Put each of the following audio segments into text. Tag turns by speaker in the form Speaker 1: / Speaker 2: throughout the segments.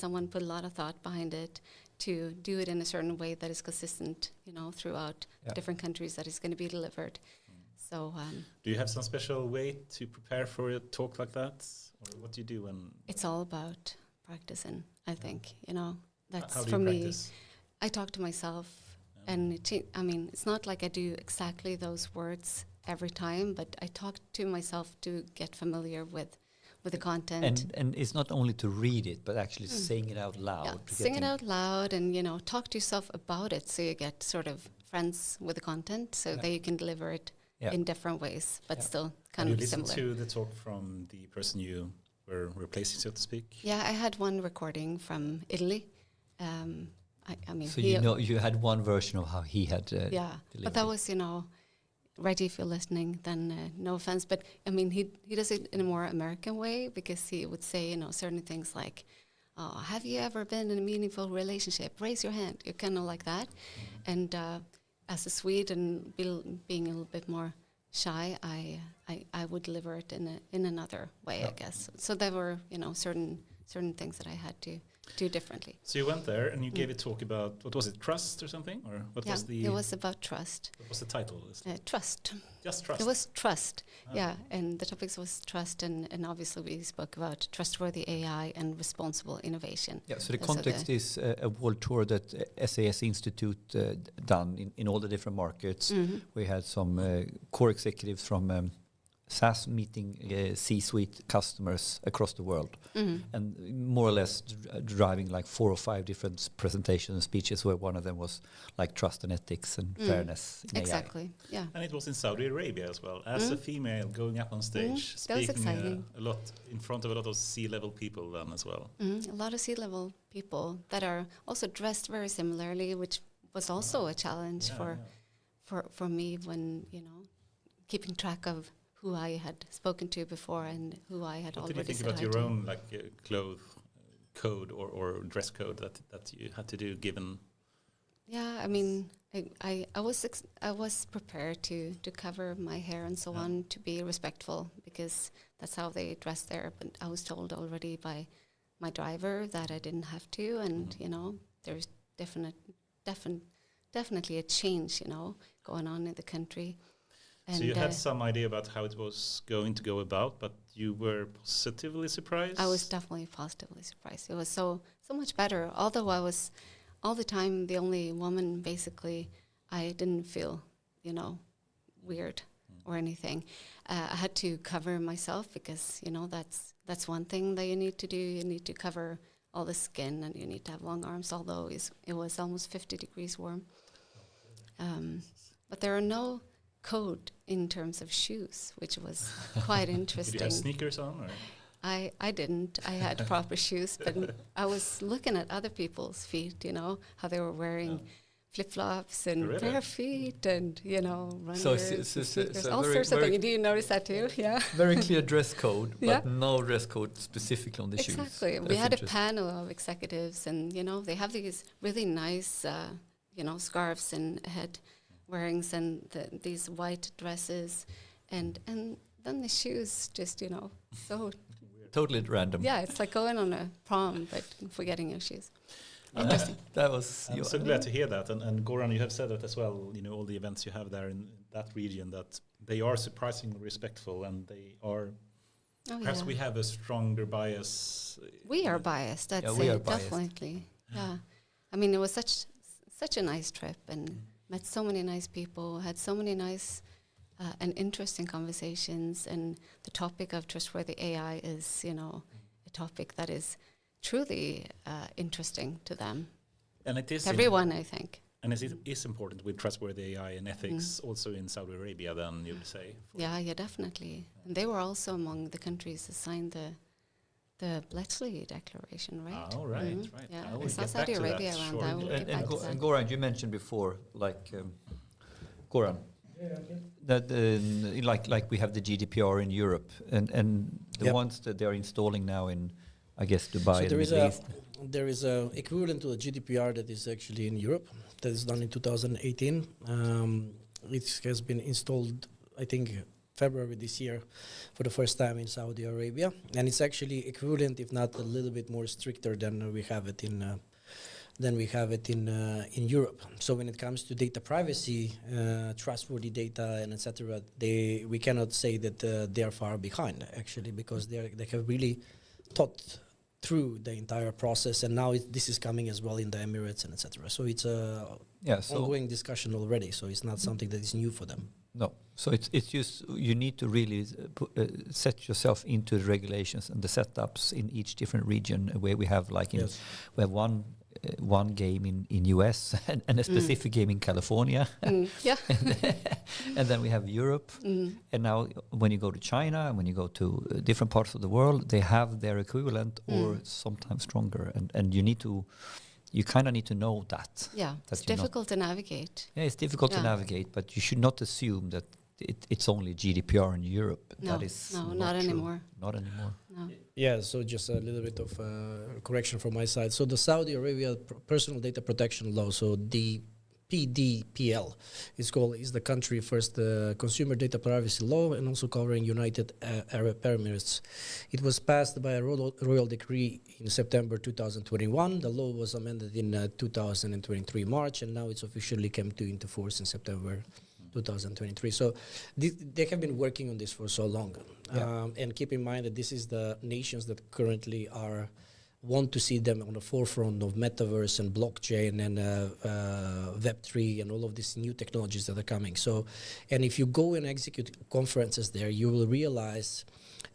Speaker 1: someone put a lot of thought behind it to do it in a certain way that is consistent, throughout different countries that is going to be delivered. So,
Speaker 2: do you have some special way to prepare for a talk like that, or what do you do when?
Speaker 1: It's all about practicing. I think that's
Speaker 2: how do
Speaker 1: for
Speaker 2: you
Speaker 1: me.
Speaker 2: practice?
Speaker 1: I talk to myself, and it's not like I do exactly those words every time, but I talk to myself to get familiar with the content.
Speaker 3: And it's not only to read it, but actually saying it out loud.
Speaker 1: Yeah, sing it out loud, and talk to yourself about it, so you get sort of friends with the content, so that you can deliver it in different ways, but still kind of similar.
Speaker 2: Have you listened to the talk from the person you were replacing, so to speak?
Speaker 1: Yeah, I had one recording from Italy.
Speaker 3: So you had one version of how he had delivered.
Speaker 1: But that was Reggie, if you're listening, then no offense, but he does it in a more American way, because he would say certain things like, "Oh, have you ever been in a meaningful relationship? Raise your hand." You're kind of like that, and as a Swede and being a little bit more shy, I would deliver it in another way, I guess. So there were certain things that I had to do differently.
Speaker 2: So you went there and you gave a talk about, what was it, trust or something? Or what was the...
Speaker 1: it was about trust.
Speaker 2: What was the title?
Speaker 1: Trust.
Speaker 2: Just trust?
Speaker 1: It was trust, and the topics was trust, and obviously we spoke about trustworthy AI and responsible innovation.
Speaker 3: Yeah, so the context is a world tour that SAS Institute done in all the different markets. We had some core executives from SAS meeting C-suite customers across the world, and more or less driving like 4 or 5 different presentations and speeches, where one of them was like trust and ethics and fairness in
Speaker 1: exactly
Speaker 3: AI.
Speaker 1: Yeah,
Speaker 2: and it was in Saudi Arabia as well, as a female going up on stage, speaking a lot in front of a lot of C-level people then as well.
Speaker 1: A lot of C-level people that are also dressed very similarly, which was also a challenge for me when keeping track of who I had spoken to before and who I had already said hi to.
Speaker 2: What did you think about your own clothes code or dress code that you had to do, given?
Speaker 1: Yeah, I was prepared to cover my hair and so on, to be respectful, because that's how they dress there. But I was told already by my driver that I didn't have to, and there's definitely a change going on in the country.
Speaker 2: So you had some idea about how it was going to go about, but you were positively surprised?
Speaker 1: I was definitely positively surprised. It was so much better. Although I was all the time the only woman, basically, I didn't feel, weird or anything. I had to cover myself because, that's one thing that you need to do. You need to cover all the skin, and you need to have long arms, although it was almost 50 degrees warm. But there are no code in terms of shoes, which was quite interesting.
Speaker 2: Did you have sneakers on? Or?
Speaker 1: I didn't. I had proper shoes, but I was looking at other people's feet, how they were wearing flip-flops and bare feet and, runners,
Speaker 3: so
Speaker 1: all sorts of things. Do you notice that too? Yeah.
Speaker 3: Very clear dress code, but no dress code specifically on the shoes.
Speaker 1: Exactly. We had a panel of executives, and, they have these really nice, scarves and head wearings and these white dresses, and then the shoes just, so...
Speaker 3: Totally random.
Speaker 1: Yeah, it's like going on a prom, but forgetting your shoes. Interesting.
Speaker 2: I'm so glad to hear that. And Goran, you have said that as well, all the events you have there in that region, that they are surprisingly respectful, and they are... perhaps we have a stronger bias.
Speaker 1: We are biased, that's
Speaker 3: we are biased.
Speaker 1: Definitely. Yeah. It was such a nice trip, and met so many nice people, had so many nice and interesting conversations, and the topic of trustworthy AI is, a topic that is truly interesting to them.
Speaker 2: And it is
Speaker 1: everyone, I think.
Speaker 2: And it is important with trustworthy AI and ethics also in Saudi Arabia, then you would say.
Speaker 1: Yeah, definitely. And they were also among the countries that signed the Bletchley Declaration, right?
Speaker 2: Oh, right, right.
Speaker 1: Yeah,
Speaker 2: I will
Speaker 1: saw
Speaker 2: get back
Speaker 1: Saudi
Speaker 2: to
Speaker 1: Arabia
Speaker 2: that
Speaker 1: around that.
Speaker 3: And Goran, you mentioned before, Goran, that like we have the GDPR in Europe, and the ones that they are installing now in, I guess, Dubai.
Speaker 4: So there is a equivalent to the GDPR that is actually in Europe, that is done in 2018. It has been installed, I think, February this year for the first time in Saudi Arabia, and it's actually equivalent, if not a little bit more stricter than we have it in Europe. So when it comes to data privacy, trustworthy data, and etc., we cannot say that they are far behind actually, because they have really thought through the entire process, and now this is coming as well in the Emirates and etc. So it's a ongoing discussion already. So it's not something that is new for them.
Speaker 3: No, so it's just you need to really set yourself into the regulations and the setups in each different region. Where we have we have one game in US and a specific game in California.
Speaker 1: Yeah.
Speaker 3: And then we have Europe. And now when you go to China and when you go to different parts of the world, they have their equivalent or sometimes stronger. And you kind of need to know that.
Speaker 1: Yeah, it's difficult to navigate.
Speaker 3: Yeah, it's difficult to navigate, but you should not assume that it's only GDPR in Europe.
Speaker 1: No,
Speaker 3: that is
Speaker 1: not anymore.
Speaker 3: Not anymore.
Speaker 1: No.
Speaker 4: Yeah, so just a little bit of correction from my side. So the Saudi Arabia Personal Data Protection Law, so the PDPL, is the country first consumer data privacy law, and also covering United Arab Emirates. It was passed by a royal decree in September 2021. The law was amended in 2023 March, and now it's officially came into force in September 2023. So they have been working on this for so long. And keep in mind that this is the nations that currently want to see them on the forefront of metaverse and blockchain and Web3 and all of these new technologies that are coming. So, and if you go and execute conferences there, you will realize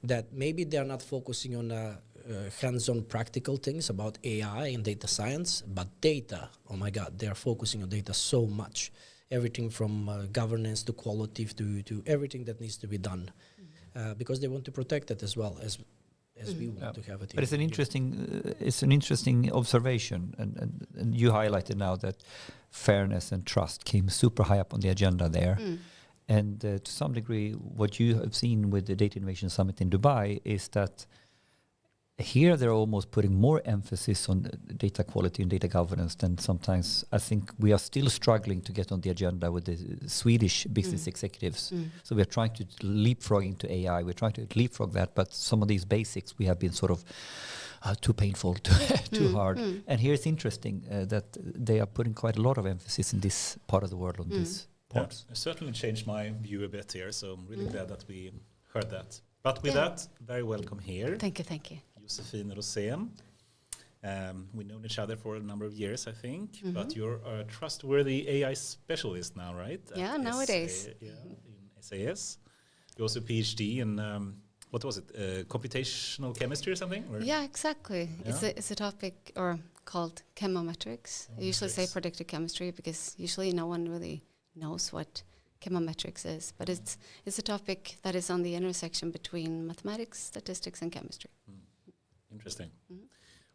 Speaker 4: that maybe they are not focusing on hands-on practical things about AI and data science, but data, oh my God, they are focusing on data so much. Everything from governance to quality to everything that needs to be done, because they want to protect it as well as we want to have it.
Speaker 3: But it's an interesting observation, and you highlighted now that fairness and trust came super high up on the agenda there. And to some degree, what you have seen with the Data Innovation Summit in Dubai is that here they're almost putting more emphasis on data quality and data governance than sometimes I think we are still struggling to get on the agenda with the Swedish business executives. So we're trying to leapfrog into AI. We're trying to leapfrog that, but some of these basics we have been sort of too painful, too hard. And here it's interesting that they are putting quite a lot of emphasis in this part of the world on this part.
Speaker 2: It certainly changed my view a bit here, so I'm really glad that we heard that. But with that, very welcome here.
Speaker 1: Thank you.
Speaker 2: Josefin Rosén. We've known each other for a number of years, I think, but you're a trustworthy AI specialist now, right?
Speaker 1: Yeah, nowadays.
Speaker 2: In SAS. You also PhD in, what was it, computational chemistry or something? Or?
Speaker 1: Yeah, exactly. Yeah. It's a topic called chemometrics. I usually say predictive chemistry because usually no one really knows what chemometrics is, but it's a topic that is on the intersection between mathematics, statistics, and chemistry.
Speaker 2: Interesting.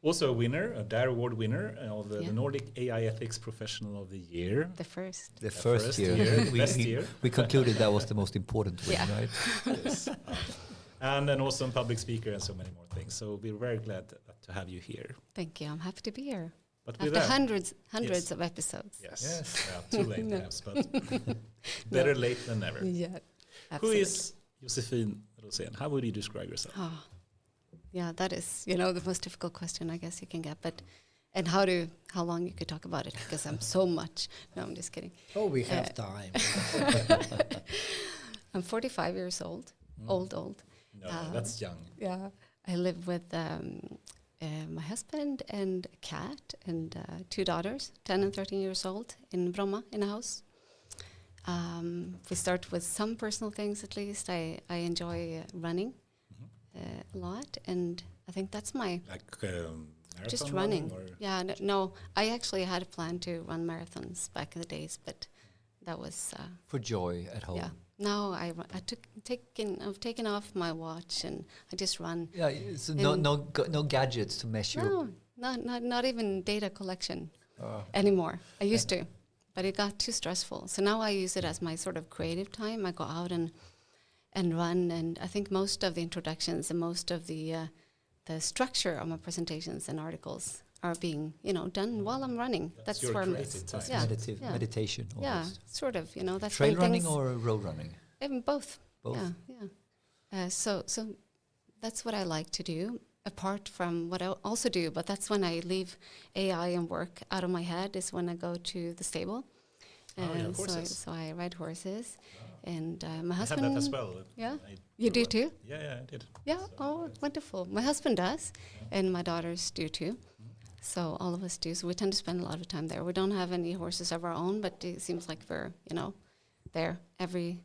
Speaker 2: Also a winner, a DARE Award winner of the Nordic AI Ethics Professional of the Year.
Speaker 1: The first
Speaker 3: year.
Speaker 2: The best year.
Speaker 3: We concluded that was the most important win, right?
Speaker 2: Yes. And an awesome public speaker and so many more things. So we're very glad to have you here.
Speaker 1: Thank you. I'm happy to be here.
Speaker 2: But
Speaker 1: after hundreds of episodes.
Speaker 2: Yes. Too late perhaps, but better late than never.
Speaker 1: Yeah.
Speaker 2: Who
Speaker 1: Absolutely.
Speaker 2: is Josefin Rosén? How would you describe yourself?
Speaker 1: Yeah, that is, the most difficult question I guess you can get. But and how long you could talk about it, because I'm so much. No, I'm just kidding.
Speaker 4: Oh, we have time.
Speaker 1: I'm 45 years old. Old.
Speaker 2: No, that's young.
Speaker 1: Yeah. I live with my husband and a cat and 2 daughters, 10 and 13 years old, in Bromma, in a house. We start with some personal things at least. I enjoy running a lot, and I think that's my... just running. Yeah, no, I actually had a plan to run marathons back in the days, but that was...
Speaker 3: for joy at home.
Speaker 1: Yeah. Now I've taken off my watch and I just run.
Speaker 3: Yeah, so no gadgets to measure.
Speaker 1: No, not even data collection anymore. I used to, but it got too stressful. So now I use it as my sort of creative time. I go out and run, and I think most of the introductions and most of the structure of my presentations and articles are being, done while I'm running. That's where I'm.
Speaker 3: Meditation. Almost.
Speaker 1: Yeah, sort of. That's
Speaker 3: trail running or road running.
Speaker 1: Both.
Speaker 3: both.
Speaker 1: Yeah. So that's what I like to do. Apart from what I also do, but that's when I leave AI and work out of my head, is when I go to the stable. So I ride horses, and my husband.
Speaker 2: I have that as well.
Speaker 1: Yeah, you do too.
Speaker 2: Yeah, I did.
Speaker 1: Yeah. So wonderful. My husband does, and my daughters do too. So all of us do. So we tend to spend a lot of time there. We don't have any horses of our own, but it seems like we're there every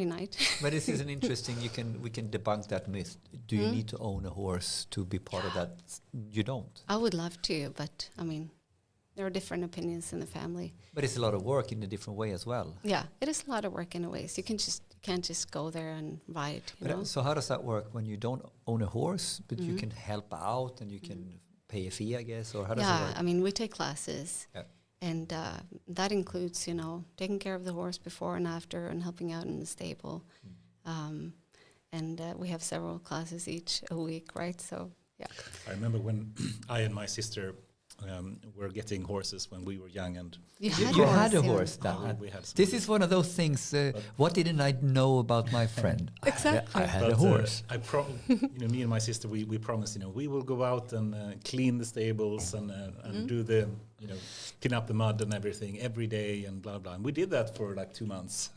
Speaker 1: night.
Speaker 3: But this is an interesting. We can debunk that myth. Do you need to own a horse to be part of that? You don't.
Speaker 1: I would love to, but I mean, there are different opinions in the family.
Speaker 3: But it's a lot of work in a different way as well.
Speaker 1: Yeah, it is a lot of work in a way. So you can't just go there and ride.
Speaker 3: So how does that work when you don't own a horse, but you can help out and you can pay a fee, I guess, or how does it work?
Speaker 1: Yeah, I mean, we take classes.
Speaker 3: Yeah.
Speaker 1: And that includes, taking care of the horse before and after and helping out in the stable. And we have several classes each a week, right? So, yeah.
Speaker 2: I remember when I and my sister were getting horses when we were young. And
Speaker 3: you had a horse,
Speaker 2: we had some.
Speaker 3: This is one of those things, what didn't I know about my friend?
Speaker 1: Exactly.
Speaker 3: I had a horse.
Speaker 2: Me and my sister, we promised, we will go out and clean the stables and do the, clean up the mud and everything every day and blah, blah. And we did that for like 2 months.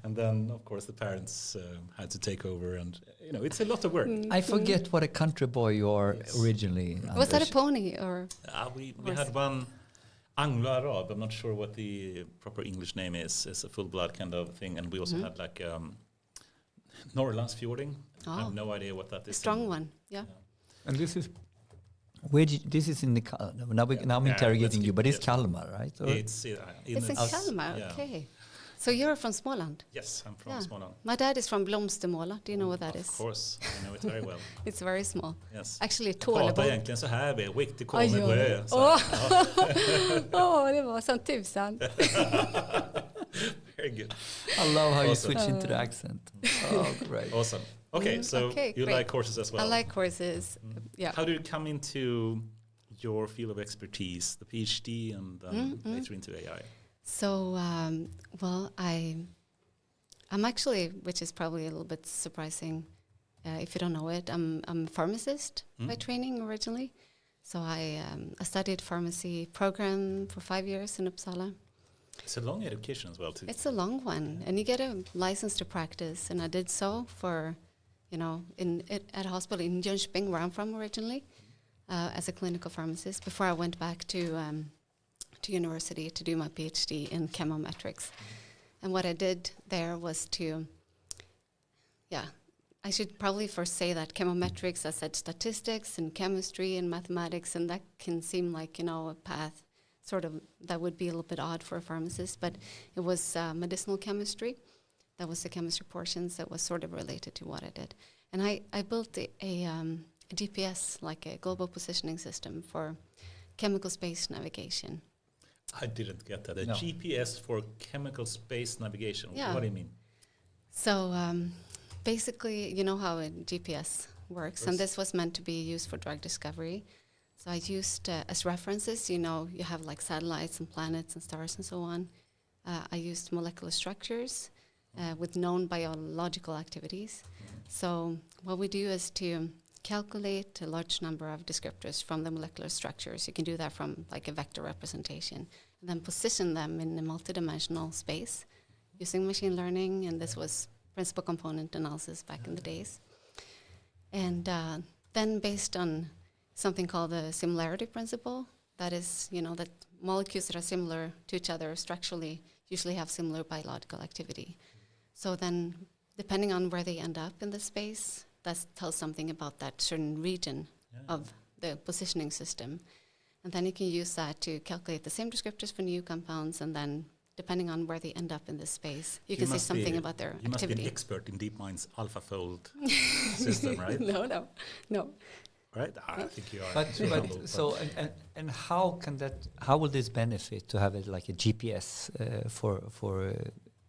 Speaker 2: And then, of course, the parents had to take over. And, it's a lot of work.
Speaker 3: I forget what a country boy you are originally.
Speaker 1: Was that a pony or?
Speaker 2: We had one Anglo-Arab. I'm not sure what the proper English name is. It's a full-blood kind of thing. And we also had like Norrlandsfjording. I have no idea what that is.
Speaker 1: A strong one, yeah.
Speaker 3: And this is... this is in the now I'm interrogating you, but it's Kalmar, right?
Speaker 2: It's
Speaker 1: in Kalmar, okay. So you're from Småland?
Speaker 2: Yes, I'm from Småland.
Speaker 1: My dad is from Blomstermåla. Do you know what that is?
Speaker 2: Of course, I know it very well.
Speaker 1: It's very small.
Speaker 2: Yes.
Speaker 1: Actually,
Speaker 2: pratar egentligen så här med riktigt
Speaker 1: det var som tusan.
Speaker 2: Very good.
Speaker 3: I love how you switch into the accent. Oh, great.
Speaker 2: Awesome. Okay, so you
Speaker 1: great.
Speaker 2: like horses as well?
Speaker 1: I like horses, yeah.
Speaker 2: How do you come into your field of expertise, the PhD and later into AI?
Speaker 1: So, I'm actually, which is probably a little bit surprising if you don't know it, I'm a pharmacist by training originally. So I studied pharmacy program for 5 years in Uppsala.
Speaker 2: It's a long education as well, too.
Speaker 1: It's a long one, and you get a license to practice, and I did so for, at a hospital in Jönköping, where I'm from originally, as a clinical pharmacist, before I went back to university to do my PhD in chemometrics. And what I did there was I should probably first say that chemometrics, I said statistics and chemistry and mathematics, and that can seem like, a path sort of that would be a little bit odd for a pharmacist, but it was medicinal chemistry. That was the chemistry portions that was sort of related to what I did. And I built a GPS, like a global positioning system for chemical space navigation.
Speaker 2: I didn't get that. GPS for chemical space navigation.
Speaker 1: Yeah.
Speaker 2: What do you mean?
Speaker 1: So basically, you know how a GPS works, and this was meant to be used for drug discovery. So I used as references, you have like satellites and planets and stars and so on. I used molecular structures with known biological activities. So what we do is to calculate a large number of descriptors from the molecular structures. You can do that from like a vector representation, and then position them in a multidimensional space using machine learning, and this was principal component analysis back in the days. And then based on something called the similarity principle, that is, that molecules that are similar to each other structurally usually have similar biological activity. So then, depending on where they end up in the space, that tells something about that certain region of the positioning system. And then you can use that to calculate the same descriptors for new compounds, and then depending on where they end up in this space, you can say something about their activity.
Speaker 2: You must be an expert in DeepMind's AlphaFold system, right?
Speaker 1: No.
Speaker 2: Right? I think you are.
Speaker 3: But how will this benefit to have it like a GPS for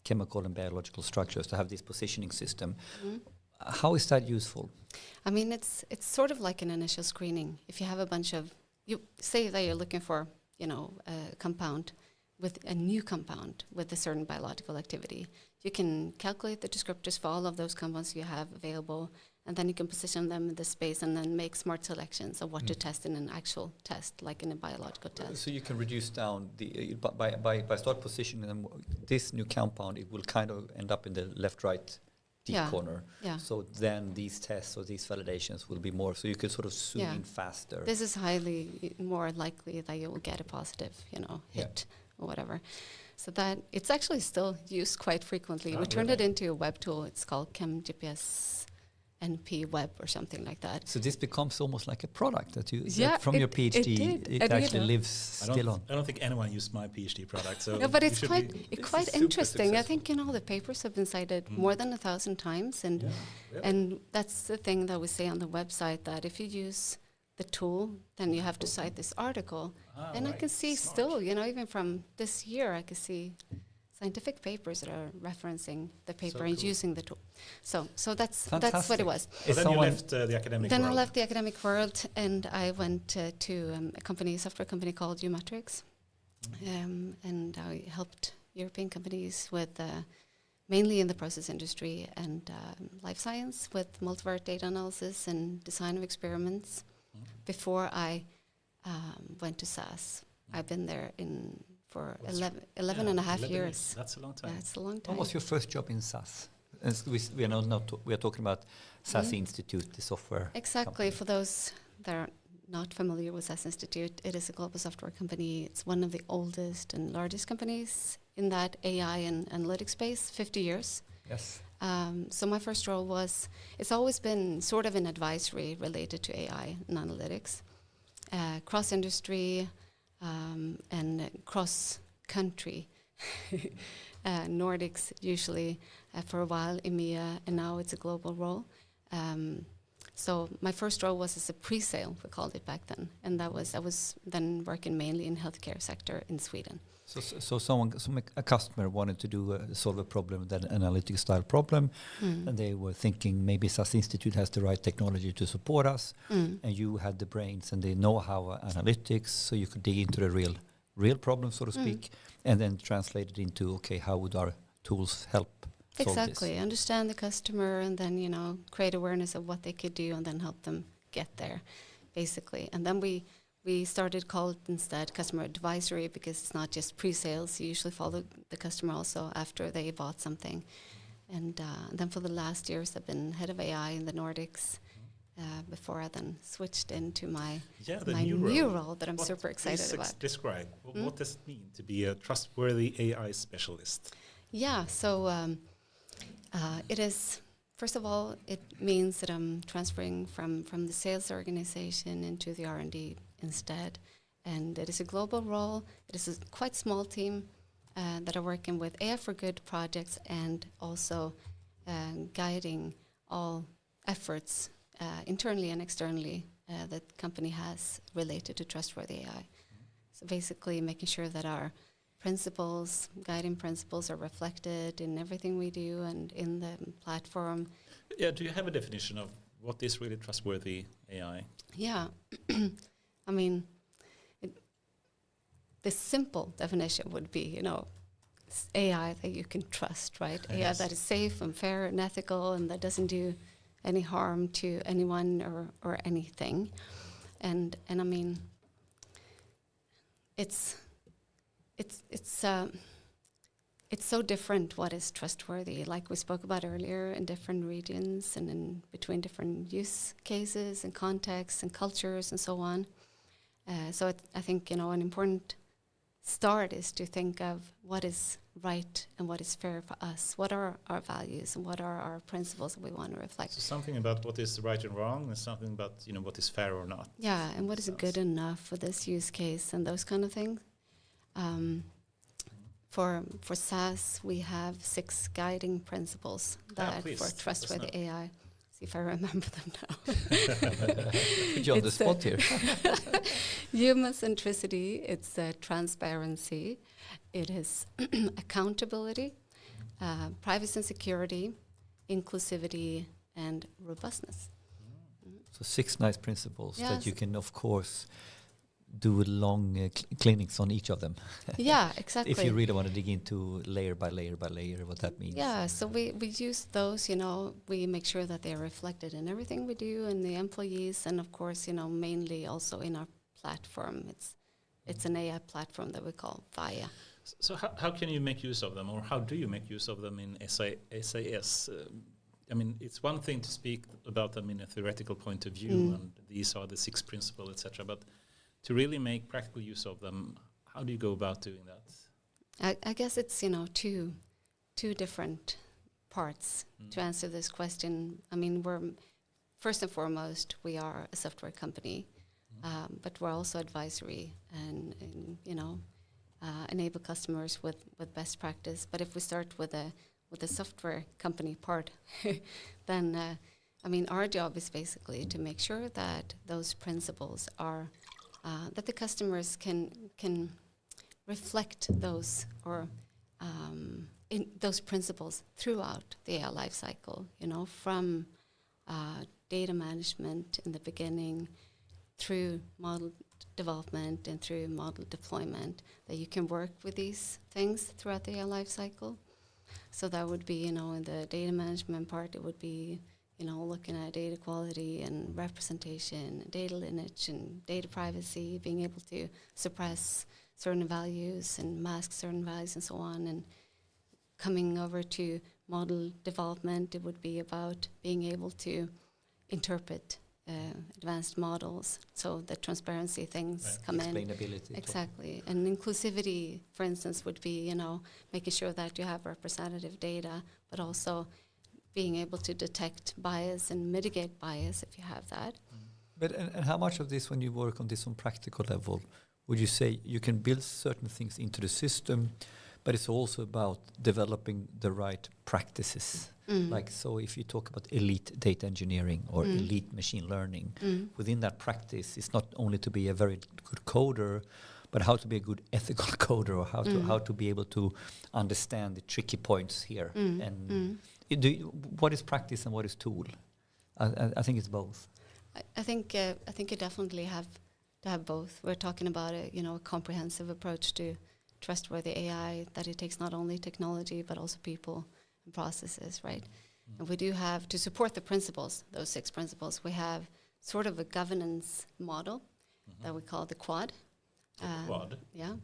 Speaker 3: chemical and biological structures, to have this positioning system? How is that useful?
Speaker 1: I mean, it's sort of like an initial screening. If you have a bunch of, you say that you're looking for, a compound with a new compound with a certain biological activity, you can calculate the descriptors for all of those compounds you have available, and then you can position them in the space and then make smart selections of what to test in an actual test, like in a biological test.
Speaker 3: So you can reduce down the by start positioning them. This new compound, it will kind of end up in the left-right deep corner.
Speaker 1: Yeah.
Speaker 3: So then these tests or these validations will be more. So you could sort of zoom in faster.
Speaker 1: This is highly more likely that you will get a positive, hit or whatever. So that it's actually still used quite frequently. We turned it into a web tool. It's called ChemGPS NP Web or something like that.
Speaker 3: So this becomes almost like a product that you from your PhD. It actually lives still on.
Speaker 2: I don't think anyone used my PhD product. So
Speaker 1: no, but it's quite interesting.
Speaker 2: Successful.
Speaker 1: I think the papers have been cited more than 1,000 times, and that's the thing that we say on the website, that if you use the tool, then you have to cite this article. And I can see still, even from this year, I can see scientific papers that are referencing the paper and using the tool. So that's what it was.
Speaker 2: So then you left the academic world.
Speaker 1: Then I left the academic world, and I went to a software company called Umetrics, and I helped European companies with mainly in the process industry and life science with multivariate data analysis and design of experiments. Before I went to SAS, I've been there for 11 and a half years.
Speaker 2: That's a long time.
Speaker 1: That's a long time.
Speaker 3: What was your first job in SAS? We are talking about SAS Institute, the software.
Speaker 1: Exactly. For those that are not familiar with SAS Institute, it is a global software company. It's one of the oldest and largest companies in that AI and analytics space, 50 years.
Speaker 3: Yes.
Speaker 1: So my first role it's always been sort of an advisory related to AI and analytics, cross-industry and cross-country, Nordics usually for a while, EMEA, and now it's a global role. So my first role was as a pre-sale, we called it back then, and I was then working mainly in healthcare sector in Sweden.
Speaker 3: So a customer wanted to solve a problem, that analytic style problem, and they were thinking maybe SAS Institute has the right technology to support us, and you had the brains and the know-how analytics, so you could dig into the real problem, so to speak, and then translate it into, how would our tools help solve
Speaker 1: Exactly.
Speaker 3: this?
Speaker 1: Understand the customer, and then, create awareness of what they could do, and then help them get there, basically. And then we started call it instead customer advisory, because it's not just pre-sales. You usually follow the customer also after they bought something. And then for the last years, I've been head of AI in the Nordics before I then switched into my new role that I'm super excited about.
Speaker 2: Describe. What does it mean to be a trustworthy AI specialist?
Speaker 1: Yeah, so it is... First of all, it means that I'm transferring from the sales organization into the R&D instead. And it is a global role. It is a quite small team that are working with AI for Good projects, and also guiding all efforts internally and externally that the company has related to trustworthy AI. So basically making sure that our guiding principles are reflected in everything we do and in the platform.
Speaker 2: Yeah, do you have a definition of what is really trustworthy AI?
Speaker 1: Yeah, I mean, the simple definition would be, AI that you can trust, right?
Speaker 2: Yes.
Speaker 1: AI that is safe and fair and ethical, and that doesn't do any harm to anyone or anything. And I mean, it's so different what is trustworthy, like we spoke about earlier, in different regions and in between different use cases and contexts and cultures and so on. So I think, an important start is to think of what is right and what is fair for us. What are our values and what are our principles that we want to reflect?
Speaker 2: So something about what is right and wrong, and something about, what is fair or not.
Speaker 1: Yeah, and what is good enough for this use case and those kind of things. For SAS, we have 6 guiding principles that for trustworthy AI. See if I remember them now.
Speaker 3: Put you on the spot here.
Speaker 1: Human centricity, it's transparency, it is accountability, privacy and security, inclusivity, and robustness.
Speaker 3: So 6 nice principles that you can, of course, do long clinics on each of them.
Speaker 1: Yeah, exactly.
Speaker 3: If you really want to dig into layer by layer by layer, what that means.
Speaker 1: Yeah, so we use those, we make sure that they're reflected in everything we do and the employees, and of course, mainly also in our platform. It's an AI platform that we call VIA.
Speaker 2: So how can you make use of them, or how do you make use of them in SAS? It's one thing to speak about them in a theoretical point of view, and these are the 6 principles, etc. But to really make practical use of them, how do you go about doing that?
Speaker 1: I guess it's two different parts to answer this question. We're first and foremost we are a software company, but we're also advisory and enable customers with best practice. But if we start with the software company part, then our job is basically to make sure that those principles are that the customers can reflect those or in those principles throughout the AI life cycle, from data management in the beginning through model development and through model deployment, that you can work with these things throughout the AI life cycle. So that would be, in the data management part, it would be, looking at data quality and representation, data lineage and data privacy, being able to suppress certain values and mask certain values and so on. And coming over to model development, it would be about being able to interpret advanced models, so the transparency things come in.
Speaker 3: Explainability.
Speaker 1: Exactly. And inclusivity, for instance, would be, making sure that you have representative data, but also being able to detect bias and mitigate bias if you have that.
Speaker 3: But and how much of this, when you work on this on practical level, would you say you can build certain things into the system, but it's also about developing the right practices? Like, so if you talk about elite data engineering or elite machine learning, within that practice, it's not only to be a very good coder, but how to be a good ethical coder, or how to be able to understand the tricky points here. And what is practice and what is tool? I think it's both.
Speaker 1: I think you definitely have to have both. We're talking about a comprehensive approach to trustworthy AI, that it takes not only technology but also people and processes, right? And we do have to support the principles, those 6 principles. We have sort of a governance model that we call the quad.
Speaker 2: Quad.
Speaker 1: Yeah.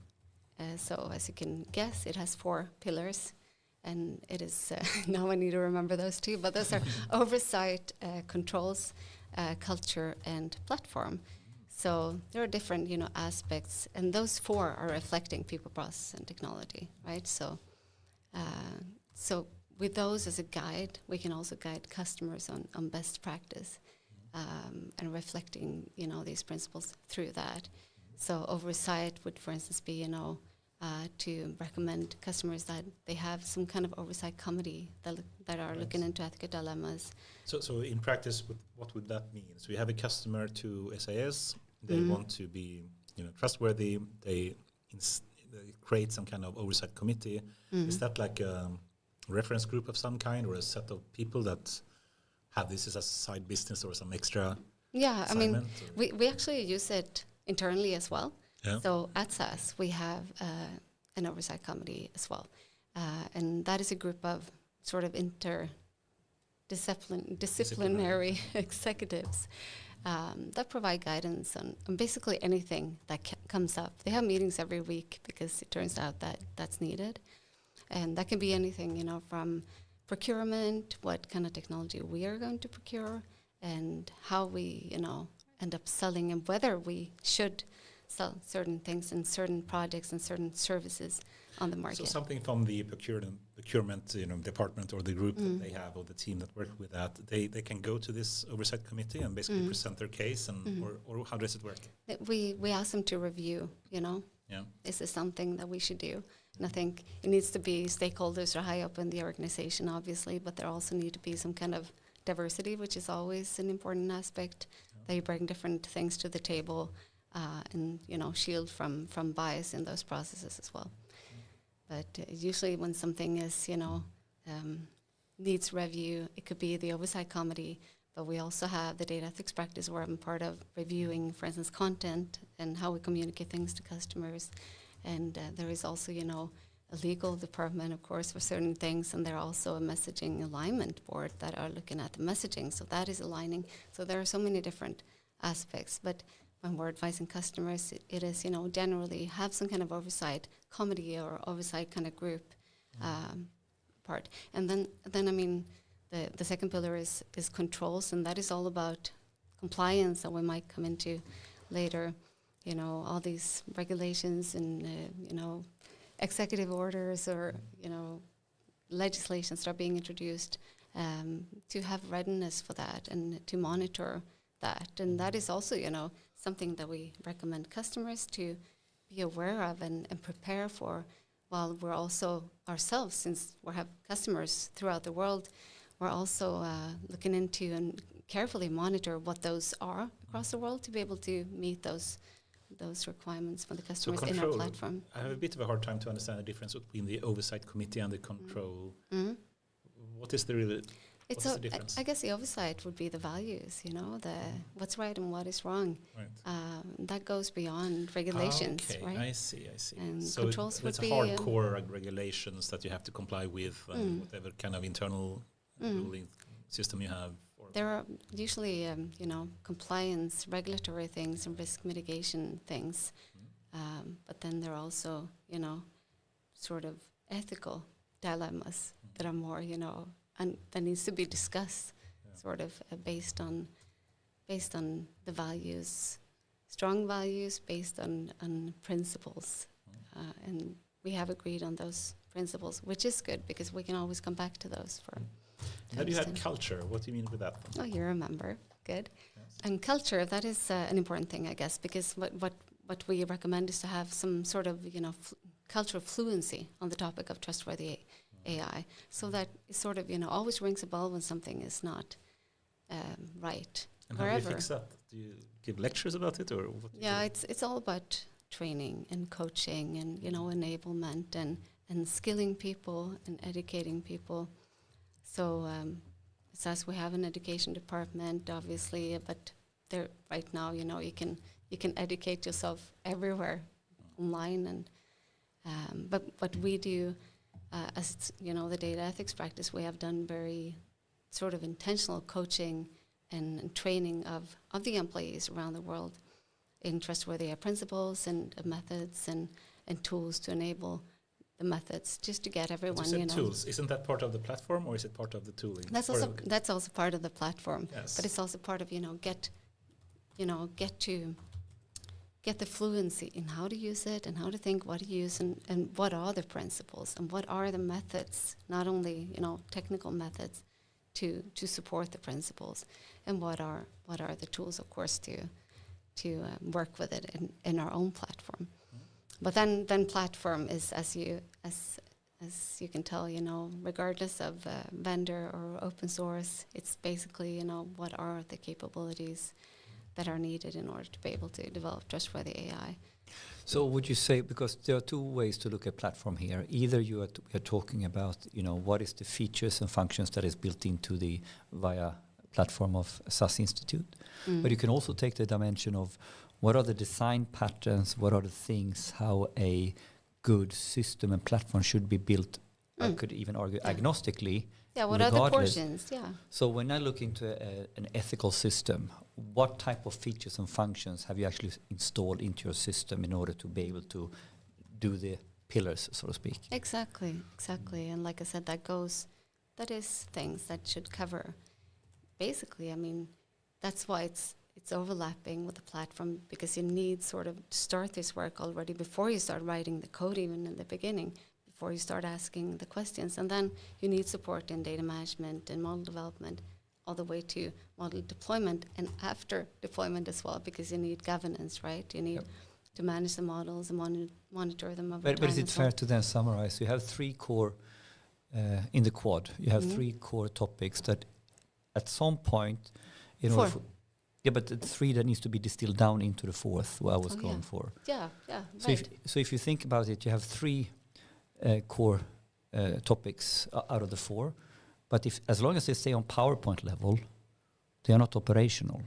Speaker 1: So as you can guess, it has 4 pillars, and it is now I need to remember those 2, but those are oversight, controls, culture, and platform. So there are different, aspects, and those 4 are reflecting people, process, and technology, right? So, with those as a guide, we can also guide customers on best practice, and reflecting, these principles through that. So oversight would, for instance, be, to recommend customers that they have some kind of oversight committee that are looking into ethical dilemmas.
Speaker 2: So in practice, what would that mean? So you have a customer to SAS. They want to be, trustworthy. They create some kind of oversight committee. Is that like a reference group of some kind, or a set of people that have this as a side business or some extra?
Speaker 1: Yeah, we actually use it internally as well. Yeah. So at SAS, we have an oversight committee as well. And that is a group of sort of disciplinary executives that provide guidance on basically anything that comes up. They have meetings every week because it turns out that that's needed. And that can be anything, from procurement, what kind of technology we are going to procure, and how we, end up selling, and whether we should sell certain things and certain projects and certain services on the market.
Speaker 2: So something from the procurement department or the group that they have, or the team that work with that, they can go to this oversight committee and basically present their case, and or how does it work?
Speaker 1: We ask them to review, is this something that we should do? And I think it needs to be stakeholders are high up in the organization, obviously, but there also need to be some kind of diversity, which is always an important aspect, that you bring different things to the table, and shield from bias in those processes as well. But usually when something is needs review, it could be the oversight committee, But we also have the data ethics practice where I'm part of reviewing, for instance, content and how we communicate things to customers. And there is also, a legal department, of course, for certain things. And there are also a messaging alignment board that are looking at the messaging. So that is aligning. So there are so many different aspects. But when we're advising customers, it is, generally have some kind of oversight committee or oversight kind of group part. And then I mean, the second pillar is controls, and that is all about compliance that we might come into later. All these regulations and, executive orders or, legislations that are being introduced, to have readiness for that and to monitor that. And that is also, something that we recommend customers to be aware of and prepare for, while we're also ourselves, since we have customers throughout the world, we're also looking into and carefully monitor what those are across the world to be able to meet those requirements for the customers in our platform.
Speaker 2: I have a bit of a hard time to understand the difference between the oversight committee and the control. Mm-hmm. What is the difference?
Speaker 1: I guess the oversight would be the values, what's right and what is wrong. Right. That goes beyond regulations, right?
Speaker 2: I see.
Speaker 1: And
Speaker 2: so
Speaker 1: controls would be
Speaker 2: hardcore regulations that you have to comply with, and whatever kind of internal ruling system you have.
Speaker 1: There are usually, compliance, regulatory things, and risk mitigation things. But then there are also, sort of ethical dilemmas that are more, and that needs to be discussed, sort of based on the values, strong values based on principles, and we have agreed on those principles, which is good because we can always come back to those for.
Speaker 2: Then you had culture. What do you mean with that?
Speaker 1: Oh, you remember. Good. Yes. And culture, that is an important thing, I guess, because what we recommend is to have some sort of, cultural fluency on the topic of trustworthy AI, so that it sort of, always rings a bell when something is not right.
Speaker 2: And how do you fix that? Do you give lectures about it, or what?
Speaker 1: Yeah, it's all about training and coaching and, enablement and skilling people and educating people. So SAS, we have an education department, obviously, but there right now, you can educate yourself everywhere online, and but what we do, as the data ethics practice, we have done very sort of intentional coaching and training of the employees around the world in trustworthy AI principles and methods and tools to enable the methods, just to get everyone,
Speaker 2: tools. Isn't that part of the platform, or is it part of the tooling?
Speaker 1: That's also part of the platform.
Speaker 2: Yes.
Speaker 1: But it's also part of, get the fluency in how to use it and how to think what to use and what are the principles and what are the methods, not only, technical methods to support the principles, and what are the tools, of course, to work with it in our own platform. But then platform is, as you can tell, regardless of vendor or open source, it's basically, what are the capabilities that are needed in order to be able to develop trustworthy AI.
Speaker 3: So would you say, because there are two ways to look at platform here, either you are talking about, what is the features and functions that is built into the VIA platform of SAS Institute, but you can also take the dimension of what are the design patterns, what are the things, how a good system and platform should be built, I could even argue agnostically.
Speaker 1: Yeah, what are the portions, yeah.
Speaker 3: So when I look into an ethical system, what type of features and functions have you actually installed into your system in order to be able to do the pillars, so to speak?
Speaker 1: Exactly. And like I said, that is things that should cover. Basically, that's why it's overlapping with the platform, because you need sort of to start this work already before you start writing the code, even in the beginning, before you start asking the questions. And then you need support in data management and model development, all the way to model deployment and after deployment as well, because you need governance, right? You need to manage the models and monitor them over time.
Speaker 3: But is it fair to then summarize? You have three core, in the quad, you have three core topics that at some point, but the three that needs to be distilled down into the fourth, where I was going for.
Speaker 1: Yeah,
Speaker 3: so right. If you think about it, you have three core topics out of the four, but as long as they stay on PowerPoint level, they are not operational.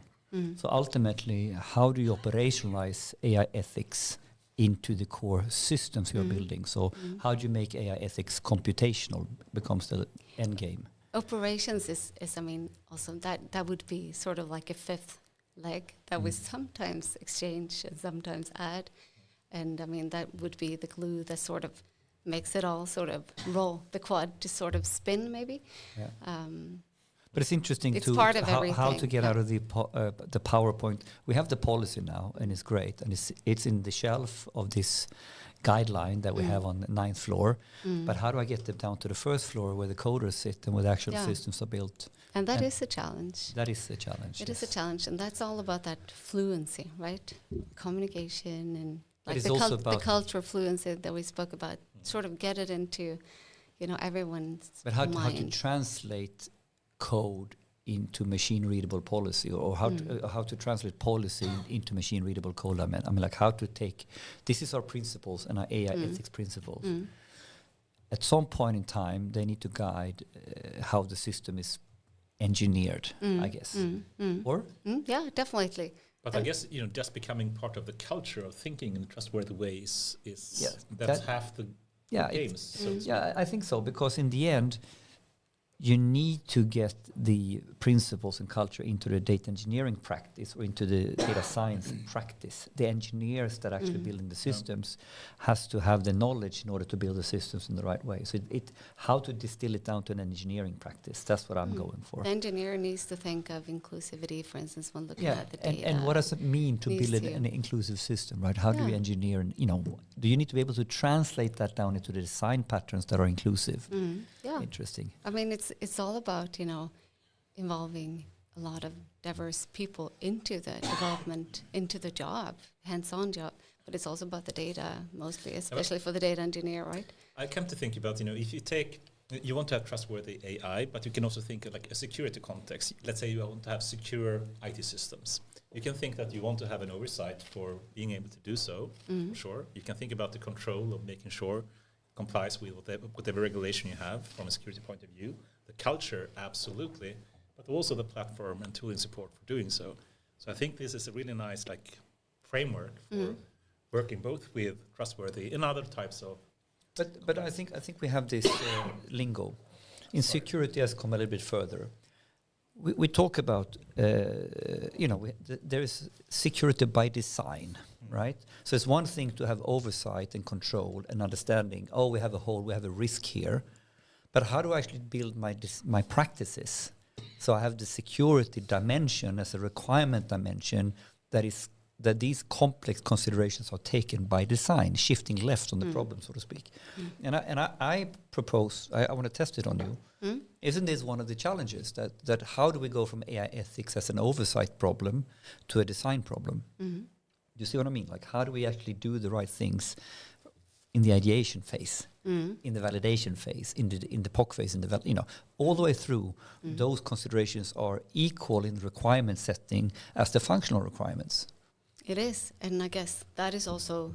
Speaker 3: So ultimately, how do you operationalize AI ethics into the core systems you're building? So how do you make AI ethics computational becomes the end game?
Speaker 1: Operations is I mean, also that would be sort of like a fifth leg that we sometimes exchange and sometimes add. And I mean, that would be the glue that sort of makes it all sort of roll, the quad to sort of spin maybe.
Speaker 3: Yeah. But it's interesting
Speaker 1: it's
Speaker 3: to
Speaker 1: part of
Speaker 3: how to get
Speaker 1: yeah.
Speaker 3: out of the PowerPoint. We have the policy now, and it's great, and it's in the shelf of this guideline that we have on the 9th floor. But how do I get them down to the first floor where the coders sit and where the actual systems are built?
Speaker 1: And that is a challenge.
Speaker 3: That is a challenge.
Speaker 1: It is a challenge, and that's all about that fluency, right? Communication and like the cultural fluency that we spoke about. Sort of get it into, everyone's
Speaker 3: But how
Speaker 1: mind.
Speaker 3: to translate code into machine readable policy, or how to translate policy into machine readable code? I mean, like how to take this is our principles and our AI ethics principles. At some point in time, they need to guide how the system is engineered, I guess. Or
Speaker 1: yeah, definitely.
Speaker 2: But I guess just becoming part of the culture of thinking in trustworthy ways that's half the games. So
Speaker 3: I think so, because in the end, you need to get the principles and culture into the data engineering practice or into the data science practice. The engineers that actually building the systems has to have the knowledge in order to build the systems in the right way. So how to distill it down to an engineering practice, that's what I'm going for.
Speaker 1: The engineer needs to think of inclusivity, for instance, when looking at the data.
Speaker 3: And what does it mean to build an inclusive system, right? How do you engineer, and do you need to be able to translate that down into the design patterns that are inclusive?
Speaker 1: Yeah.
Speaker 3: Interesting.
Speaker 1: I mean, it's all about, involving a lot of diverse people into the development, into the job, hands-on job. But it's also about the data, mostly, especially for the data engineer, right?
Speaker 2: I come to think about, if you want to have trustworthy AI, but you can also think of like a security context. Let's say you want to have secure IT systems. You can think that you want to have an oversight for being able to do so, for sure. You can think about the control of making sure complies with whatever regulation you have from a security point of view. The culture, absolutely, but also the platform and tooling support for doing so. So I think this is a really nice framework for working both with trustworthy and other types of.
Speaker 3: But I think we have this lingo. In security has come a little bit further. We talk about there is security by design, right? So it's one thing to have oversight and control and understanding. Oh, we have a hole, we have a risk here. But how do I actually build my practices? So I have the security dimension as a requirement dimension that these complex considerations are taken by design, shifting left on the problem, so to speak. And I propose, I want to test it on you. Isn't this one of the challenges that how do we go from AI ethics as an oversight problem to a design problem? You see what I mean? Like, how do we actually do the right things in the ideation phase, in the validation phase, in the POC phase, all the way through? Those considerations are equal in the requirement setting as the functional requirements.
Speaker 1: It is, and I guess that is also,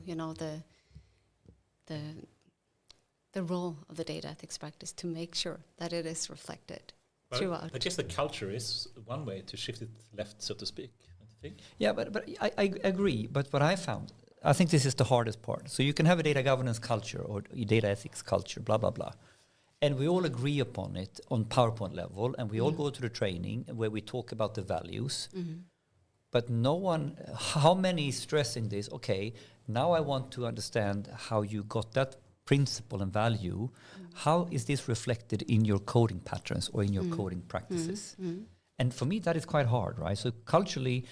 Speaker 1: the role of the data ethics practice to make sure that it is reflected throughout.
Speaker 2: I guess the culture is one way to shift it left, so to speak. Don't you think?
Speaker 3: Yeah, but I agree. But what I found, I think this is the hardest part. So you can have a data governance culture or a data ethics culture, blah, blah, blah. And we all agree upon it on PowerPoint level, and we all go to the training where we talk about the values. But no one, how many is stressing this? Okay, now I want to understand how you got that principle and value. How is this reflected in your coding patterns or in your coding practices? And for me, that is quite hard, right? So culturally,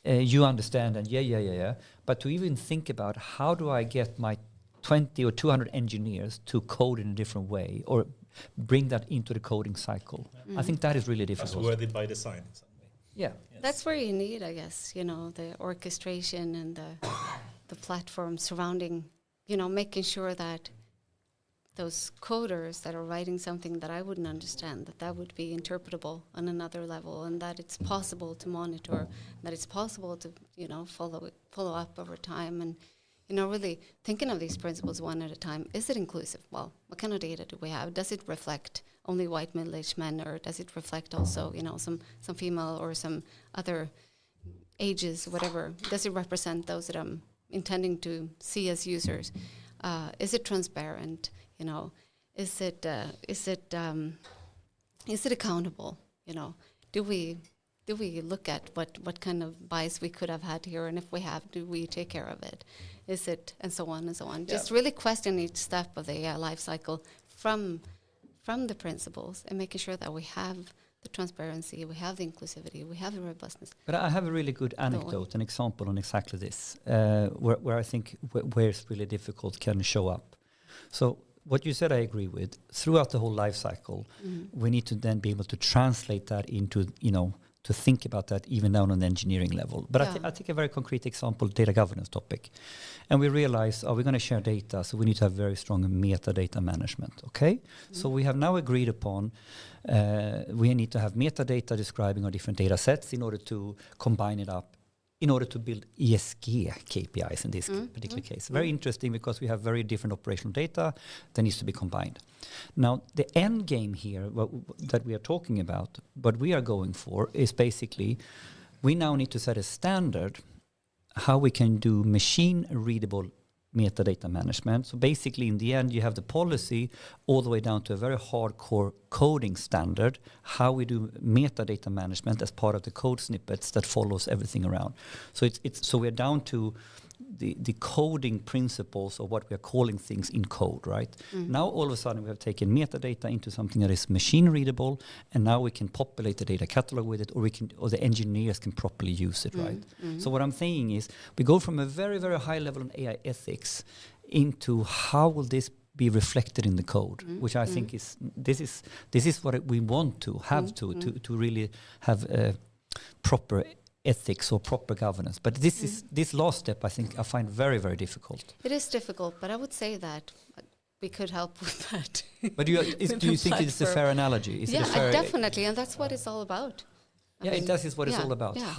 Speaker 3: you understand, and but to even think about how do I get my 20 or 200 engineers to code in a different way or bring that into the coding cycle, I think that is really difficult.
Speaker 2: Trustworthy by design in some way.
Speaker 3: Yeah.
Speaker 2: Yes.
Speaker 1: That's where you need, I guess, the orchestration and the platform surrounding, making sure that those coders that are writing something that I wouldn't understand, that would be interpretable on another level, and that it's possible to monitor, that it's possible to, follow up over time, and, really thinking of these principles one at a time. Is it inclusive? Well, what kind of data do we have? Does it reflect only white middle-aged men, or does it reflect also, some female or some other ages, whatever? Does it represent those that I'm intending to see as users? Is it transparent? Is it accountable? Do we look at what kind of bias we could have had here, and if we have, do we take care of it? Is it, and so on and so on. Just really question each step of the AI life cycle from the principles, and making sure that we have the transparency, we have the inclusivity, we have the robustness.
Speaker 3: But I have a really good anecdote, an example on exactly this, where I think where it's really difficult can show up. So what you said I agree with. Throughout the whole life cycle, we need to then be able to translate that into, to think about that even down on the engineering level. But I take a very concrete example, data governance topic. And we realize, we're going to share data, so we need to have very strong metadata management, okay? So we have now agreed upon we need to have metadata describing our different data sets in order to combine it up, in order to build ESG KPIs in this particular case. Very interesting, because we have very different operational data that needs to be combined. Now, the end game here that we are talking about, what we are going for is basically, we now need to set a standard how we can do machine-readable metadata management. So basically, in the end, you have the policy all the way down to a very hardcore coding standard, how we do metadata management as part of the code snippets that follows everything around. So so we're down to the coding principles of what we are calling things in code, right? Now all of a sudden we have taken metadata into something that is machine readable, and now we can populate the data catalog with it, or the engineers can properly use it, right? So what I'm saying is, we go from a very, very high level on AI ethics into how will this be reflected in the code, which I think is what we want to have to really have a proper ethics or proper governance. But this last step, I think, I find very, very difficult.
Speaker 1: It is difficult, but I would say that we could help with that.
Speaker 3: But do you think it's a fair analogy? Is it a fair
Speaker 1: definitely, and that's what it's all about.
Speaker 3: It is what it's all about.
Speaker 1: Yeah.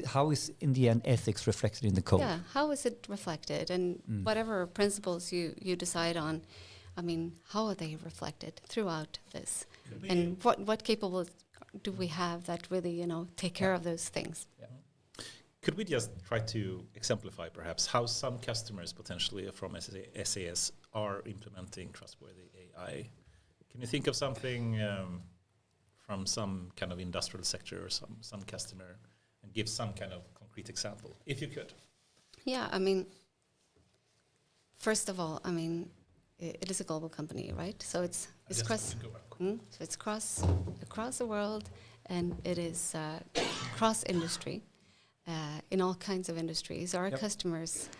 Speaker 3: How is in the end ethics reflected in the code?
Speaker 1: Yeah, how is it reflected? And whatever principles you decide on, how are they reflected throughout this? And what capabilities do we have that really, take care of those things?
Speaker 2: Yeah. Could we just try to exemplify perhaps how some customers potentially from SAS are implementing Trustworthy AI? Can you think of something from some kind of industrial sector or some customer, and give some kind of concrete example, if you could? Yeah,
Speaker 1: first of all, it is a global company, right? So it's across the world, and it is cross industry, in all kinds of industries. Our customers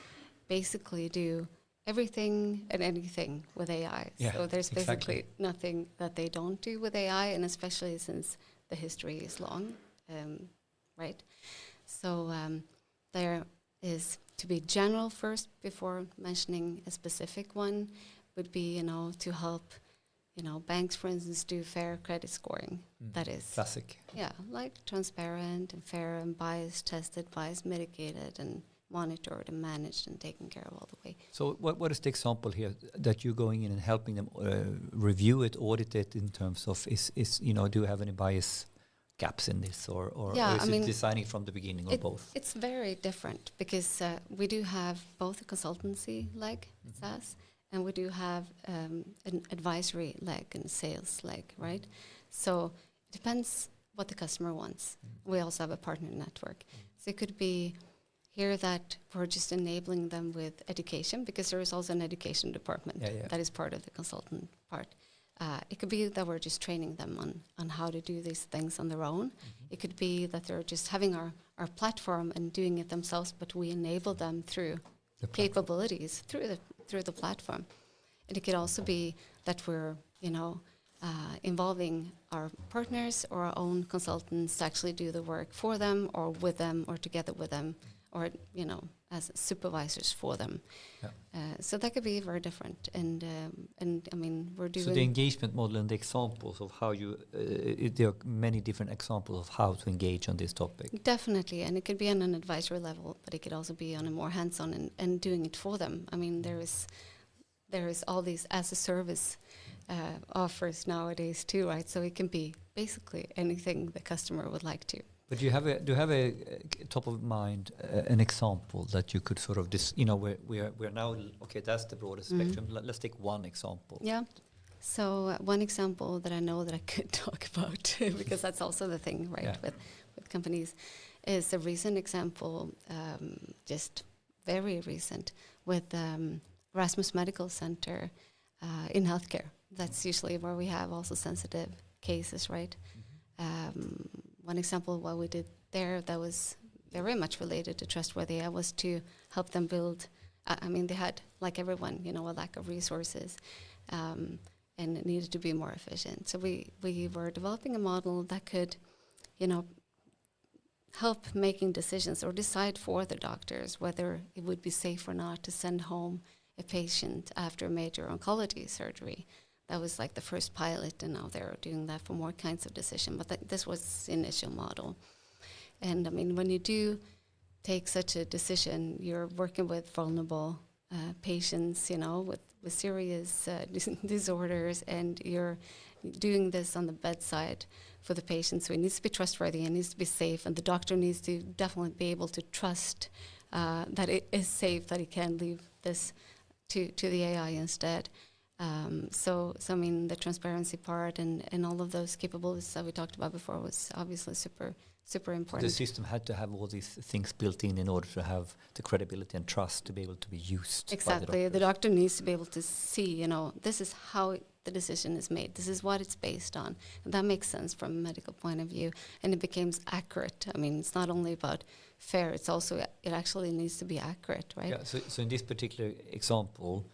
Speaker 1: basically do everything and anything with AI. So there's basically nothing that they don't do with AI, and especially since the history is long, right? So there is, to be general first before mentioning a specific one, would be, to help, banks, for instance, do fair credit scoring. That is
Speaker 3: classic.
Speaker 1: Yeah, like transparent and fair and bias tested, bias mitigated, and monitored and managed and taken care of all the way.
Speaker 3: So what is the example here that you're going in and helping them review it, audit it, in terms of is do you have any bias gaps in this, or is it designing from the beginning, or both?
Speaker 1: It's very different, because we do have both a consultancy leg, SAS, and we do have an advisory leg and sales leg, right? So it depends what the customer wants. We also have a partner network. So it could be here that we're just enabling them with education, because there is also an education department that is part of the consultant part. It could be that we're just training them on how to do these things on their own. It could be that they're just having our platform and doing it themselves, but we enable them through the capabilities through the platform. And it could also be that we're involving our partners or our own consultants to actually do the work for them, or with them, or together with them, or as supervisors for them. So that could be very different. And we're doing.
Speaker 3: So the engagement model and the examples of how you there are many different examples of how to engage on this topic.
Speaker 1: Definitely, and it could be on an advisory level, but it could also be on a more hands-on and doing it for them. There is all these as a service offers nowadays too, right? So it can be basically anything the customer would like to.
Speaker 3: But do you have a top of mind an example that you could sort of we're now okay, that's the broadest spectrum. Let's take one example.
Speaker 1: Yeah. So one example that I know that I could talk about because that's also the thing, right?
Speaker 3: Yeah.
Speaker 1: With companies is a recent example, just very recent, with Erasmus Medical Center in healthcare. That's usually where we have also sensitive cases, right? One example of what we did there that was very much related to Trustworthy AI was to help them build. They had, like everyone, a lack of resources, and it needed to be more efficient. So we were developing a model that could, help making decisions or decide for the doctors whether it would be safe or not to send home a patient after a major oncology surgery. That was like the first pilot, and now they're doing that for more kinds of decision. But this was the initial model. And when you do take such a decision, you're working with vulnerable patients, with serious disorders, and you're doing this on the bedside for the patient. So it needs to be trustworthy, and needs to be safe, and the doctor needs to definitely be able to trust that it is safe, that he can leave this to the AI instead. So the transparency part and all of those capabilities that we talked about before was obviously super important.
Speaker 3: The system had to have all these things built in order to have the credibility and trust to be able to be used.
Speaker 1: Exactly. The doctor needs to be able to see, this is how the decision is made. This is what it's based on. And that makes sense from a medical point of view. And it becomes accurate. It's not only about fair, it's also, it actually needs to be accurate, right?
Speaker 3: Yeah, so in this particular example,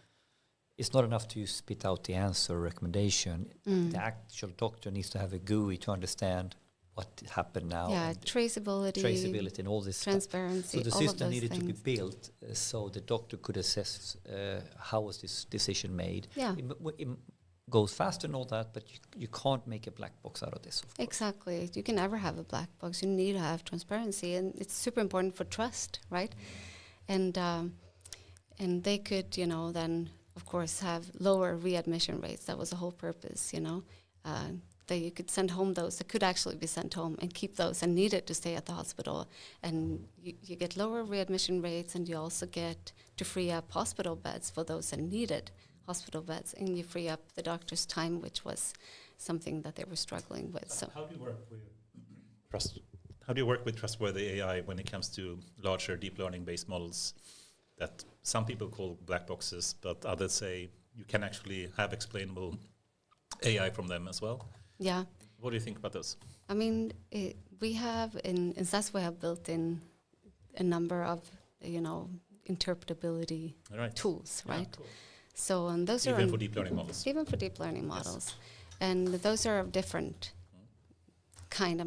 Speaker 3: it's not enough to spit out the answer or recommendation. The actual doctor needs to have a GUI to understand what happened now.
Speaker 1: Yeah, traceability
Speaker 3: and all this
Speaker 1: transparency.
Speaker 3: So the
Speaker 1: all
Speaker 3: system
Speaker 1: of those
Speaker 3: needed
Speaker 1: things.
Speaker 3: to be built so the doctor could assess how was this decision made.
Speaker 1: Yeah.
Speaker 3: It goes faster and all that, but you can't make a black box out of this, of course.
Speaker 1: Exactly. You can never have a black box. You need to have transparency, and it's super important for trust, right? And they could, then of course have lower readmission rates. That was the whole purpose, that you could send home those that could actually be sent home and keep those and needed to stay at the hospital. And you get lower readmission rates, and you also get to free up hospital beds for those that needed hospital beds, and you free up the doctor's time, which was something that they were struggling with. So
Speaker 2: how do you work with Trustworthy AI when it comes to larger deep learning based models that some people call black boxes, but others say you can actually have explainable AI from them as well?
Speaker 1: Yeah.
Speaker 2: What do you think about this?
Speaker 1: We have in SAS we have built in a number of interpretability tools, right?
Speaker 2: Cool.
Speaker 1: So and those
Speaker 2: even
Speaker 1: are
Speaker 2: for deep learning models.
Speaker 1: Even for deep learning models, and those are of different kind.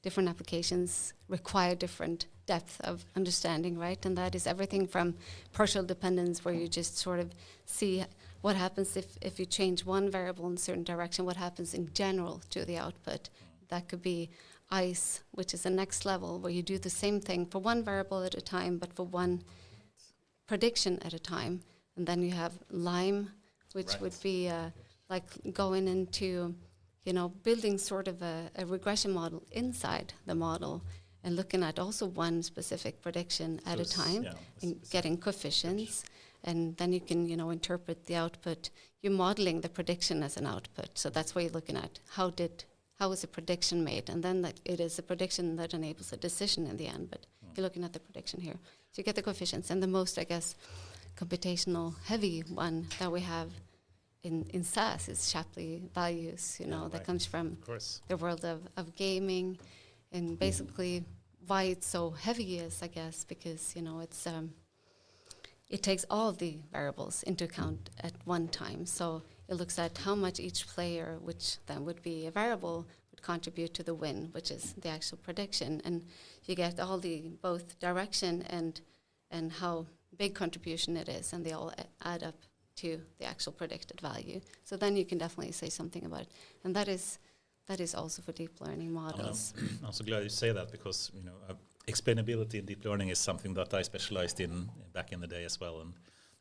Speaker 1: Different applications require different depth of understanding, right? And that is everything from partial dependence, where you just sort of see what happens if you change one variable in a certain direction, what happens in general to the output. That could be ICE, which is the next level, where you do the same thing for one variable at a time, but for one prediction at a time. And then you have LIME, which would be like going into, building sort of a regression model inside the model and looking at also one specific prediction at a time and getting coefficients. And then you can, interpret the output. You're modeling the prediction as an output. So that's what you're looking at. How was a prediction made? And then that it is a prediction that enables a decision in the end. But you're looking at the prediction here. So you get the coefficients. And the most, I guess, computational heavy one that we have in SAS is Shapley values, that comes from the world of gaming. And basically why it's so heavy is, I guess, because, it's it takes all the variables into account at one time. So it looks at how much each player, which then would be a variable, would contribute to the win, which is the actual prediction. And you get all the both direction and how big contribution it is, and they all add up to the actual predicted value. So then you can definitely say something about it. And that is also for deep learning models.
Speaker 2: I'm so glad you say that, because explainability in deep learning is something that I specialized in back in the day as well. And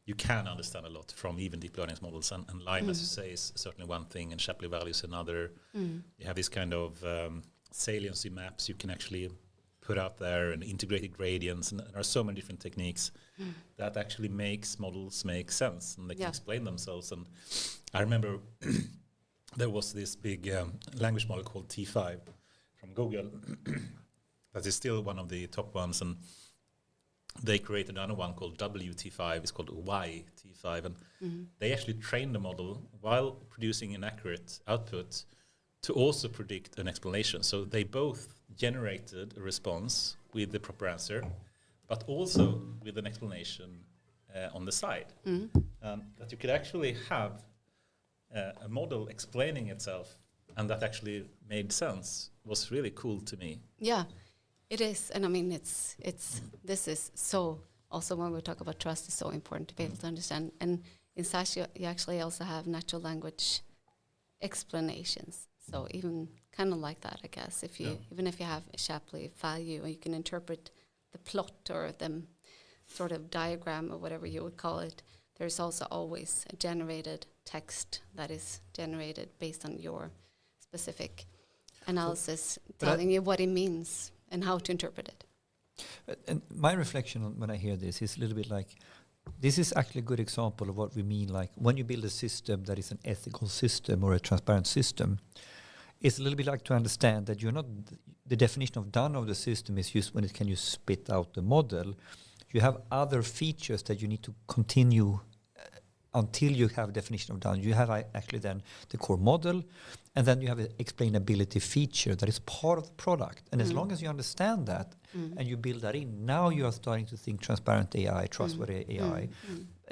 Speaker 2: you can understand a lot from even deep learning models. And Lime, as you say, is certainly one thing, and Shapley value is another. You have this kind of saliency maps you can actually put out there, and integrated gradients, and there are so many different techniques that actually makes models make sense, and they can explain themselves. And I remember there was this big language model called T5 from Google that is still one of the top ones, and they created another one called WT5. It's called YT5, and they actually trained the model while producing an accurate output to also predict an explanation. So they both generated a response with the proper answer, but also with an explanation on the side. That you could actually have a model explaining itself, and that actually made sense, was really cool to me.
Speaker 1: Yeah, it is. And I mean, this is so, also when we talk about trust, it's so important to be able to understand. And in SAS, you actually also have natural language explanations. So even kind of like that, I guess, if you even if you have a Shapley value, you can interpret the plot or the sort of diagram or whatever you would call it, there's also always a generated text that is generated based on your specific analysis, telling you what it means and how to interpret it.
Speaker 3: And my reflection on when I hear this is a little bit like, this is actually a good example of what we mean, like when you build a system that is an ethical system or a transparent system, it's a little bit like to understand that you're not, the definition of done of the system is used when it can you spit out the model. You have other features that you need to continue until you have definition of done. You have actually then the core model, and then you have an explainability feature that is part of the product. And as long as you understand that and you build that in, now you are starting to think transparent AI, trustworthy AI.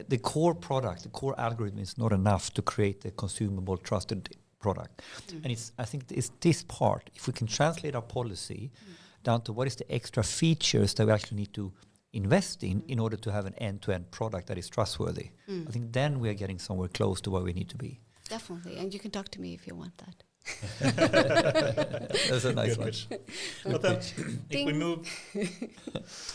Speaker 3: The core product, the core algorithm is not enough to create a consumable, trusted product. And I think it's this part, if we can translate our policy down to what is the extra features that we actually need to invest in order to have an end-to-end product that is trustworthy. I think then we are getting somewhere close to where we need to be.
Speaker 1: Definitely, and you can talk to me if you want that.
Speaker 3: That's a nice one.
Speaker 2: But then, if we move,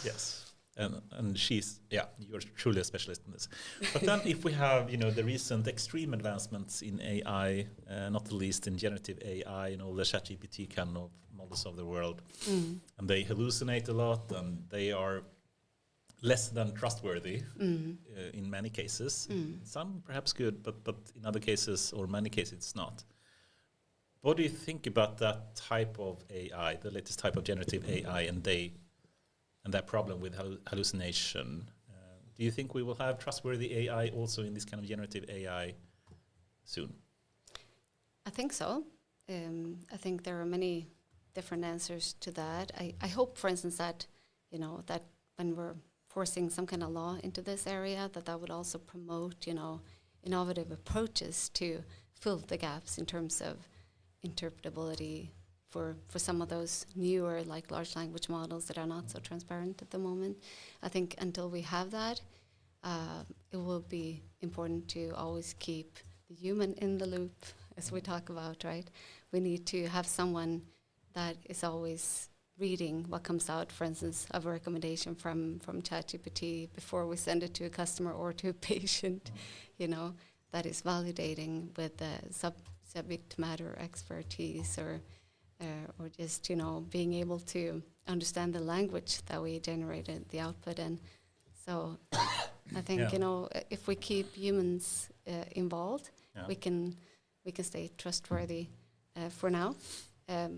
Speaker 2: yes, and she's, you're truly a specialist in this. But then, if we have, the recent extreme advancements in AI, not the least in generative AI and all the ChatGPT kind of models of the world, and they hallucinate a lot, and they are less than trustworthy in many cases. Some perhaps good, but in other cases or many cases it's not. What do you think about that type of AI, the latest type of generative AI, and that problem with hallucination? Do you think we will have trustworthy AI also in this kind of generative AI soon?
Speaker 1: I think so. I think there are many different answers to that. I hope, for instance, that that when we're forcing some kind of law into this area, that would also promote, innovative approaches to fill the gaps in terms of interpretability for some of those newer, like large language models that are not so transparent at the moment. I think until we have that, it will be important to always keep the human in the loop, as we talk about, right? We need to have someone that is always reading what comes out, for instance, of a recommendation from ChatGPT before we send it to a customer or to a patient, that is validating with the subject matter expertise or just, being able to understand the language that we generated the output in. So I think, if we keep humans involved, we can stay trustworthy for now.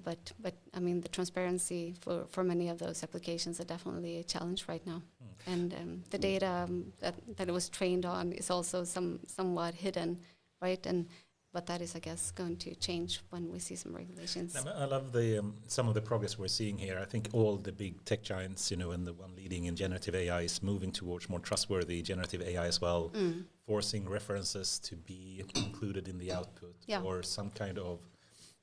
Speaker 1: But I mean, the transparency for many of those applications are definitely a challenge right now. And the data that it was trained on is also somewhat hidden, right? But that is, I guess, going to change when we see some regulations.
Speaker 2: I love some of the progress we're seeing here. I think all the big tech giants, and the one leading in generative AI is moving towards more trustworthy generative AI as well, forcing references to be included in the output or some kind of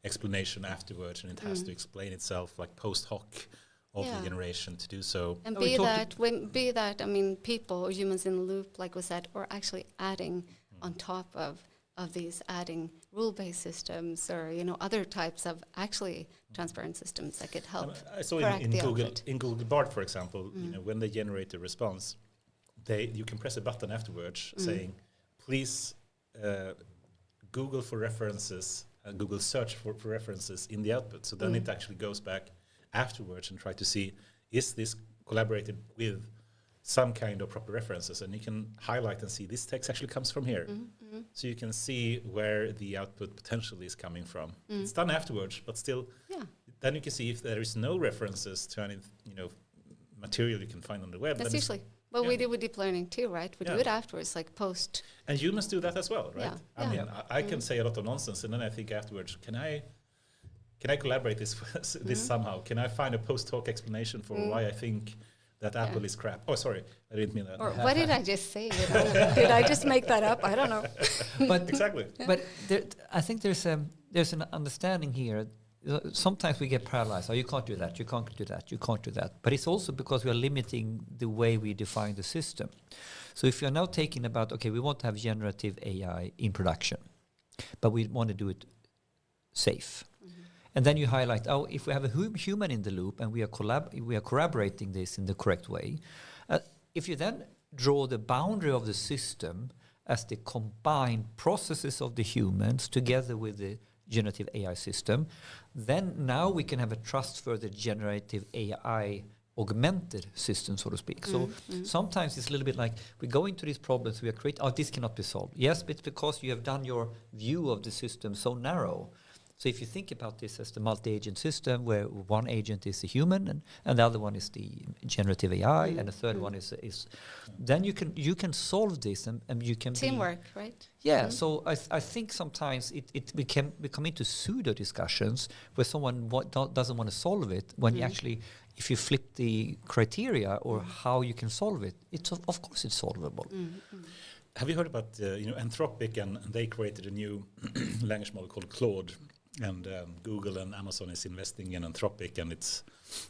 Speaker 2: explanation afterwards, and it has to explain itself like post hoc of the generation to do so.
Speaker 1: And be that, I mean, people or humans in the loop, like we said, or actually adding on top of these, adding rule-based systems or, other types of actually transparent systems that could help.
Speaker 2: I saw in Google Bard, for example, when they generate a response, you can press a button afterwards saying, please Google for references, Google search for references in the output. So then it actually goes back afterwards and try to see, is this collaborated with some kind of proper references? And you can highlight and see this text actually comes from here. So you can see where the output potentially is coming from. It's done afterwards, but still, then you can see if there is no references to any material you can find on the web.
Speaker 1: That's usually what we do with deep learning too, right? We do it afterwards, like post.
Speaker 2: And humans do that as well, right?
Speaker 1: Yeah.
Speaker 2: I mean, I can say a lot of nonsense, and then I think afterwards, can I collaborate this somehow? Can I find a post-hoc explanation for why I think that Apple is crap? Oh, sorry, I didn't mean that.
Speaker 1: Or what did I just say? Did I just make that up? I don't know.
Speaker 3: But
Speaker 2: exactly.
Speaker 3: But I think there's an understanding here. Sometimes we get paralyzed. Oh, you can't do that. You can't do that. You can't do that. But it's also because we are limiting the way we define the system. So if you're now taking about, okay, we want to have generative AI in production, but we want to do it safe. And then you highlight, if we have a human in the loop and we are corroborating this in the correct way, if you then draw the boundary of the system as the combined processes of the humans together with the generative AI system, then now we can have a trustworthy generative AI augmented system, so to speak. So sometimes it's a little bit like we go into these problems, we are creating, this cannot be solved. Yes, but it's because you have done your view of the system so narrow. So if you think about this as the multi-agent system where one agent is a human and the other one is the generative AI and the third one is then you can solve this and you can
Speaker 1: teamwork, right?
Speaker 3: Yeah, so I think sometimes we come into pseudo discussions where someone doesn't want to solve it when you actually, if you flip the criteria or how you can solve it, of course it's solvable.
Speaker 2: Have you heard about Anthropic and they created a new language model called Claude? And Google and Amazon is investing in Anthropic, and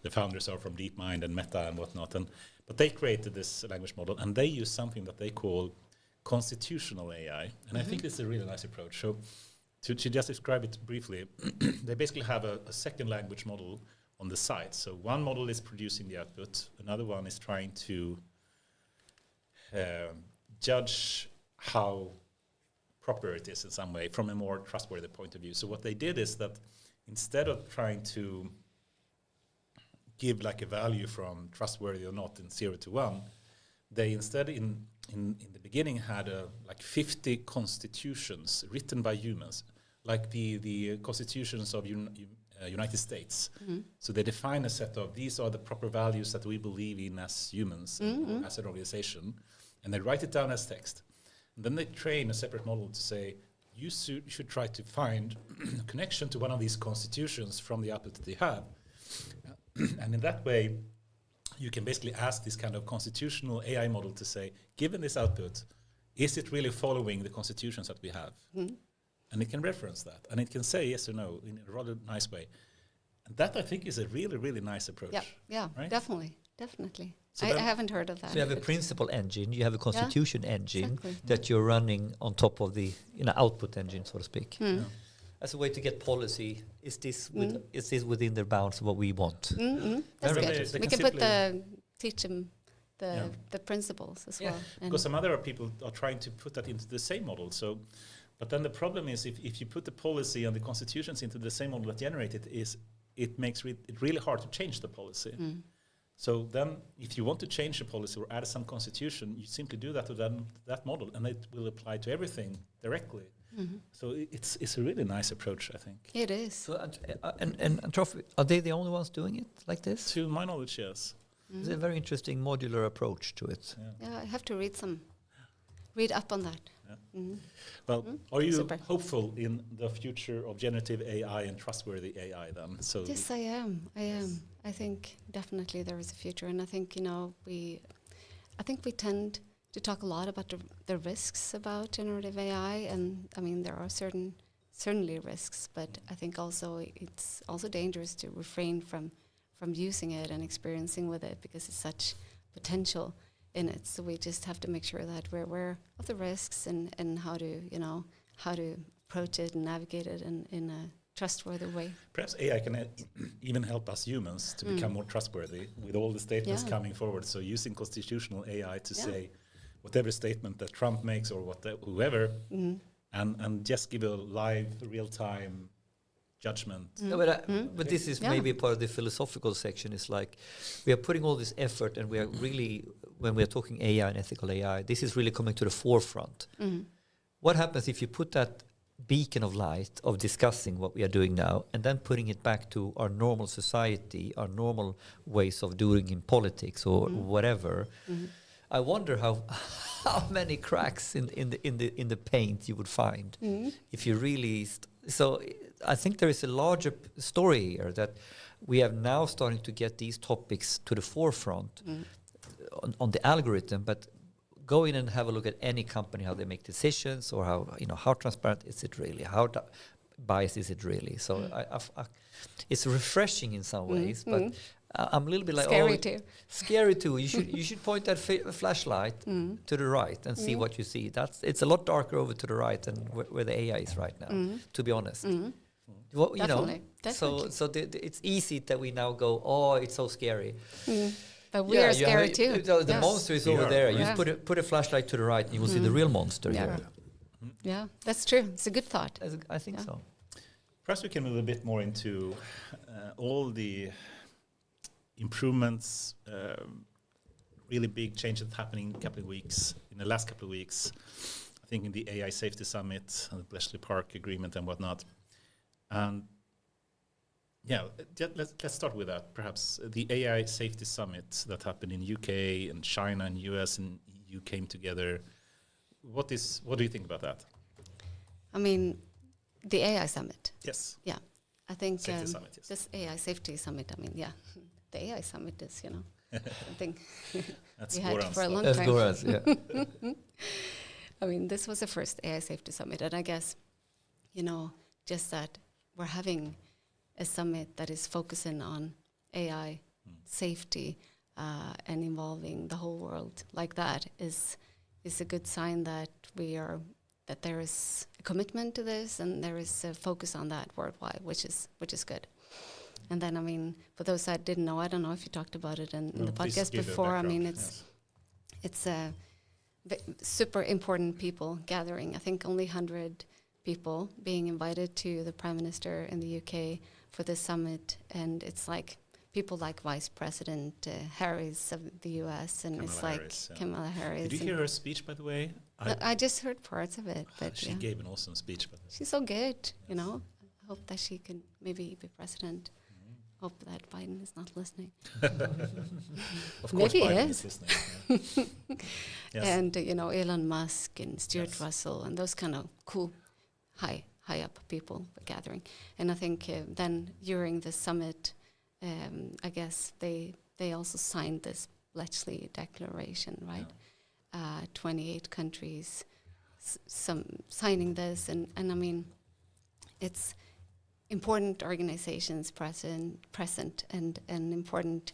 Speaker 2: the founders are from DeepMind and Meta and whatnot. But they created this language model, and they use something that they call constitutional AI. And I think this is a really nice approach. So to just describe it briefly, they basically have a second language model on the side. So one model is producing the output, another one is trying to judge how proper it is in some way from a more trustworthy point of view. So what they did is that instead of trying to give like a value from trustworthy or not in 0 to 1, they instead in the beginning had like 50 constitutions written by humans, like the constitutions of United States. So they define a set of, these are the proper values that we believe in as humans, as an organization, and they write it down as text. And then they train a separate model to say, you should try to find a connection to one of these constitutions from the output that they have. And in that way, you can basically ask this kind of constitutional AI model to say, given this output, is it really following the constitutions that we have? And it can reference that. And it can say yes or no in a rather nice way. And that, I think, is a really, really nice approach.
Speaker 1: Yeah,
Speaker 2: right?
Speaker 1: Definitely. So I haven't heard of that.
Speaker 3: So you have a principal engine, you have a constitution engine that you're running on top of the output engine, so to speak. As a way to get policy, is this within the bounds of what we want?
Speaker 1: That's good. We can teach them the principles as well.
Speaker 2: Because some other people are trying to put that into the same model. So, but then the problem is if you put the policy and the constitutions into the same model that generated it makes it really hard to change the policy. So then if you want to change the policy or add some constitution, you simply do that to that model, and it will apply to everything directly. So it's a really nice approach, I think.
Speaker 1: It is.
Speaker 3: So, and Trophy, are they the only ones doing it like this?
Speaker 2: To my knowledge, yes.
Speaker 3: It's a very interesting modular approach to it.
Speaker 1: Yeah, I have to read up on that.
Speaker 2: Well, are you hopeful in the future of generative AI and trustworthy AI then? So
Speaker 1: yes, I am. I think definitely there is a future, and I think we tend to talk a lot about the risks about generative AI, and I mean there are certainly risks, but I think also it's also dangerous to refrain from using it and experiencing with it because it's such potential in it. So we just have to make sure that we're aware of the risks and how to approach it and navigate it in a trustworthy way.
Speaker 2: Perhaps AI can even help us humans to become more trustworthy with all the statements coming forward. So using constitutional AI to say, whatever statement that Trump makes or whoever, and just give a live, real-time judgment.
Speaker 3: No, but this is maybe part of the philosophical section. It's like we are putting all this effort, and we are really, when we are talking AI and ethical AI, this is really coming to the forefront. What happens if you put that beacon of light of discussing what we are doing now and then putting it back to our normal society, our normal ways of doing in politics or whatever? I wonder how many cracks in the paint you would find if you really. So I think there is a larger story here that we are now starting to get these topics to the forefront on the algorithm, but go in and have a look at any company, how they make decisions, or how transparent is it really, how biased is it really. So I it's refreshing in some ways, but I'm a little bit like scary too. You should point that flashlight to the right and see what you see. It's a lot darker over to the right than where the AI is right now. To be honest, well,
Speaker 1: Definitely.
Speaker 3: So it's easy that we now go, oh, it's so scary.
Speaker 1: But we are scary too.
Speaker 3: The monster is over there. You just put a flashlight to the right, and you will see the real monster here.
Speaker 1: Yeah, that's true. It's a good thought.
Speaker 3: I think so.
Speaker 2: Perhaps we can move a bit more into all the improvements, really big changes happening in the last couple of weeks. I think in the AI Safety Summit and the Bletchley Park Agreement and whatnot. And let's start with that. Perhaps the AI Safety Summit that happened in UK and China and US and EU came together. What do you think about that?
Speaker 1: I mean, the AI Summit.
Speaker 2: Yes.
Speaker 1: Yeah, I think
Speaker 2: Safety Summit, yes.
Speaker 1: this AI Safety Summit. I mean, the AI Summit is something
Speaker 2: That's
Speaker 1: we had
Speaker 2: Goran's
Speaker 1: for a long
Speaker 3: That's
Speaker 1: time.
Speaker 3: Goran's, yeah.
Speaker 1: I mean, this was the first AI Safety Summit, and I guess just that we're having a summit that is focusing on AI safety and involving the whole world like that is a good sign that there is a commitment to this and there is a focus on that worldwide, which is good. And then, I mean, for those that didn't know, I don't know if you talked about it in the podcast before. I mean, it's a super important people gathering. I think only 100 people being invited to the Prime Minister in the UK for this summit, and it's like people like Vice President Harris of the US, and
Speaker 2: Kamala
Speaker 1: it's like
Speaker 2: Harris,
Speaker 1: Kamala Harris.
Speaker 2: Did you hear her speech, by the way?
Speaker 1: I just heard parts of it, but
Speaker 2: she gave an awesome speech. By the way.
Speaker 1: She's so good, I hope that she can maybe be president. Hope that Biden is not listening.
Speaker 2: Of course,
Speaker 1: maybe
Speaker 2: Biden
Speaker 1: he is.
Speaker 2: listening. Yes.
Speaker 1: And Elon Musk and Stuart Russell and those kind of cool high up people were gathering. And I think then during the summit, I guess they also signed this Bletchley Declaration, right? 28 countries signing this, and I mean, it's important organizations present and important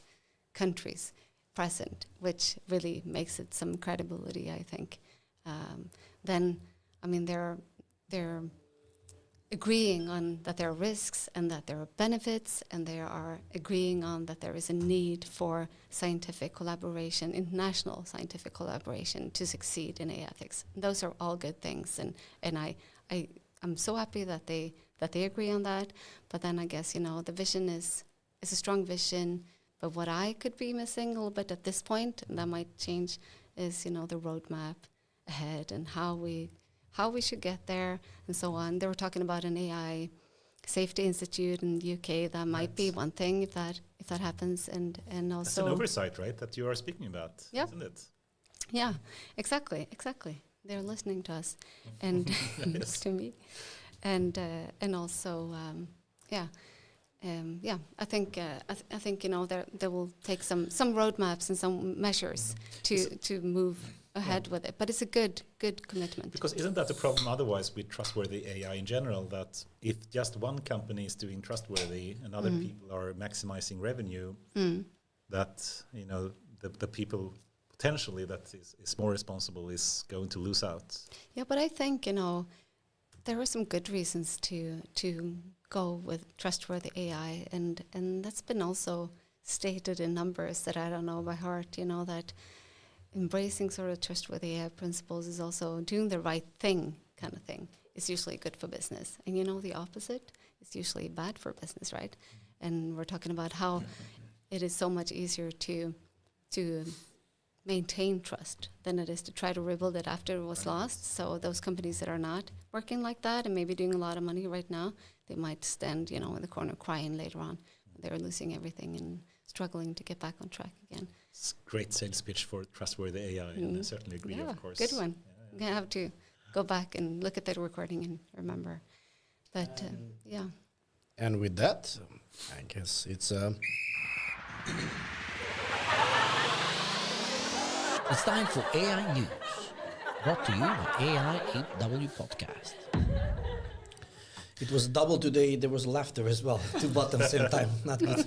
Speaker 1: countries present, which really makes it some credibility, I think. Then, I mean, they're agreeing on that there are risks and that there are benefits, and they are agreeing on that there is a need for scientific collaboration, international scientific collaboration, to succeed in AI ethics. Those are all good things, and I'm so happy that they agree on that. But then I guess the vision is a strong vision. But what I could be missing a little bit at this point, and that might change, is the roadmap ahead and how we should get there and so on. They were talking about an AI Safety Institute in the UK. That might be one thing if that happens, and also
Speaker 2: that's an oversight, right? That you are speaking about, isn't it?
Speaker 1: Yeah, exactly. They're listening to us and to me, and also I think they will take some roadmaps and some measures to move ahead with it. But it's a good commitment.
Speaker 2: Because isn't that the problem otherwise with trustworthy AI in general, that if just one company is doing trustworthy and other people are maximizing revenue, that the people potentially that is more responsible is going to lose out. Yeah,
Speaker 1: but I think there are some good reasons to go with trustworthy AI, and that's been also stated in numbers that I don't know by heart. That embracing sort of trustworthy AI principles is also doing the right thing kind of thing. It's usually good for business. And the opposite is usually bad for business, right? And we're talking about how it is so much easier to maintain trust than it is to try to rebuild it after it was lost. So those companies that are not working like that and maybe doing a lot of money right now, they might stand, in the corner crying later on. They're losing everything and struggling to get back on track again.
Speaker 2: It's a great sales pitch for trustworthy AI, and I certainly agree, of course.
Speaker 1: Good one. I'm going to have to go back and look at that recording and remember. But,
Speaker 4: And with that, I guess it's... It's time for AI News, brought to you by AIAW Podcast. It was double today. There was laughter as well. 2 buttons same time. Not good.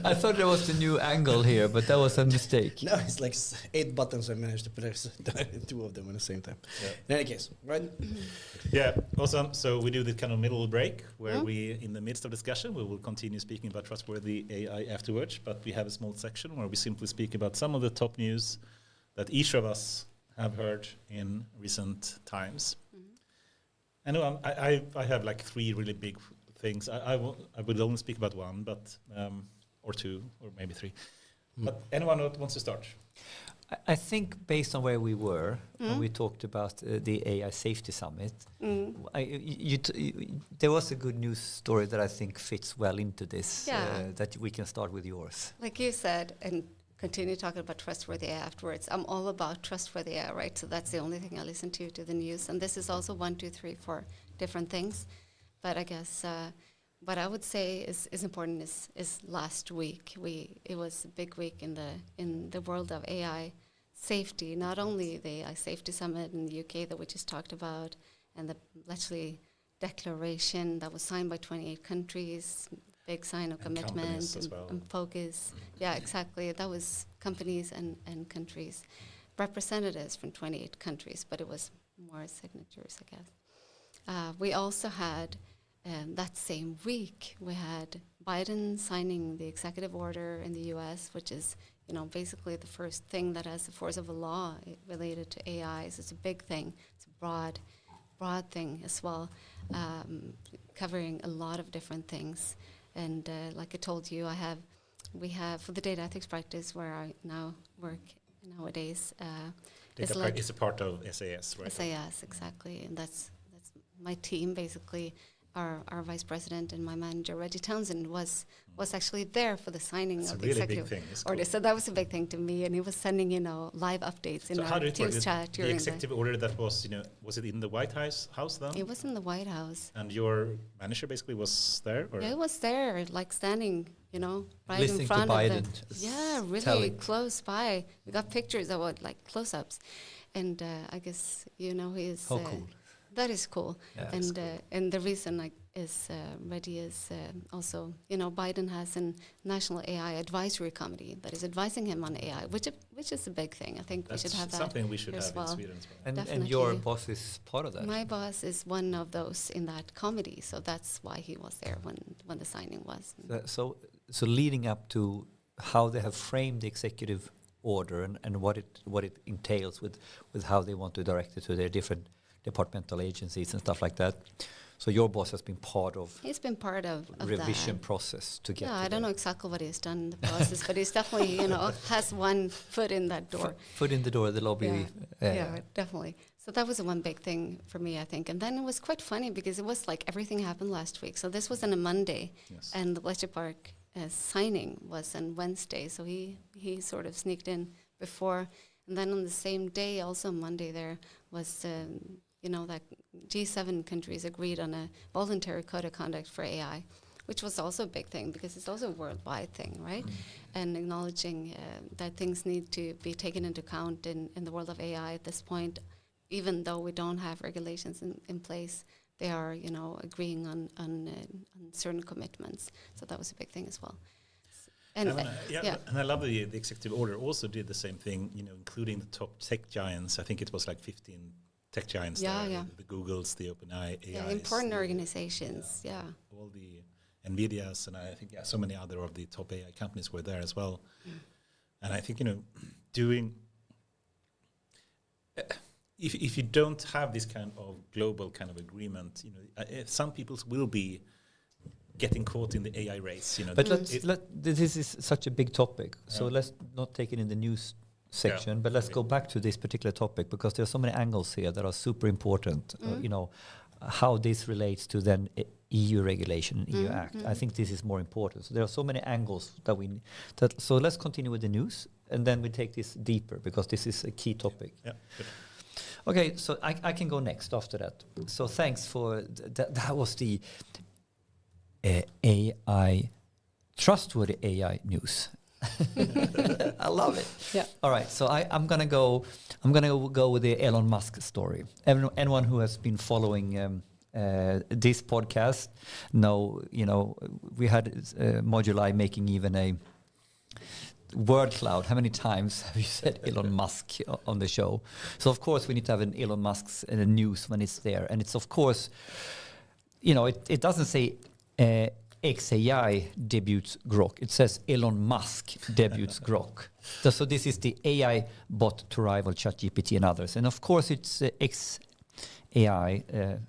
Speaker 3: I thought there was a new angle here, but that was a mistake.
Speaker 4: No, it's like 8 buttons. I managed to press 2 of them at the same time. Yeah. In any case, right?
Speaker 2: Yeah, awesome. So we do the kind of middle break where we, in the midst of discussion, we will continue speaking about trustworthy AI afterwards. But we have a small section where we simply speak about some of the top news that each of us have heard in recent times. I know I have like 3 really big things. I would only speak about one, but or 2, or maybe 3. But anyone that wants to start?
Speaker 3: I think based on where we were when we talked about the AI Safety Summit, there was a good news story that I think fits well into this. That we can start with yours.
Speaker 1: Like you said, and continue talking about trustworthy AI afterwards. I'm all about trustworthy AI, right? So that's the only thing I listen to the news. And this is also 1, 2, 3, 4 different things. But I guess what I would say is important is last week. It was a big week in the world of AI safety, not only the AI Safety Summit in the UK that we just talked about, and the Bletchley Declaration that was signed by 28 countries, big sign of commitment and focus. Yeah, exactly. That was companies and countries, representatives from 28 countries, but it was more signatures, I guess. We also had, that same week, we had Biden signing the executive order in the US, which is, basically the first thing that has the force of a law related to AI. So it's a big thing. It's a broad thing as well, covering a lot of different things. And like I told you, we have for the data ethics practice where I now work nowadays.
Speaker 2: It's a part of SAS, right?
Speaker 1: SAS, exactly, and that's my team basically. Our vice president and my manager Reggie Townsend was actually there for the signing of the executive order. Cool. So that was a big thing to me, and he was sending live updates in our Teams chat during
Speaker 2: the executive order. That was was it in the White House then?
Speaker 1: It was in the White House.
Speaker 2: And your manager basically was there, or?
Speaker 1: Yeah, he was there, like standing, right
Speaker 3: listening
Speaker 1: in front
Speaker 3: to
Speaker 1: of
Speaker 3: Biden.
Speaker 1: Really close by. We got pictures of like close-ups, and I guess he's.
Speaker 3: How cool.
Speaker 1: That is cool,
Speaker 3: Yeah,
Speaker 1: and
Speaker 3: cool.
Speaker 1: And the reason is Reddy is also Biden has a national AI advisory committee that is advising him on AI, which is a big thing. I think we should have that.
Speaker 2: Something we should have
Speaker 1: as well.
Speaker 2: in Sweden as well.
Speaker 3: And your boss is part of that.
Speaker 1: My boss is one of those in that committee, so that's why he was there when the signing was.
Speaker 3: So leading up to how they have framed the executive order and what it entails with how they want to direct it to their different departmental agencies and stuff like that. So your boss has been part of.
Speaker 1: He's been part of
Speaker 3: revision
Speaker 1: that
Speaker 3: process to get.
Speaker 1: Yeah,
Speaker 3: to
Speaker 1: I don't know exactly what he's done in the process, but he's definitely has one foot in that door.
Speaker 3: Foot in the door, the lobby.
Speaker 1: Yeah, definitely. So that was the one big thing for me, I think. And then it was quite funny because it was like everything happened last week. So this was on a Monday, and the Bletchley Park signing was on Wednesday. So he sort of sneaked in before, and then on the same day, also Monday, there was. That G7 countries agreed on a voluntary code of conduct for AI, which was also a big thing because it's also a worldwide thing, right? And acknowledging that things need to be taken into account in the world of AI at this point, even though we don't have regulations in place, they are, agreeing on certain commitments. So that was a big thing as well. And
Speaker 2: I love the executive order also did the same thing, including the top tech giants. I think it was like 15 tech giants there, the Googles, the OpenAI,
Speaker 1: important organizations,
Speaker 2: all the NVIDIAs, and I think so many other of the top AI companies were there as well. And I think doing if you don't have this kind of global kind of agreement, you know, some people will be getting caught in the AI race. You know,
Speaker 3: but this is such a big topic, so let's not take it in the news section, but let's go back to this particular topic, because there are so many angles here that are super important. You know, how this relates to then EU regulation, EU Act. I think this is more important. So there are so many angles that so let's continue with the news, and then we take this deeper, because this is a key topic.
Speaker 2: Yeah. Good.
Speaker 3: Okay, so I can go next after that. So thanks for that was the AI, trustworthy AI news. I love it. Yeah. All right, so I'm gonna go with the Elon Musk story. Anyone who has been following this podcast know, you know, we had Moduli making even a word cloud. How many times have you said Elon Musk on the show? So of course we need to have an Elon Musk's news when it's there, and it's of course, you know, it doesn't say XAI debuts Grok. It says Elon Musk debuts Grok. So this is the AI bot to rival ChatGPT and others, and of course it's XAI,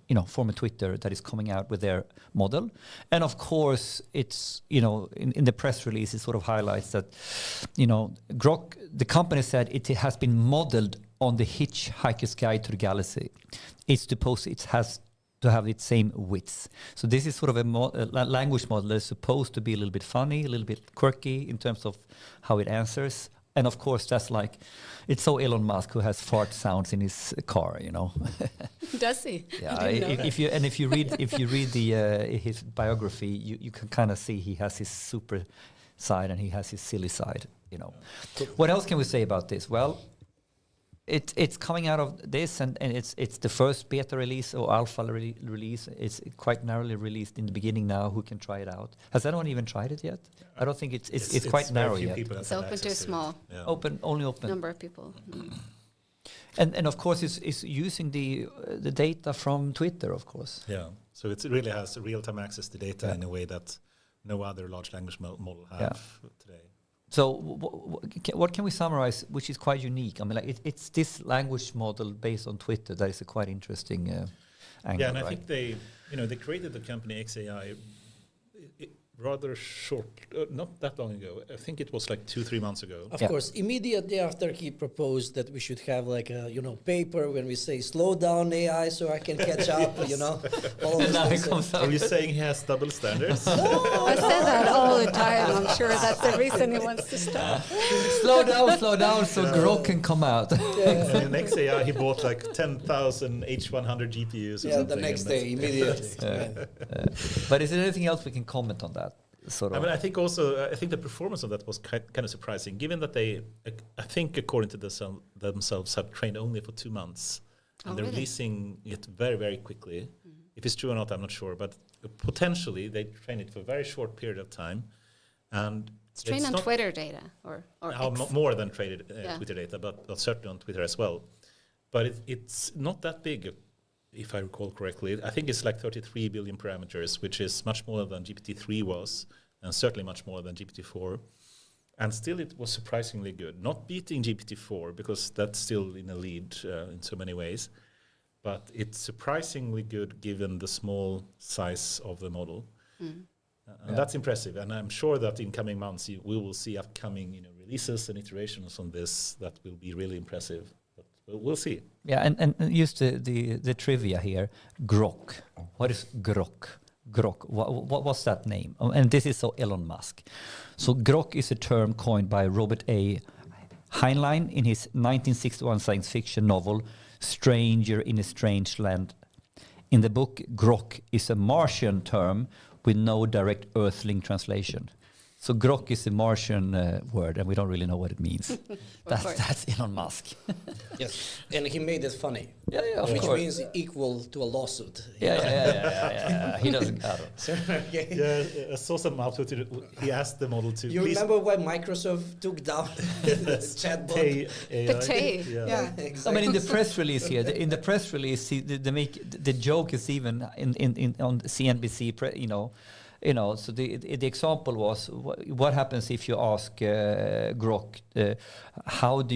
Speaker 3: you know, former Twitter, that is coming out with their model. And of course, it's, you know, in the press release, it sort of highlights that, you know, Grok, the company said it has been modeled on the Hitchhiker's Guide to the Galaxy. It's supposed it has to have its same width. So this is sort of a language model that is supposed to be a little bit funny, a little bit quirky in terms of how it answers. And of course, that's like, it's so Elon Musk, who has fart sounds in his car, you know.
Speaker 1: Does he?
Speaker 3: Yeah. If you read the his biography, you can kind of see he has his super side and he has his silly side, you know. What else can we say about this? Well, it's coming out of this, and it's the first beta release or alpha release. It's quite narrowly released in the beginning now. Who can try it out? Has anyone even tried it yet? I don't think it's quite narrow yet.
Speaker 1: It's open to a small
Speaker 3: only open
Speaker 1: number of people.
Speaker 3: And of course it's using the data from Twitter, of course.
Speaker 2: Yeah, so it really has real-time access to data in a way that no other large language model have today.
Speaker 3: So what can we summarize, which is quite unique? I mean, like it's this language model based on Twitter that is a quite interesting angle.
Speaker 2: Yeah, and I think they created the company XAI rather short, not that long ago. I think it was like 2-3 months ago.
Speaker 4: Of course, immediately after he proposed that we should have like a paper when we say slow down AI so I can catch up, you know. All of those
Speaker 2: Are you saying he has double standards?
Speaker 1: No, I say that all the time. I'm sure that's the reason he wants to stop.
Speaker 3: slow down, so Grok can come out.
Speaker 2: In XAI, he bought like 10,000 H100 GPUs. Or something,
Speaker 4: the next day, immediately.
Speaker 2: But
Speaker 3: is there anything else we can comment on that? Sort of.
Speaker 2: I mean, I think the performance of that was kind of surprising, given that they, I think, according to themselves, have trained only for 2 months, and they're releasing it very, very quickly. If it's true or not, I'm not sure, but potentially they train it for a very short period of time, and
Speaker 1: it's trained on Twitter data or
Speaker 2: more than Twitter data, but certainly on Twitter as well. But it's not that big. If I recall correctly, I think it's like 33 billion parameters, which is much more than GPT-3 was, and certainly much more than GPT-4. And still it was surprisingly good. Not beating GPT-4, because that's still in a lead in so many ways, but it's surprisingly good given the small size of the model. And that's impressive. And I'm sure that in coming months, we will see upcoming releases and iterations on this that will be really impressive. We'll see.
Speaker 3: Yeah, and just the trivia here. Grok. What is Grok? Grok. What's that name? And this is so Elon Musk. So Grok is a term coined by Robert A. Heinlein in his 1961 science fiction novel Stranger in a Strange Land. In the book, Grok is a Martian term with no direct Earthling translation. So Grok is a Martian word, and we don't really know what it means. That's Elon Musk.
Speaker 4: Yes, and he made it funny.
Speaker 3: Yeah, of
Speaker 4: which
Speaker 3: course.
Speaker 4: Means equal to a lawsuit.
Speaker 3: Yeah. He doesn't got
Speaker 2: it. Yeah, I saw some output. He asked the model to.
Speaker 4: You remember when Microsoft took down the chatbot?
Speaker 1: Yeah,
Speaker 4: exactly.
Speaker 3: I mean, in the press release here, they make the joke is even on CNBC. So the example was what happens if you ask Grok, how do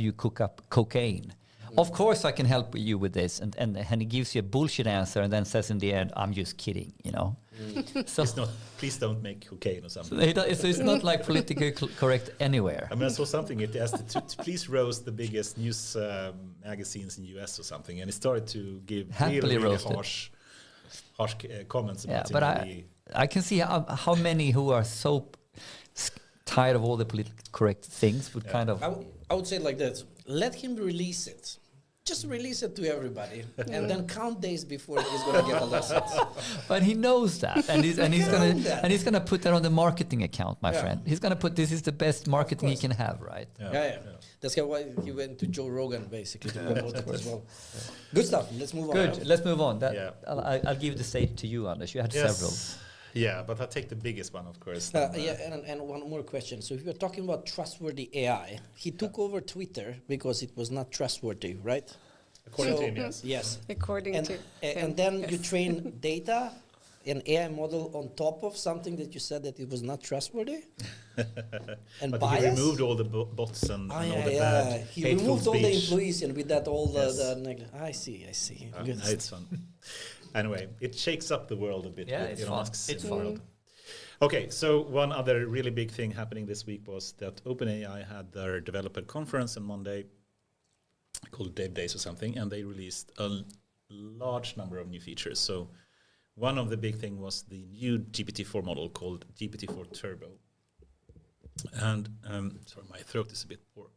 Speaker 3: you cook up cocaine? Of course, I can help you with this, and he gives you a bullshit answer, and then says in the end, "I'm just kidding," So
Speaker 2: please don't make cocaine or something.
Speaker 3: So it's not like politically correct anywhere.
Speaker 2: I mean, I saw something. It asked to please roast the biggest news magazines in the US or something, and it started to give really harsh comments about it.
Speaker 3: But I can see how many who are so tired of all the politically correct things would kind of.
Speaker 4: I would say it like this: let him release it. Just release it to everybody, and then count days before he's going to get a lesson.
Speaker 3: But he knows that, and he's gonna put that on the marketing account, my friend. He's gonna put this is the best marketing he can have, right?
Speaker 4: Yeah. That's why he went to Joe Rogan basically to promote it as well. Good stuff. Let's move on.
Speaker 3: Good. Let's move on. I'll give the stage to you, Anders. You had several.
Speaker 2: Yeah, but I'll take the biggest one, of course.
Speaker 4: And one more question. So if you're talking about trustworthy AI, he took over Twitter because it was not trustworthy, right?
Speaker 2: According to him, yes.
Speaker 4: Yes.
Speaker 1: According to
Speaker 4: and then you train data, an AI model on top of something that you said that it was not trustworthy? And
Speaker 2: but
Speaker 4: bias?
Speaker 2: he removed all the bots and all the bad
Speaker 4: He
Speaker 2: hateful
Speaker 4: removed all the
Speaker 2: speech.
Speaker 4: employees, and with that all the I see. Good.
Speaker 2: It's fun. Anyway, it shakes up the world a bit.
Speaker 3: Yeah,
Speaker 2: with
Speaker 3: it's
Speaker 2: Elon
Speaker 3: fun.
Speaker 2: Musk's
Speaker 3: It's
Speaker 2: world. Okay, so one other really big thing happening this week was that OpenAI had their developer conference on Monday called Dev Days or something, and they released a large number of new features. So one of the big thing was the new GPT-4 model called GPT-4 Turbo. And sorry, my throat is a bit poor.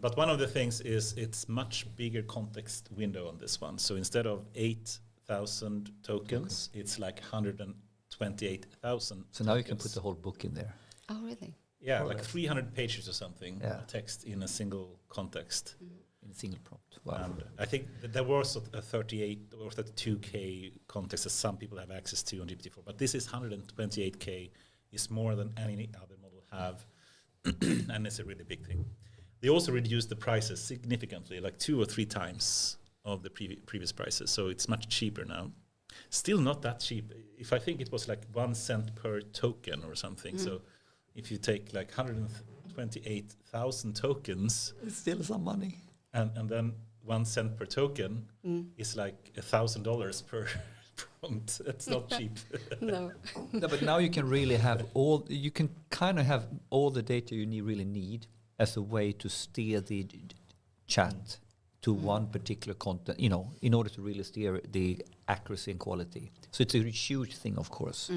Speaker 2: But one of the things is it's much bigger context window on this one. So instead of 8,000 tokens, it's like 128,000.
Speaker 3: So now you can put the whole book in there.
Speaker 1: Oh, really?
Speaker 2: Yeah, like 300 pages or something,
Speaker 3: Yeah.
Speaker 2: text in a single context.
Speaker 3: In a single prompt. Wow.
Speaker 2: And I think that there was a 38 or 32K context that some people have access to on GPT-4, but this is 128K, is more than any other model have, and it's a really big thing. They also reduced the prices significantly, like 2 or 3 times of the previous prices, so it's much cheaper now. Still not that cheap. If I think it was like 1 cent per token or something, so if you take like 128,000 tokens,
Speaker 3: It's still some money.
Speaker 2: and then 1 cent per token is like $1,000 per prompt. It's not cheap.
Speaker 1: No.
Speaker 3: No, but now you can really have you can kind of have all the data you really need as a way to steer the chat to one particular content, in order to really steer the accuracy and quality. So it's a huge thing, of course.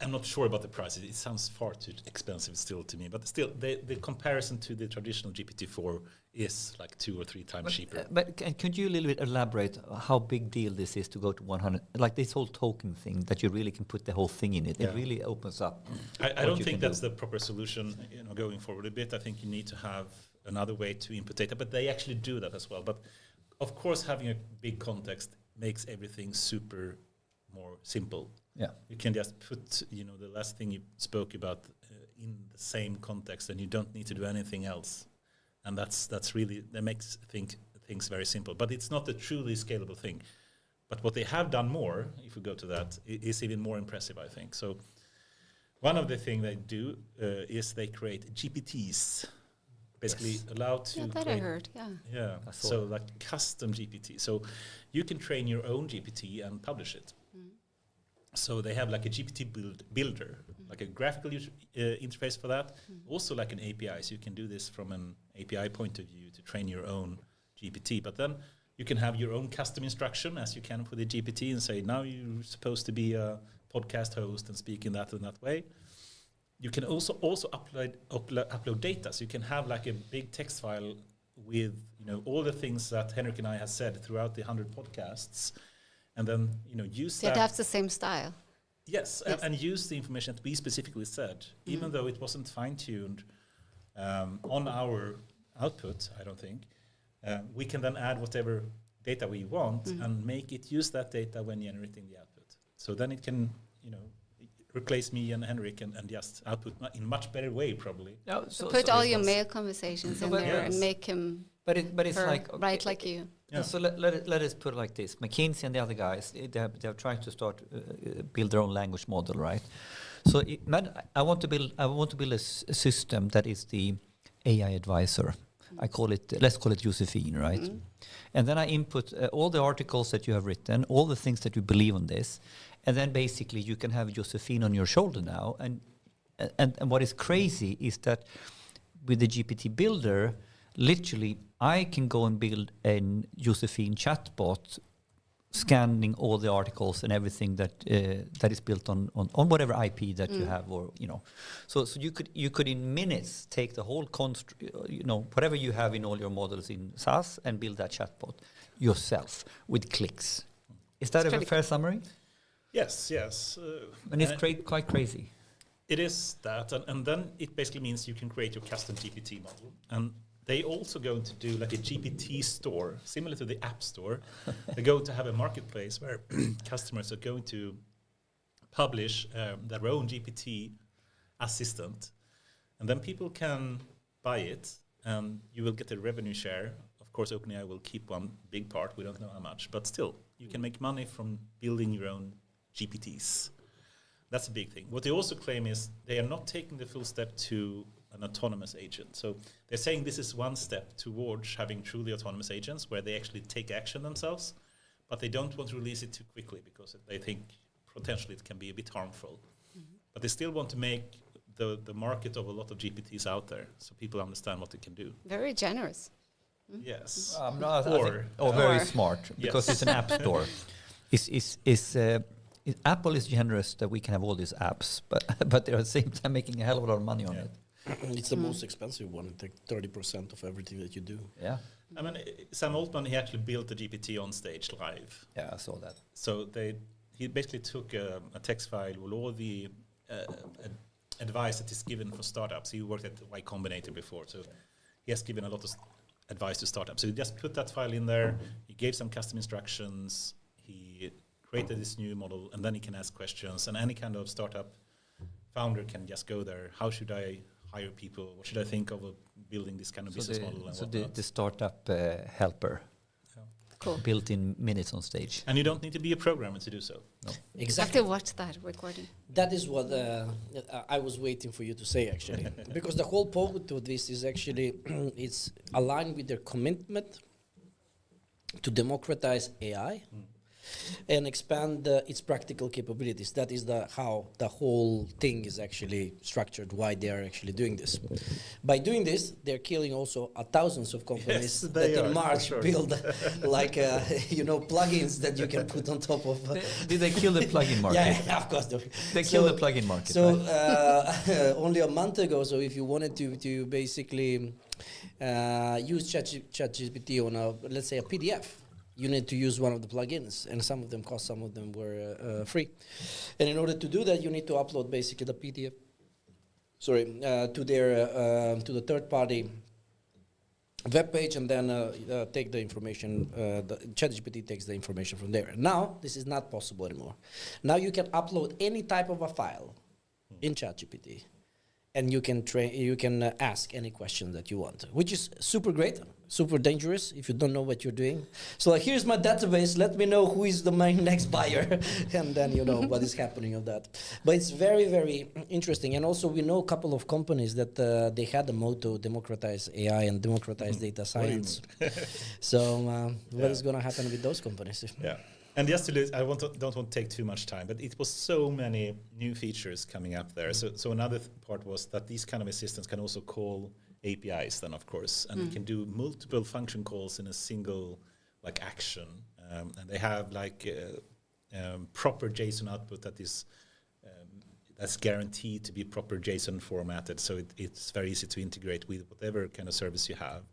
Speaker 2: I'm not sure about the prices. It sounds far too expensive still to me. But still, the comparison to the traditional GPT-4 is like 2 or 3 times cheaper.
Speaker 3: But could you a little bit elaborate how big deal this is to go to 100? Like this whole token thing, that you really can put the whole thing in it.
Speaker 2: Yeah.
Speaker 3: It really opens up.
Speaker 2: I don't think that's the proper solution. Going forward a bit, I think you need to have another way to input data. But they actually do that as well. But of course, having a big context makes everything super more simple.
Speaker 3: Yeah,
Speaker 2: you can just put the last thing you spoke about in the same context, and you don't need to do anything else. And that makes things very simple. But it's not a truly scalable thing. But what they have done more, if we go to that, is even more impressive, I think. So one of the things they do is they create GPTs, basically allowed to.
Speaker 1: Yeah, that I heard.
Speaker 2: Yeah. So like custom GPT. So you can train your own GPT and publish it. So they have like a GPT builder, like a graphical interface for that. Also like an API, so you can do this from an API point of view to train your own GPT. But then you can have your own custom instruction, as you can for the GPT, and say, now you're supposed to be a podcast host and speak in that and that way. You can also upload data, so you can have like a big text file with all the things that Henrik and I have said throughout the 100 podcasts. And then, use that.
Speaker 1: It has the same style.
Speaker 2: Yes. And use the information that we specifically said, even though it wasn't fine-tuned on our output, I don't think. We can then add whatever data we want and make it use that data when generating the output. So then it can, replace me and Henrik and just output in much better way probably.
Speaker 3: No,
Speaker 1: put all your mail conversations in there and make him
Speaker 3: but it's like
Speaker 1: write like you.
Speaker 3: Yeah. So let us put it like this. McKinsey and the other guys, they have tried to start build their own language model, right? So I want to build a system that is the AI advisor. I call it, let's call it Josefin, right? Mm-hmm. And then I input all the articles that you have written, all the things that you believe on this, and then basically you can have Josefin on your shoulder now. And what is crazy is that with the GPT builder, literally I can go and build a Josefin chatbot scanning all the articles and everything that is built on whatever IP that you have, or so you could in minutes take the whole whatever you have in all your models in SAS and build that chatbot yourself with clicks. Is that a fair summary?
Speaker 2: Yes.
Speaker 3: And it's quite crazy.
Speaker 2: It is that, and then it basically means you can create your custom GPT model. And they also going to do like a GPT store, similar to the App Store. They're going to have a marketplace where customers are going to publish their own GPT assistant. And then people can buy it, and you will get a revenue share. Of course, OpenAI will keep one big part. We don't know how much. But still, you can make money from building your own GPTs. That's a big thing. What they also claim is they are not taking the full step to an autonomous agent. So they're saying this is one step towards having truly autonomous agents where they actually take action themselves, but they don't want to release it too quickly because they think potentially it can be a bit harmful. Mm-hmm. But they still want to make the market of a lot of GPTs out there so people understand what it can can do.
Speaker 1: Very generous.
Speaker 2: Mm-hmm. Yes.
Speaker 3: Very smart, because it's an app store. Apple is generous that we can have all these apps, but they're at the same time making a hell of a lot of money on it.
Speaker 4: It's the most expensive one. It takes 30% of everything that you do.
Speaker 3: Yeah.
Speaker 2: I mean, Sam Altman, he actually built the GPT on stage live.
Speaker 3: Yeah, I saw that.
Speaker 2: So he basically took a text file with all the advice that is given for startups. He worked at Y Combinator before, so he has given a lot of advice to startups. So he just put that file in there. He gave some custom instructions. He created this new model, and then he can ask questions. And any kind of startup founder can just go there. How should I hire people? What should I think of building this kind of business model? And
Speaker 3: so the startup helper,
Speaker 1: cool,
Speaker 3: built in minutes on stage.
Speaker 2: And you don't need to be a programmer to do so.
Speaker 4: No.
Speaker 1: Exactly. I have to watch that recording.
Speaker 4: That is what I was waiting for you to say, actually. Because the whole point of this is actually it's aligned with their commitment to democratize AI. And expand its practical capabilities. That is how the whole thing is actually structured, why they are actually doing this. By doing this, they're killing also thousands of companies that in March build like plugins that you can put on top of.
Speaker 3: Did they kill the plugin market?
Speaker 4: Yeah, of course.
Speaker 3: They killed the plugin market.
Speaker 4: So only a month ago, so if you wanted to basically use ChatGPT on let's say a PDF, you need to use one of the plugins, and some of them cost, some of them were free. And in order to do that, you need to upload basically the PDF, to the third-party web page, and then take the information. The ChatGPT takes the information from there. Now, this is not possible anymore. Now you can upload any type of a file in ChatGPT, and you can ask any question that you want, which is super great, super dangerous if you don't know what you're doing. So like, here's my database, let me know who is the next buyer, and then you know what is happening of that. But it's very, very interesting. And also we know a couple of companies that they had the motto, democratize AI and democratize data science. So what is going to happen with those companies?
Speaker 2: Yeah. And just I don't want to take too much time, but it was so many new features coming up there. So another part was that these kind of assistants can also call APIs then, of course, and it can do multiple function calls in a single action. And they have proper JSON output that is that's guaranteed to be proper JSON formatted. So it's very easy to integrate with whatever kind of service you have.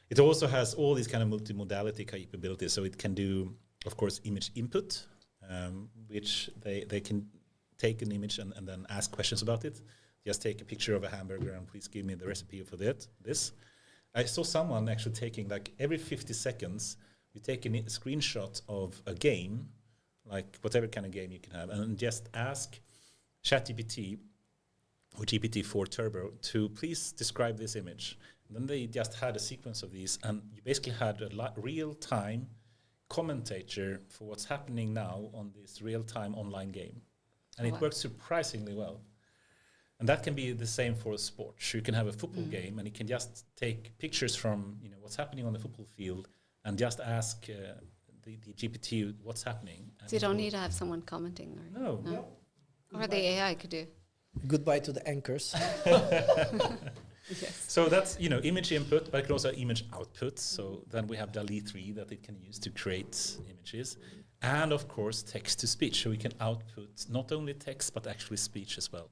Speaker 2: It also has all these kind of multimodality capabilities. So it can do, of course, image input, which they can take an image and then ask questions about it. Just take a picture of a hamburger and please give me the recipe for this. I saw someone actually taking every 50 seconds, you take a screenshot of a game, like whatever kind of game you can have, and just ask ChatGPT or GPT-4 Turbo to please describe this image. And then they just had a sequence of these, and you basically had a real-time commentator for what's happening now on this real-time online game. And it works surprisingly well. And that can be the same for sports. You can have a football game, and it can just take pictures from what's happening on the football field and just ask the GPT what's happening.
Speaker 1: So you don't need to have someone commenting?
Speaker 2: No.
Speaker 1: Or the AI could do.
Speaker 4: Goodbye to the anchors.
Speaker 1: Yes.
Speaker 2: So that's image input, but it can also have image output. So then we have DALL-E 3 that it can use to create images. And of course, text to speech. So we can output not only text, but actually speech as well.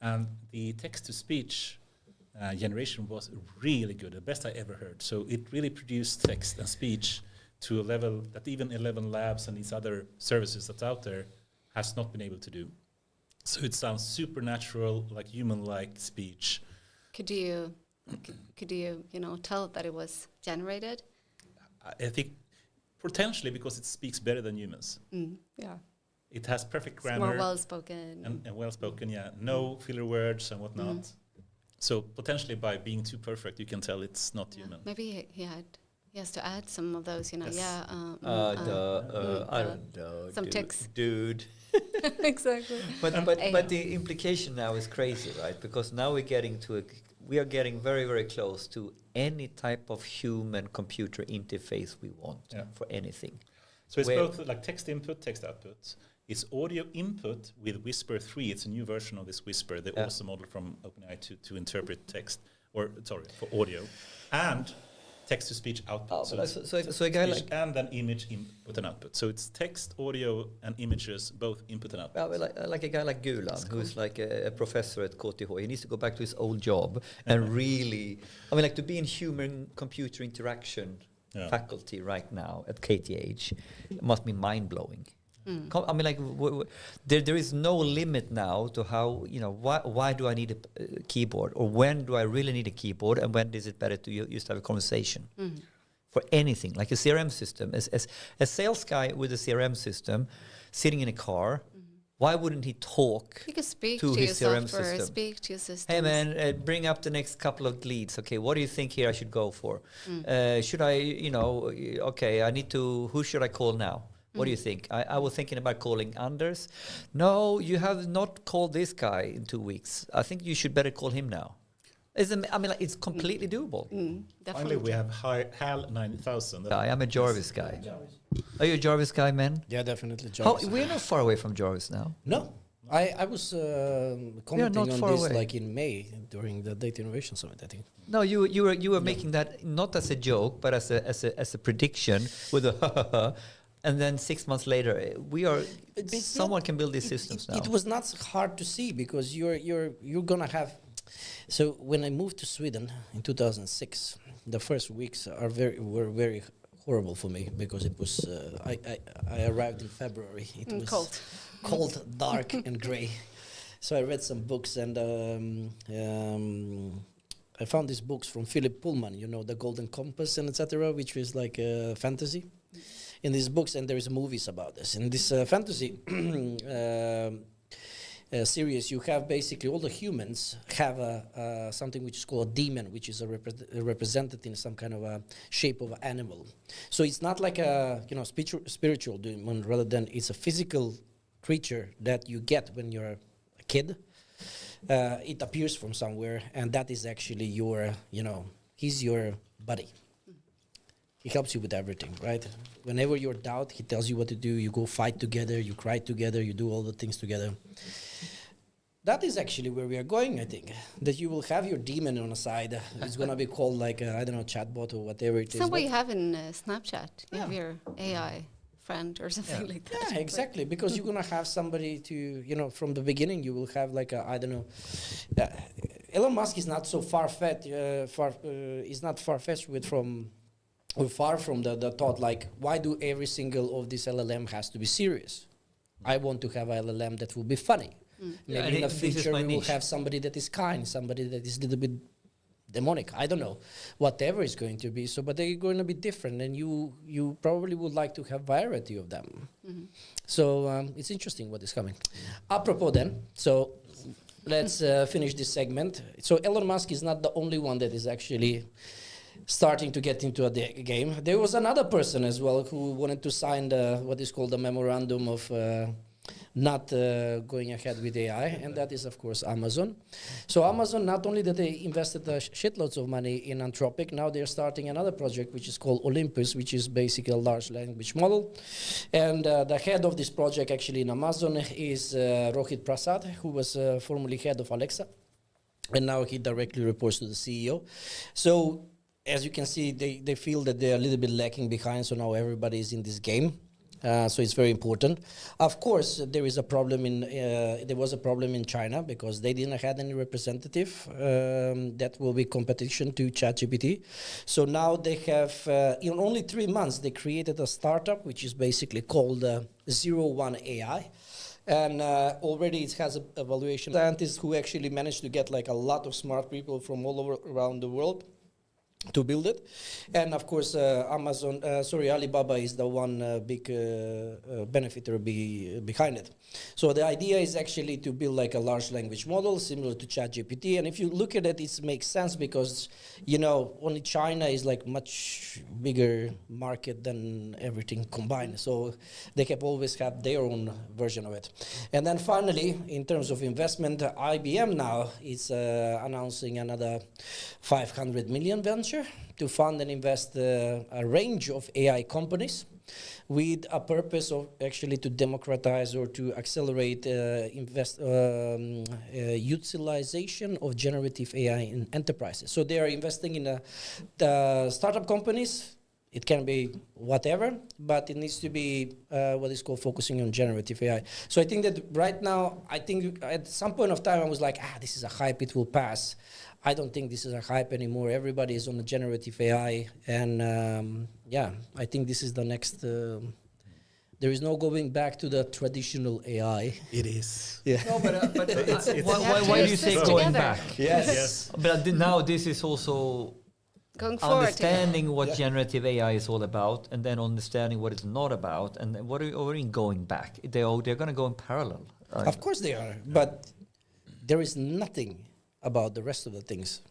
Speaker 2: And the text to speech generation was really good, the best I ever heard. So it really produced text and speech to a level that even 11 Labs and these other services that's out there has not been able to do. So it sounds supernatural, like human-like speech.
Speaker 1: Could you tell that it was generated?
Speaker 2: I think potentially because it speaks better than humans.
Speaker 1: Yeah.
Speaker 2: It has perfect
Speaker 1: It's
Speaker 2: grammar.
Speaker 1: more well-spoken.
Speaker 2: And well-spoken, yeah. No filler words and whatnot. So potentially by being too perfect, you can tell it's not human.
Speaker 1: Maybe he has to add some of those,
Speaker 2: Yes.
Speaker 3: I don't know.
Speaker 1: Some ticks.
Speaker 3: Dude.
Speaker 1: Exactly.
Speaker 3: But the implication now is crazy, right? Because now we are getting very, very close to any type of human-computer interface we want for anything.
Speaker 2: So it's both like text input, text output. It's audio input with Whisper 3. It's a new version of this Whisper, the awesome model from OpenAI to interpret text, for audio, and text-to-speech output.
Speaker 3: So a guy like...
Speaker 2: And then image input and output. So it's text, audio, and images, both input and output.
Speaker 3: Like a guy like Gulan, who's like a professor at KTH. He needs to go back to his old job and really... to be in human-computer interaction faculty right now at KTH must be mind-blowing. There is no limit now to how, why do I need a keyboard, or when do I really need a keyboard, and when is it better to just have a conversation for anything, like a CRM system. As a sales guy with a CRM system sitting in a car, why wouldn't he talk
Speaker 1: You can speak
Speaker 3: to his
Speaker 1: your
Speaker 3: CRM
Speaker 1: software,
Speaker 3: system?
Speaker 1: speak to your system.
Speaker 3: Hey man, bring up the next couple of leads. Okay, what do you think here I should go for? Should I, I need to, who should I call now? What do you think? I was thinking about calling Anders. No, you have not called this guy in 2 weeks. I think you should better call him now. It's completely doable.
Speaker 1: Definitely.
Speaker 2: Finally, we have HAL 9000.
Speaker 3: I am a Jarvis guy. Are you a Jarvis guy, man?
Speaker 4: Yeah, definitely Jarvis.
Speaker 3: We're not far away from Jarvis now.
Speaker 4: No. I was commenting on this
Speaker 3: away.
Speaker 4: like in May during the Data Innovation Summit, I think.
Speaker 3: No, you were making that not as a joke, but as a prediction with a and then 6 months later, someone can build these systems now.
Speaker 4: It was not hard to see because you're gonna have. So when I moved to Sweden in 2006, the first weeks were very horrible for me because it was I arrived in February. It was cold, dark, and gray. So I read some books and I found these books from Philip Pullman, The Golden Compass and etc., which was like fantasy. In these books, and there is movies about this. In this fantasy series, you have basically all the humans have something which is called a demon, which is represented in some kind of a shape of an animal. So it's not like a spiritual demon, rather than it's a physical creature that you get when you're a kid. It appears from somewhere, and that is actually he's your buddy. He helps you with everything, right? Whenever you're doubt, he tells you what to do. You go fight together, you cry together, you do all the things together. That is actually where we are going, I think. That you will have your demon on the side. It's going to be called like, chatbot or whatever it is.
Speaker 1: It's what you have in Snapchat. You have your AI friend or something like that.
Speaker 4: Yeah, exactly. Because you're going to have somebody to, from the beginning, you will have like Elon Musk is not so far-fetched, is not far-fetched we're far from the thought like, why do every single of this LLM has to be serious? I want to have a LLM that will be funny. Maybe in the future we will have somebody that is kind, somebody that is a little bit demonic. I don't know, whatever it's going to be. So, but they're going to be different, and you probably would like to have variety of them. So it's interesting what is coming. Apropos then, so let's finish this segment. So Elon Musk is not the only one that is actually starting to get into a game. There was another person as well who wanted to sign what is called the memorandum of not going ahead with AI, and that is, of course, Amazon. So Amazon, not only that they invested shitloads of money in Anthropic, now they're starting another project which is called Olympus, which is basically a large language model. And the head of this project actually in Amazon is Rohit Prasad, who was formerly head of Alexa, and now he directly reports to the CEO. So as you can see, they feel that they're a little bit lacking behind, so now everybody is in this game. So it's very important. Of course, there is a problem there was a problem in China because they didn't have any representative that will be competition to ChatGPT. So now they have, in only 3 months, they created a startup which is basically called 01 AI. And already it has a evaluation scientists who actually managed to get like a lot of smart people from all over around the world to build it. And of course Alibaba is the one big benefiter behind it. So the idea is actually to build like a large language model similar to ChatGPT, and if you look at it, it makes sense because only China is like much bigger market than everything combined, so they can always have their own version of it. And then finally, in terms of investment, IBM now is announcing another 500 million venture to fund and invest a range of AI companies with a purpose of actually to democratize or to accelerate utilization of generative AI in enterprises. So they are investing in the startup companies. It can be whatever, but it needs to be what is called focusing on generative AI. So I think that right now, I think at some point of time I was like, this is a hype, it will pass. I don't think this is a hype anymore. Everybody is on the generative AI, and I think this is the next. There is no going back to the traditional AI.
Speaker 2: It is.
Speaker 3: Yeah. No, but why do you say going back?
Speaker 4: Yes.
Speaker 3: But now this is also
Speaker 1: going forward,
Speaker 3: understanding what generative AI is all about, and then understanding what it's not about, and then what are we going back? They're going to go in parallel. Right?
Speaker 4: Of course they are, but there is nothing about the rest of the things.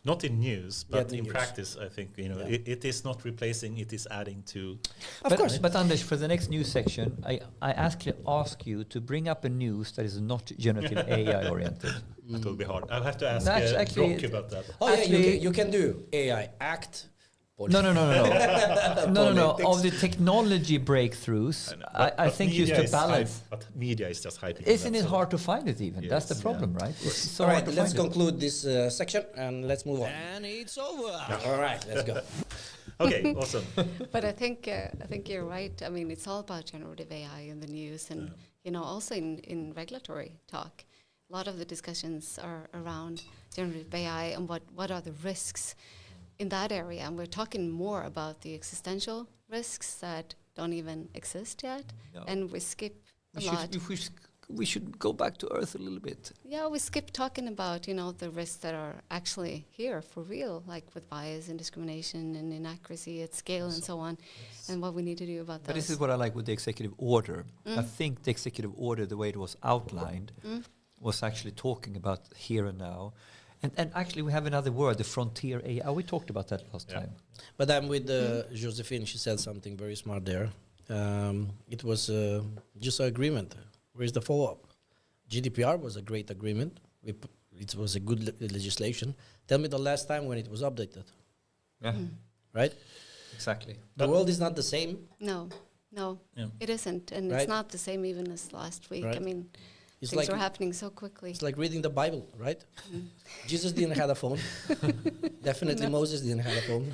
Speaker 2: Not in news, but in practice, I think it is not replacing; it is adding to.
Speaker 4: Of course,
Speaker 3: but Anders, for the next news section, I actually ask you to bring up a news that is not generative AI oriented.
Speaker 2: That will be hard. I'll have to ask Brock about that.
Speaker 4: Oh yeah, you can do AI Act.
Speaker 3: No. Of the technology breakthroughs, I think used to balance.
Speaker 2: But media is just hyping.
Speaker 3: Isn't it hard to find it even? Yes, that's the problem, right?
Speaker 4: So all right, let's conclude this section and let's move on. And it's over. All right, let's go.
Speaker 2: Okay, awesome.
Speaker 1: But I think you're right. I mean, it's all about generative AI in the news, and also in regulatory talk. A lot of the discussions are around generative AI and what are the risks in that area, and we're talking more about the existential risks that don't even exist yet, and we skip a lot.
Speaker 3: We should go back to Earth a little bit.
Speaker 1: Yeah, we skip talking about the risks that are actually here for real, like with bias and discrimination and inaccuracy at scale and so on, and what we need to do about that.
Speaker 3: But this is what I like with the executive order. I think the executive order, the way it was outlined, was actually talking about here and now. And actually, we have another word, the frontier AI. We talked about that last time.
Speaker 4: But I'm with Josefin. She said something very smart there. It was just an agreement. Where's the follow-up? GDPR was a great agreement. It was a good legislation. Tell me the last time when it was updated.
Speaker 3: Yeah.
Speaker 4: Right?
Speaker 3: Exactly.
Speaker 4: The world is not the same.
Speaker 1: No, it isn't. And it's not the same even as last week. Right. I mean, things are happening so quickly.
Speaker 4: It's like reading the Bible, right? Jesus didn't have a phone. Definitely Moses didn't have a phone.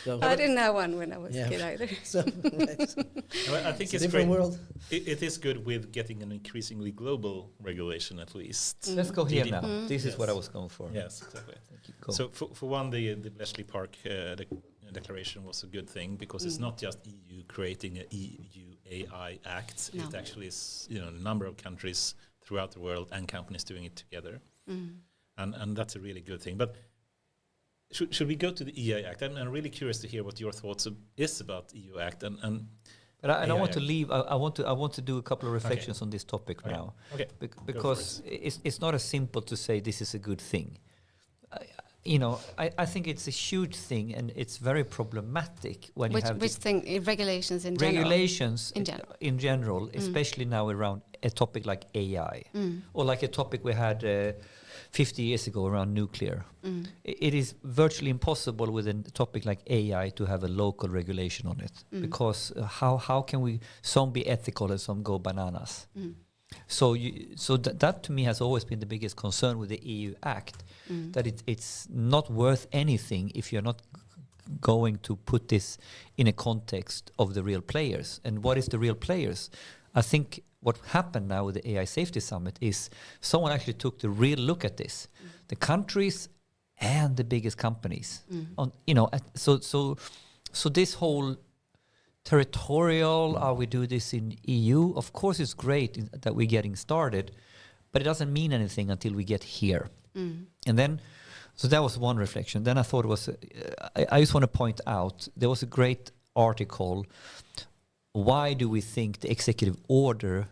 Speaker 1: So I didn't have one when I was a kid either.
Speaker 4: So,
Speaker 2: I think it's
Speaker 4: a different world.
Speaker 2: It is good with getting an increasingly global regulation at least.
Speaker 3: Let's go here now. This is what I was going for.
Speaker 2: Yes, exactly. So for one, the Bletchley Park Declaration was a good thing because it's not just EU creating an EU AI Act. No. It actually is a number of countries throughout the world and companies doing it together. And that's a really good thing. But should we go to the AI Act? I'm really curious to hear what your thoughts is about EU Act and.
Speaker 3: But I don't want to leave. I want to do a couple of reflections on this topic now.
Speaker 2: Okay.
Speaker 3: Because it's not as simple to say this is a good thing. I think it's a huge thing, and it's very problematic when you have
Speaker 1: which thing, regulations in general.
Speaker 3: Regulations in general, especially now around a topic like AI, or like a topic we had 50 years ago around nuclear. It is virtually impossible with a topic like AI to have a local regulation on it, because how can some be ethical and some go bananas? So that to me has always been the biggest concern with the EU Act, that it's not worth anything if you're not going to put this in a context of the real players. And what is the real players? I think what happened now with the AI Safety Summit is someone actually took the real look at this, the countries and the biggest companies. So this whole territorial, we do this in EU, of course it's great that we're getting started, but it doesn't mean anything until we get here. And then, so that was one reflection. Then I thought it was, I just want to point out, there was a great article, why do we think the executive order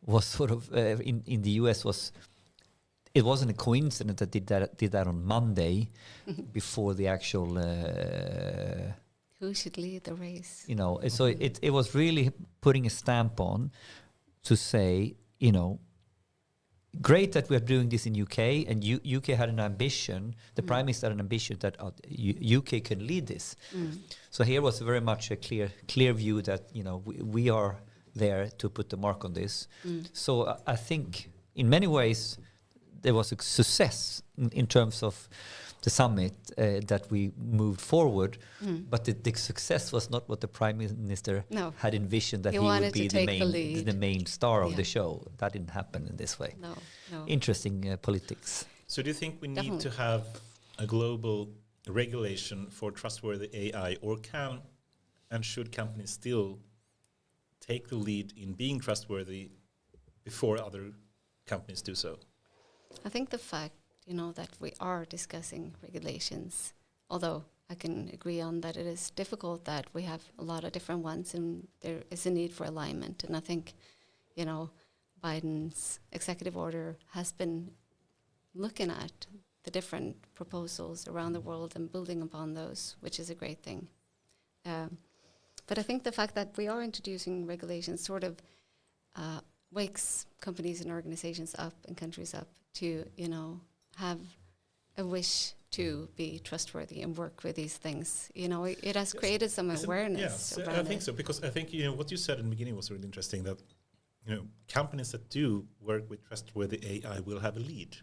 Speaker 3: was sort of, in the US it wasn't a coincidence that did that on Monday before the actual...
Speaker 1: who should lead the race?
Speaker 3: So it was really putting a stamp on to say, great that we're doing this in UK, and UK had an ambition, the Prime Minister had an ambition that UK can lead this. So here was very much a clear view that, we are there to put the mark on this. So I think in many ways there was a success in terms of the summit that we moved forward, but the success was not what the Prime Minister had envisioned, that he would be the main star of the show. That didn't happen in this way.
Speaker 1: No.
Speaker 3: Interesting politics.
Speaker 2: So do you think we need to have a global regulation for trustworthy AI, or can and should companies still take the lead in being trustworthy before other companies do so?
Speaker 1: I think the fact that we are discussing regulations, although I can agree on that it is difficult that we have a lot of different ones and there is a need for alignment. And I think, Biden's executive order has been looking at the different proposals around the world and building upon those, which is a great thing. But I think the fact that we are introducing regulations sort of wakes companies and organizations up and countries up to, have a wish to be trustworthy and work with these things. It has created some awareness.
Speaker 2: Yes, I think so, because I think what you said in the beginning was really interesting, that companies that do work with trustworthy AI will have a lead,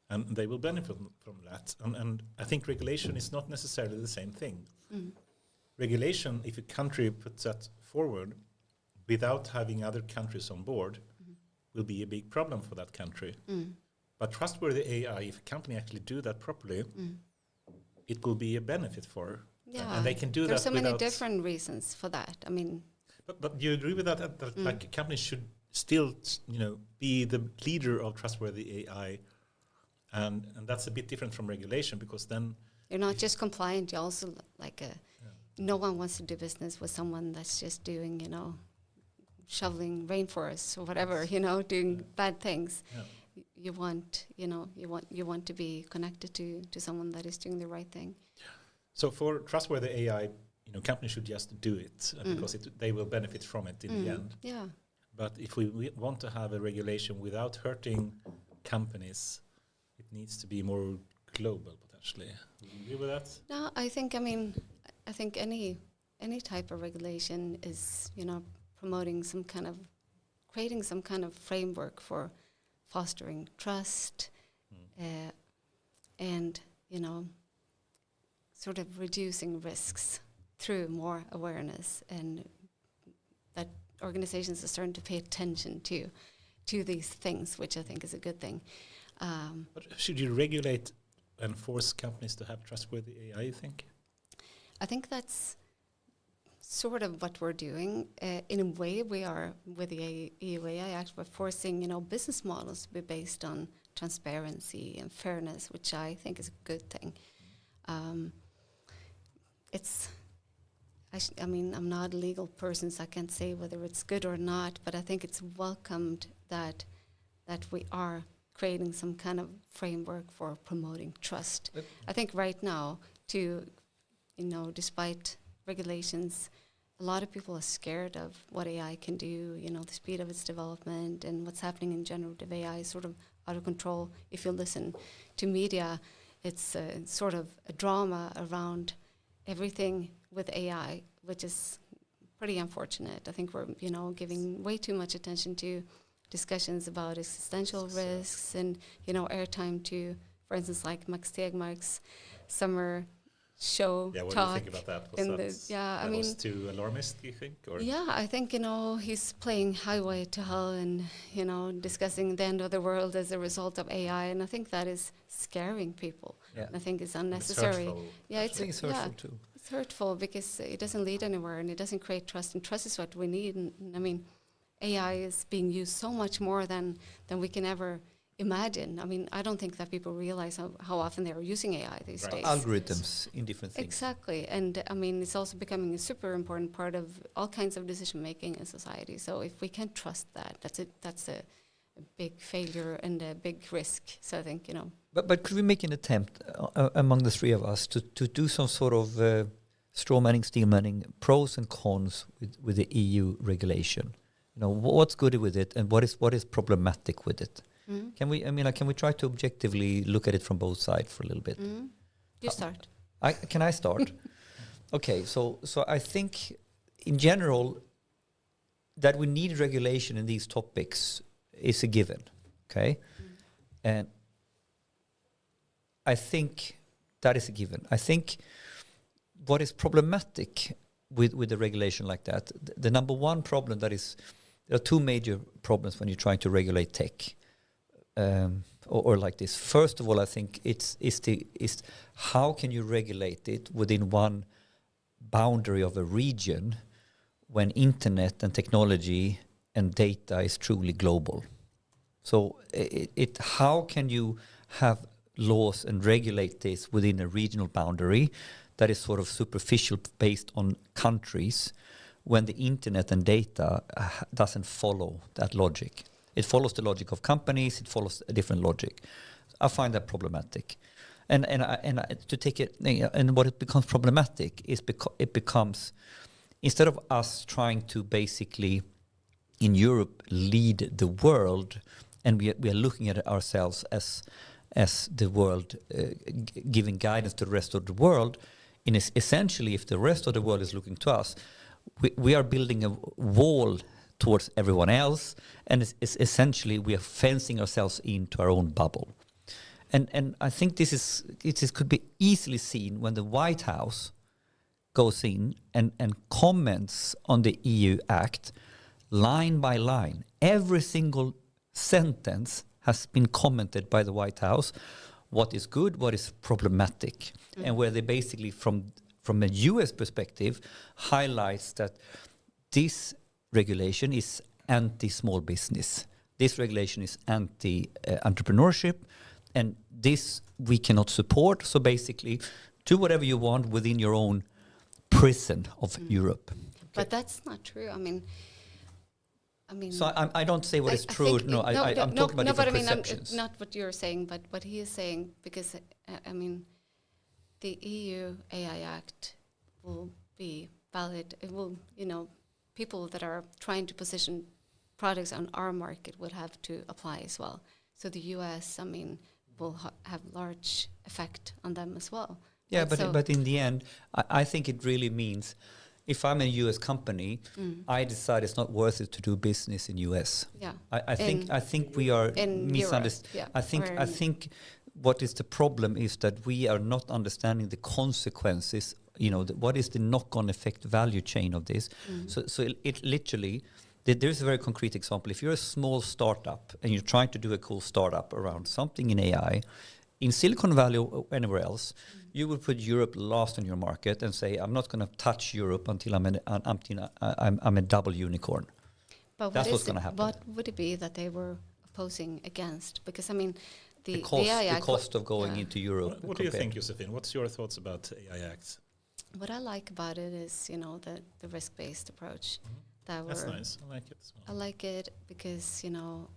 Speaker 2: and they will benefit from that. And I think regulation is not necessarily the same thing. Regulation, if a country puts that forward without having other countries on board, will be a big problem for that country. But trustworthy AI, if a company actually do that properly, it will be a benefit for. And they can do that.
Speaker 1: There's so many different reasons for that. I mean,
Speaker 2: but do you agree with that? That like companies should still, be the leader of trustworthy AI, and that's a bit different from regulation, because then
Speaker 1: you're not just compliant. You also no one wants to do business with someone that's just doing, shoveling rainforests or whatever, doing bad things. You want to be connected to someone that is doing the right thing.
Speaker 2: So for trustworthy AI, companies should just do it because they will benefit from it in the end.
Speaker 1: Yeah.
Speaker 2: But if we want to have a regulation without hurting companies, it needs to be more global potentially. Do you agree with that?
Speaker 1: No, I think any type of regulation is, creating some kind of framework for fostering trust, and sort of reducing risks through more awareness, and that organizations are starting to pay attention to these things, which I think is a good thing.
Speaker 2: But should you regulate and force companies to have trustworthy AI, you think?
Speaker 1: I think that's sort of what we're doing. In a way, we are, with the EU AI Act, we're forcing, business models to be based on transparency and fairness, which I think is a good thing. it's. I mean, I'm not a legal person, so I can't say whether it's good or not. But I think it's welcomed that we are creating some kind of framework for promoting trust. I think right now, despite regulations, a lot of people are scared of what AI can do, the speed of its development and what's happening in generative AI is sort of out of control. If you listen to media, it's sort of a drama around everything with AI, which is pretty unfortunate. I think we're, giving way too much attention to discussions about existential risks and, airtime to, for instance, like Max Tegmark's summer show
Speaker 2: what
Speaker 1: talk.
Speaker 2: Do you think about that? Was too alarmist, do you think? Or?
Speaker 1: Yeah, I think, he's playing highway to hell and, discussing the end of the world as a result of AI. And I think that is scaring people. Yeah. I think it's unnecessary.
Speaker 3: It's hurtful too.
Speaker 1: It's hurtful because it doesn't lead anywhere and it doesn't create trust. And trust is what we need. And I mean, AI is being used so much more than we can ever imagine. I mean, I don't think that people realize how often they are using AI these days.
Speaker 3: Algorithms in different things.
Speaker 1: Exactly. And I mean, it's also becoming a super important part of all kinds of decision making in society. So if we can't trust that, that's a big failure and a big risk. So I think,
Speaker 3: But could we make an attempt among the three of us to do some sort of straw manning, steel manning, pros and cons with the EU regulation? What's good with it and what is problematic with it? Mm-hmm. Can we try to objectively look at it from both sides for a little bit?
Speaker 1: Mm-hmm. You start.
Speaker 3: Can I start? Okay, so I think in general that we need regulation in these topics is a given. Okay, and I think that is a given. I think what is problematic with the regulation like that, the number one problem there are two major problems when you're trying to regulate tech. Or like this. First of all, I think it's how can you regulate it within one boundary of a region when internet and technology and data is truly global. So how can you have laws and regulate this within a regional boundary that is sort of superficial based on countries when the internet and data doesn't follow that logic? It follows the logic of companies. It follows a different logic. I find that problematic, and to take it. And what it becomes problematic is it becomes, instead of us trying to basically in Europe lead the world, and we are looking at ourselves as the world giving guidance to the rest of the world. Essentially, if the rest of the world is looking to us, we are building a wall towards everyone else, and it's essentially we are fencing ourselves into our own bubble, and I think this could be easily seen when the White House goes in and comments on the EU Act line by line. Every single sentence has been commented by the White House. What is good, what is problematic, and where they basically from a US perspective highlights that this regulation is anti-small business. This regulation is anti-entrepreneurship, and this we cannot support. So basically, do whatever you want within your own prison of Europe. Okay.
Speaker 1: But that's not true. I mean.
Speaker 3: So I don't say what is true. I'm talking about different perceptions.
Speaker 1: Not what you're saying, but what he is saying, because the EU AI Act will be valid. It will, people that are trying to position products on our market would have to apply as well. So the US, will have large effect on them as well.
Speaker 3: Yeah, but in the end, I think it really means if I'm a US company, I decide it's not worth it to do business in US.
Speaker 1: Yeah.
Speaker 3: I think we are misunderstood.
Speaker 1: Yeah.
Speaker 3: I think what is the problem is that we are not understanding the consequences. What is the knock-on effect value chain of this? So it literally, there's a very concrete example. If you're a small startup and you're trying to do a cool startup around something in AI, in Silicon Valley or anywhere else, you would put Europe last on your market and say, I'm not going to touch Europe until I'm a double unicorn.
Speaker 1: But
Speaker 3: that's what's going to happen.
Speaker 1: What would it be that they were opposing against? Because, the
Speaker 3: AI Act, the cost of going into Europe.
Speaker 2: What do you think, Josefin? What's your thoughts about AI Act?
Speaker 1: What I like about it is, the risk-based approach.
Speaker 2: That's nice. I like it as well.
Speaker 1: I like it because,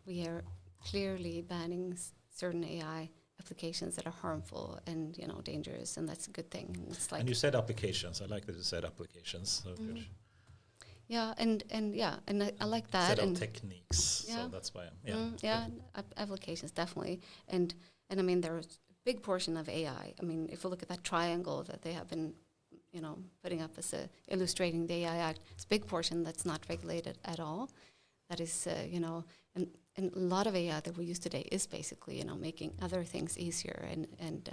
Speaker 1: we are clearly banning certain AI applications that are harmful and, dangerous, and that's a good thing. And it's like,
Speaker 2: and you said applications. I like that you said applications. So good.
Speaker 1: Yeah, and I like that.
Speaker 2: Set of techniques. Yeah. So that's why.
Speaker 1: Applications definitely, and I mean there's a big portion of AI. I mean, if you look at that triangle that they have been, putting up as illustrating the AI Act, it's a big portion that's not regulated at all. That is, and a lot of AI that we use today is basically, making other things easier and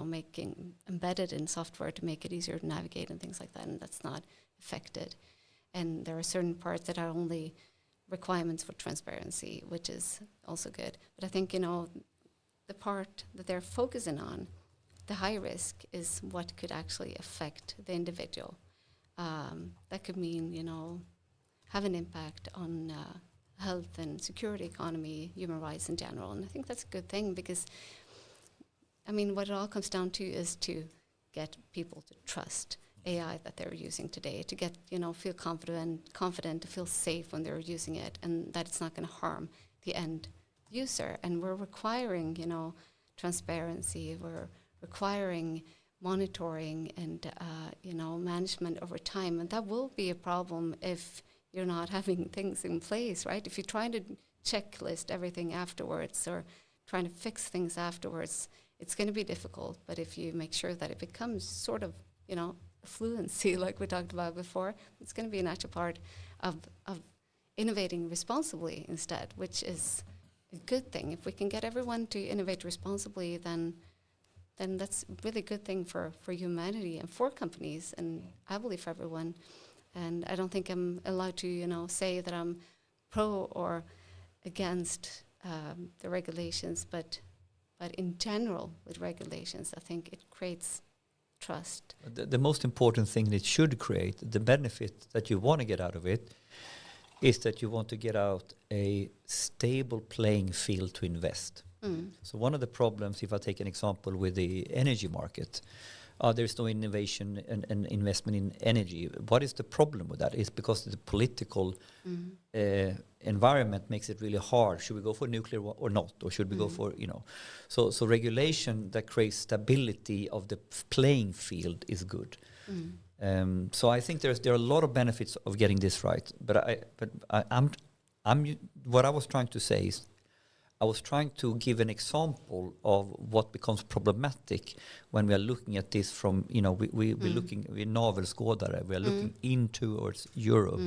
Speaker 1: making embedded in software to make it easier to navigate and things like that, and that's not affected. And there are certain parts that are only requirements for transparency, which is also good. But I think, the part that they're focusing on, the high risk, is what could actually affect the individual. That could mean, have an impact on health and security, economy, human rights in general. And I think that's a good thing because, what it all comes down to is to get people to trust AI that they're using today, to get, feel confident, to feel safe when they're using it, and that it's not going to harm the end user. And we're requiring, transparency, we're requiring monitoring and, management over time. And that will be a problem if you're not having things in place, right? If you're trying to checklist everything afterwards or trying to fix things afterwards, it's going to be difficult. But if you make sure that it becomes sort of, fluency, like we talked about before, it's going to be a natural part of innovating responsibly instead, which is a good thing. If we can get everyone to innovate responsibly, then that's a really good thing for humanity and for companies, and I believe for everyone. And I don't think I'm allowed to, say that I'm pro or against the regulations, but in general with regulations, I think it creates trust.
Speaker 3: The most important thing that should create, the benefit that you want to get out of it, is that you want to get out a stable playing field to invest. So one of the problems, if I take an example with the energy market, there's no innovation and investment in energy. What is the problem with that? It's because the political environment makes it really hard. Should we go for nuclear or not? Or should we go for, So regulation that creates stability of the playing field is good. So I think there are a lot of benefits of getting this right. But what I was trying to say is, I was trying to give an example of what becomes problematic when we are looking at this from, we're navelskådare, we are looking in towards Europe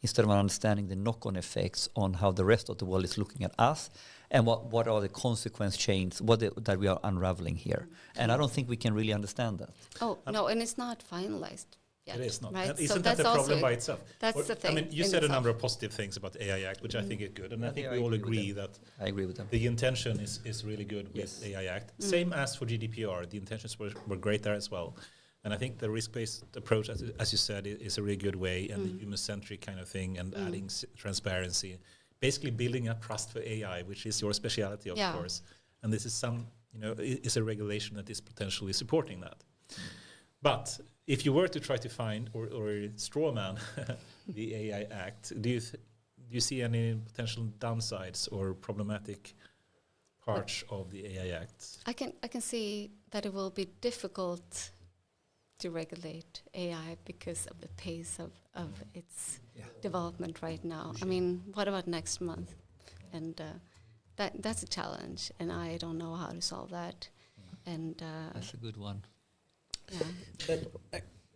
Speaker 3: instead of understanding the knock-on effects on how the rest of the world is looking at us and what are the consequence chains that we are unraveling here. And I don't think we can really understand that.
Speaker 1: Oh, no, and it's not finalized.
Speaker 2: It is not.
Speaker 1: Right?
Speaker 2: Isn't that the problem by itself?
Speaker 1: That's the thing.
Speaker 2: You said a number of positive things about the AI Act, which I think is good. And I think we all agree that
Speaker 3: I agree with them.
Speaker 2: The intention is really good with the AI Act. Same as for GDPR. The intentions were great there as well. And I think the risk-based approach, as you said, is a really good way, and the human-centric kind of thing, and adding transparency. Basically building up trust for AI, which is your speciality, of course. And this is is a regulation that is potentially supporting that. But if you were to try to find or straw man the AI Act, do you see any potential downsides or problematic parts of the AI Act?
Speaker 1: I can see that it will be difficult to regulate AI because of the pace of its development right now. I mean, what about next month? And that's a challenge, and I don't know how to solve that. And
Speaker 3: that's a good one.
Speaker 1: Yeah.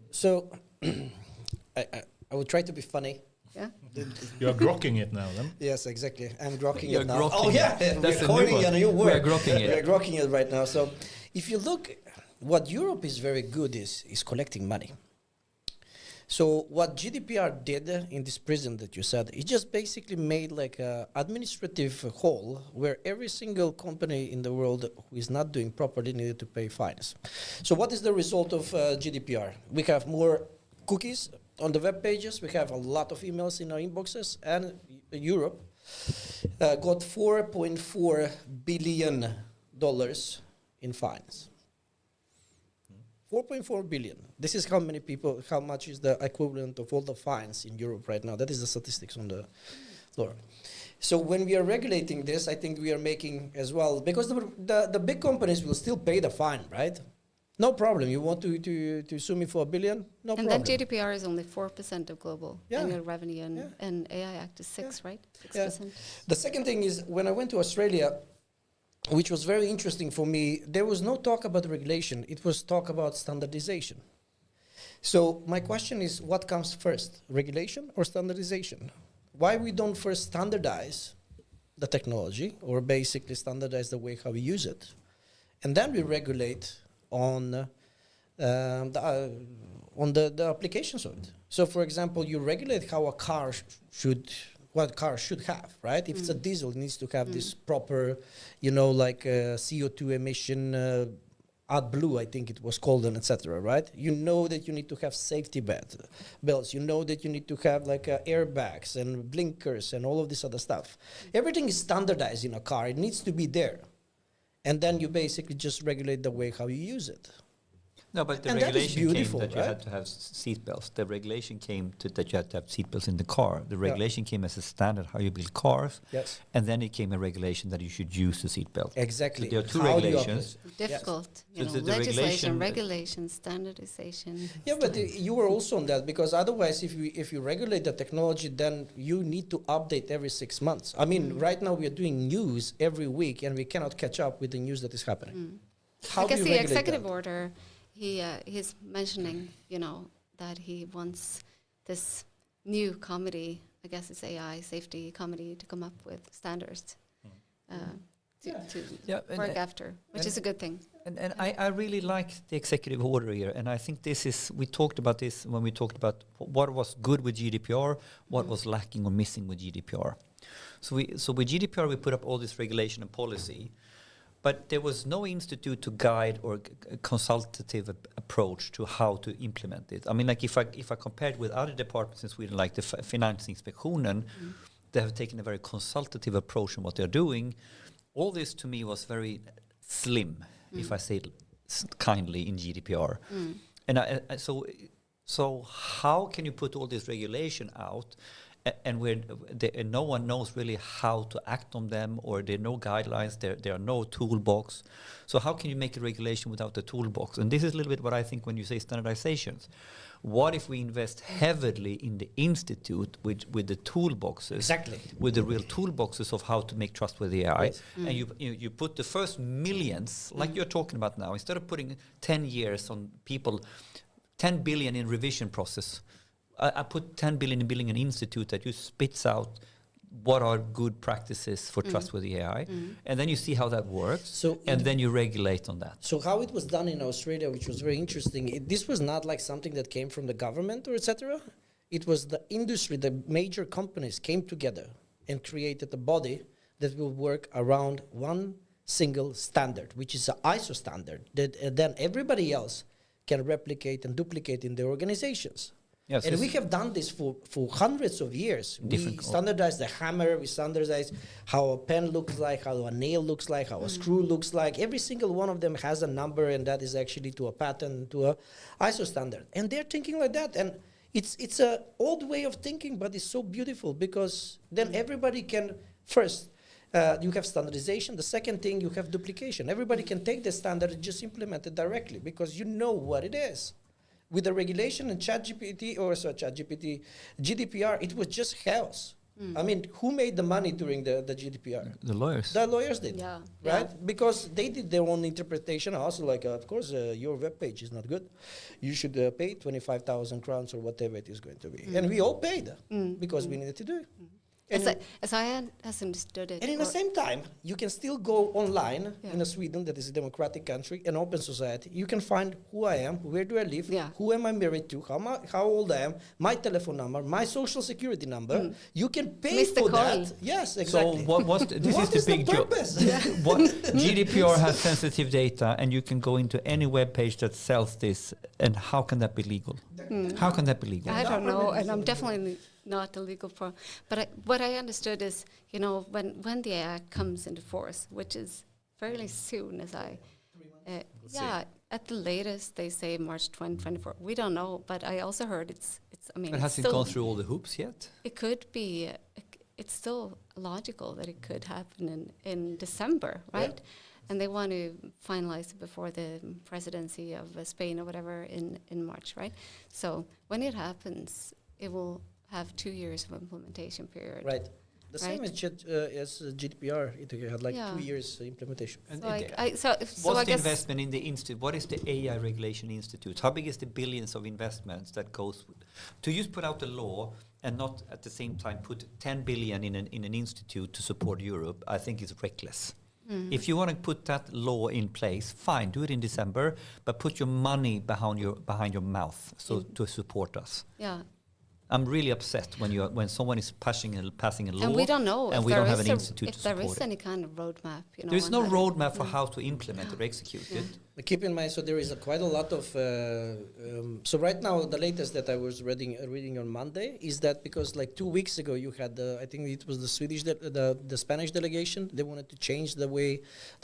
Speaker 4: So I will try to be funny.
Speaker 1: Yeah.
Speaker 2: You are grokking it now, then?
Speaker 4: Yes, exactly. I'm grokking
Speaker 3: You're
Speaker 4: it now.
Speaker 3: grokking
Speaker 4: Oh yeah,
Speaker 3: that's
Speaker 4: we're coining a new word.
Speaker 3: We're grokking it.
Speaker 4: We're grokking it right now. So if you look, what Europe is very good is collecting money. So what GDPR did in this prison that you said, it just basically made like a administrative hole where every single company in the world who is not doing properly needed to pay fines. So what is the result of GDPR? We have more cookies on the web pages. We have a lot of emails in our inboxes, and Europe got $4.4 billion in fines. 4.4 billion. This is how much is the equivalent of all the fines in Europe right now. That is the statistics on the floor. So when we are regulating this, I think we are making as well, because the big companies will still pay the fine, right? No problem. You want to sue me for $1 billion? No problem.
Speaker 1: And then GDPR is only 4% of global annual revenue, and AI Act is 6%, right? 6%.
Speaker 4: Yeah. The second thing is, when I went to Australia, which was very interesting for me, there was no talk about regulation. It was talk about standardization. So my question is, what comes first, regulation or standardization? Why we don't first standardize the technology, or basically standardize the way how we use it, and then we regulate on the applications of it. So, for example, you regulate how a car what car should have, right? If it's a diesel, it needs to have this proper, CO2 emission, AdBlue, I think it was called, and etc., right? You know that you need to have safety belts. You know that you need to have airbags and blinkers and all of this other stuff. Everything is standardized in a car. It needs to be there. And then you basically just regulate the way how you use it.
Speaker 3: No, but the regulation came that you had to have seat belts. The regulation came that you had to have seat belts in the car. The regulation came as a standard how you build cars.
Speaker 4: Yes.
Speaker 3: And then it came a regulation that you should use the seat belt.
Speaker 4: Exactly.
Speaker 3: So there are two regulations.
Speaker 1: Difficult.
Speaker 3: Yes.
Speaker 1: Legislation, regulation, standardization.
Speaker 4: Yeah, but you were also on that, because otherwise if you regulate the technology, then you need to update every 6 months. I mean, right now we are doing news every week and we cannot catch up with the news that is happening. How
Speaker 1: I guess
Speaker 4: do you
Speaker 1: the
Speaker 4: regulate
Speaker 1: executive
Speaker 4: that?
Speaker 1: order, he's mentioning, that he wants this new committee, I guess it's AI safety committee, to come up with standards to work after, which is a good thing.
Speaker 3: And I really like the executive order here, and I think we talked about this when we talked about what was good with GDPR, what was lacking or missing with GDPR. So with GDPR we put up all this regulation and policy, but there was no institute to guide or a consultative approach to how to implement it. I mean, like if I compared with other departments in Sweden, like the Finansinspektionen, they have taken a very consultative approach on what they're doing. All this to me was very slim, if I say it kindly, in GDPR. And so how can you put all this regulation out and where no one knows really how to act on them, or there are no guidelines, there are no toolbox. So how can you make a regulation without a toolbox? And this is a little bit what I think when you say standardizations. What if we invest heavily in the institute with the toolboxes,
Speaker 4: exactly,
Speaker 3: with the real toolboxes of how to make trustworthy AI, and you put the first millions, like you're talking about now, instead of putting 10 years on people, 10 billion in revision process, I put 10 billion in building an institute that you spits out what are good practices for trustworthy AI, and then you see how that works, and then you regulate on that.
Speaker 4: So how it was done in Australia, which was very interesting, this was not like something that came from the government or etc. It was the industry, the major companies came together and created a body that will work around one single standard, which is an ISO standard, that then everybody else can replicate and duplicate in their organizations. Yes, and we have done this for hundreds of years. We standardize the hammer, we standardize how a pen looks like, how a nail looks like, how a screw looks like. Every single one of them has a number, and that is actually to a pattern, to a ISO standard. And they're thinking like that. And it's an old way of thinking, but it's so beautiful, because then everybody can, first, you have standardization. The second thing, you have duplication. Everybody can take the standard and just implement it directly, because you know what it is. With the regulation and GDPR, it was just chaos. I mean, who made the money during the GDPR?
Speaker 3: The lawyers.
Speaker 4: The lawyers did,
Speaker 1: right?
Speaker 4: Yeah. Because they did their own interpretation. Also, like, of course, your web page is not good. You should pay 25,000 crowns or whatever it is going to be. And we all paid because we needed to do it.
Speaker 1: As I understood it.
Speaker 4: And in the same time, you can still go online in Sweden, that is a democratic country, an open society. You can find who I am, where do I live, who am I married to, how old I am, my telephone number, my social security number. You can pay for that. Yes, exactly.
Speaker 3: So this is the big joke. GDPR has sensitive data, and you can go into any web page that sells this, and how can that be legal? How can that be legal?
Speaker 1: I don't know, and I'm definitely not a legal pro. But what I understood is, when the AI comes into force, which is fairly soon, as I. At the latest, they say March 2024. We don't know, but I also heard it's. I mean,
Speaker 3: it hasn't gone through all the hoops yet.
Speaker 1: It could be. It's still logical that it could happen in December, right? Yeah. And they want to finalize it before the presidency of Spain or whatever in March, right? So when it happens, it will have 2 years of implementation period.
Speaker 4: Right. The same as GDPR. It had 2 years implementation.
Speaker 3: And
Speaker 1: what's
Speaker 3: the investment in the institute? What is the AI Regulation Institute? How big is the billions of investments that goes to just put out the law and not at the same time put 10 billion in an institute to support Europe? I think is reckless. Mm-hmm. If you want to put that law in place, fine, do it in December, but put your money behind your mouth to support us.
Speaker 1: Yeah.
Speaker 3: I'm really upset when someone is passing a law,
Speaker 1: and we don't know,
Speaker 3: and we don't have an institute to support
Speaker 1: if there is any kind of roadmap.
Speaker 3: There is no roadmap for how to implement or execute it.
Speaker 4: But keep in mind, so there is quite a lot of. So right now, the latest that I was reading on Monday is that because 2 weeks ago you had I think it was the Swedish the Spanish delegation. They wanted to change the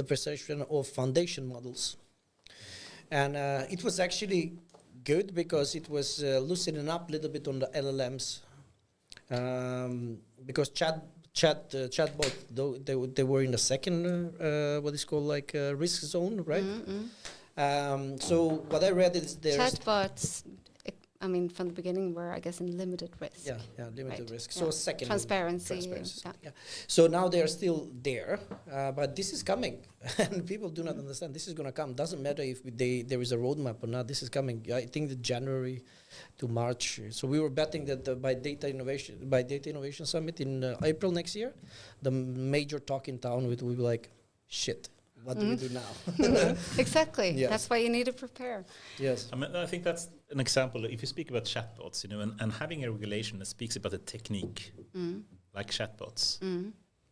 Speaker 4: perception of foundation models, and it was actually good because it was loosening up a little bit on the LLMs, because chatbot they were in the second what is called risk zone, right? Mm-hmm. So what I read is there's
Speaker 1: chatbots. I mean, from the beginning, were I guess in limited risk.
Speaker 4: Yeah, limited risk. So second
Speaker 1: transparency.
Speaker 4: Yeah. So now they are still there, but this is coming, and people do not understand. This is going to come. Doesn't matter if there is a roadmap or not. This is coming. I think the January to March. So we were betting that by Data Innovation Summit in April next year, the major talk in town will be like, shit. What do we do now?
Speaker 1: Exactly. Yes. That's why you need to prepare.
Speaker 4: Yes.
Speaker 2: I mean, I think that's an example. If you speak about chatbots, and having a regulation that speaks about a technique like chatbots,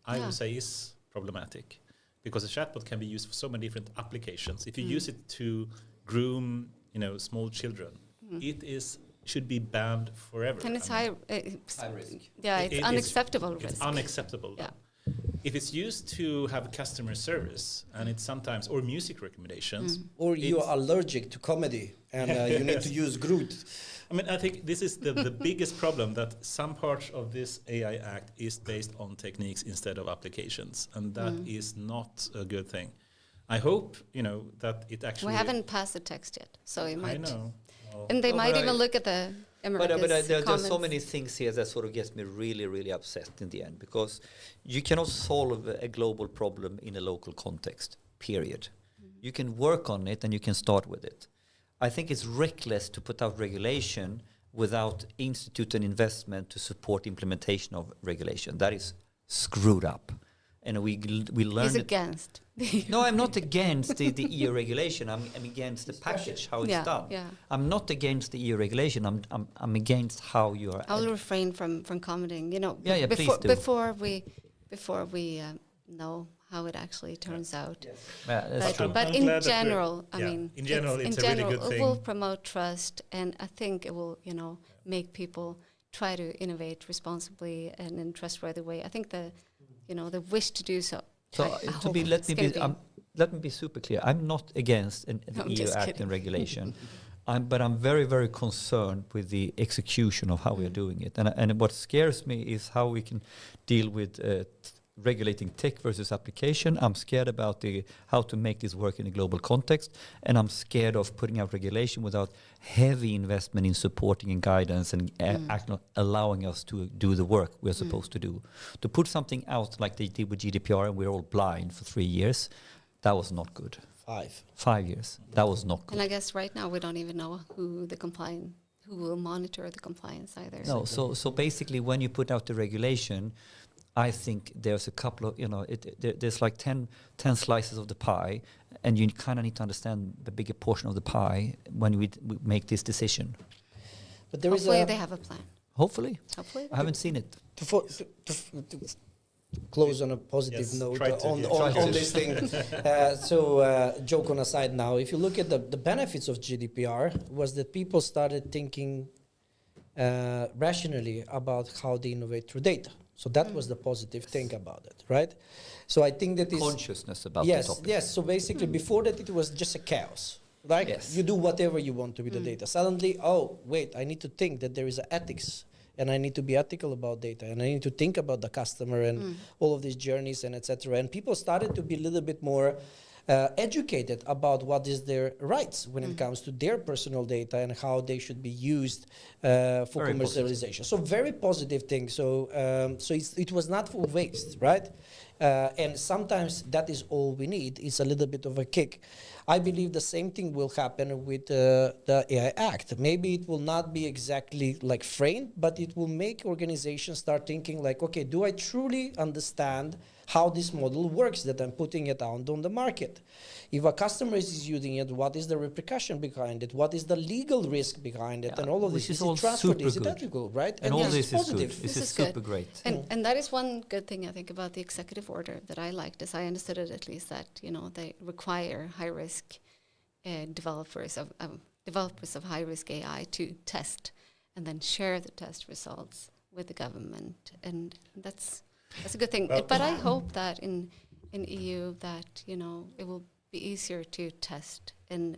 Speaker 2: I would say is problematic, because a chatbot can be used for so many different applications. If you use it to groom, small children, it should be banned forever.
Speaker 1: And it's high
Speaker 3: risk.
Speaker 1: Yeah, it's unacceptable risk.
Speaker 2: It's unacceptable.
Speaker 1: Yeah.
Speaker 2: If it's used to have customer service, and it's sometimes, or music recommendations,
Speaker 4: or you are allergic to comedy and you need to use Groot.
Speaker 2: I mean, I think this is the biggest problem, that some parts of this AI Act is based on techniques instead of applications, and that is not a good thing. I hope, that it actually...
Speaker 1: We haven't passed the text yet, so it might...
Speaker 2: I know.
Speaker 1: And they might even look at the America's
Speaker 3: But there are so many things here that sort of gets me really, really upset in the end, because you cannot solve a global problem in a local context, period. You can work on it and you can start with it. I think it's reckless to put out regulation without institute and investment to support implementation of regulation. That is screwed up. And we learned.
Speaker 1: He's against.
Speaker 3: No, I'm not against the EU regulation. I'm against the package, how it's done. Yeah. I'm not against the EU regulation. I'm against how you are.
Speaker 1: I'll refrain from commenting.
Speaker 3: Please do.
Speaker 1: Before we know how it actually turns out.
Speaker 3: Yes. Yeah, that's true.
Speaker 1: But in general,
Speaker 2: in general, it's a really good thing.
Speaker 1: It will promote trust, and I think it will, make people try to innovate responsibly and in a trustworthy way. I think the wish to do so.
Speaker 3: So let me be super clear. I'm not against the EU Act and regulation, but I'm very, very concerned with the execution of how we are doing it. And what scares me is how we can deal with regulating tech versus application. I'm scared about how to make this work in a global context, and I'm scared of putting out regulation without heavy investment in supporting and guidance and allowing us to do the work we're supposed to do. To put something out like they did with GDPR and we're all blind for 3 years, that was not good. 5 years. That was not good.
Speaker 1: And I guess right now we don't even know who will monitor the compliance either.
Speaker 3: No, so basically when you put out the regulation, I think there's a couple of, there's like 10 slices of the pie, and you kind of need to understand the bigger portion of the pie when we make this decision.
Speaker 4: But there
Speaker 1: Hopefully they have a plan.
Speaker 3: Hopefully. I haven't seen it.
Speaker 4: To close on a positive note on this thing. Joke on aside now, if you look at the benefits of GDPR, was that people started thinking rationally about how they innovate through data. So that was the positive thing about it, right? So I think that is
Speaker 3: consciousness about the topic.
Speaker 4: Yes. So basically, before that, it was just a chaos. Like you do whatever you want to with the data. Suddenly, oh wait, I need to think that there is an ethics, and I need to be ethical about data, and I need to think about the customer and all of these journeys and etc. And people started to be a little bit more educated about what is their rights when it comes to their personal data and how they should be used for very commercialization. Positive. So very positive thing. So it was not for waste, right? And sometimes that is all we need. It's a little bit of a kick. I believe the same thing will happen with the AI Act. Maybe it will not be exactly like framed, but it will make organizations start thinking like, okay, do I truly understand how this model works that I'm putting it out on the market? If a customer is using it, what is the repercussion behind it? What is the legal risk behind it? And all of this
Speaker 3: is all super
Speaker 4: is it ethical, right?
Speaker 3: And all this is
Speaker 4: positive.
Speaker 3: good. This is super great.
Speaker 1: And that is one good thing I think about the executive order that I liked, as I understood it at least, that they require high risk developers of high risk AI to test and then share the test results with the government, and that's a good thing. But I hope that in EU that it will be easier to test in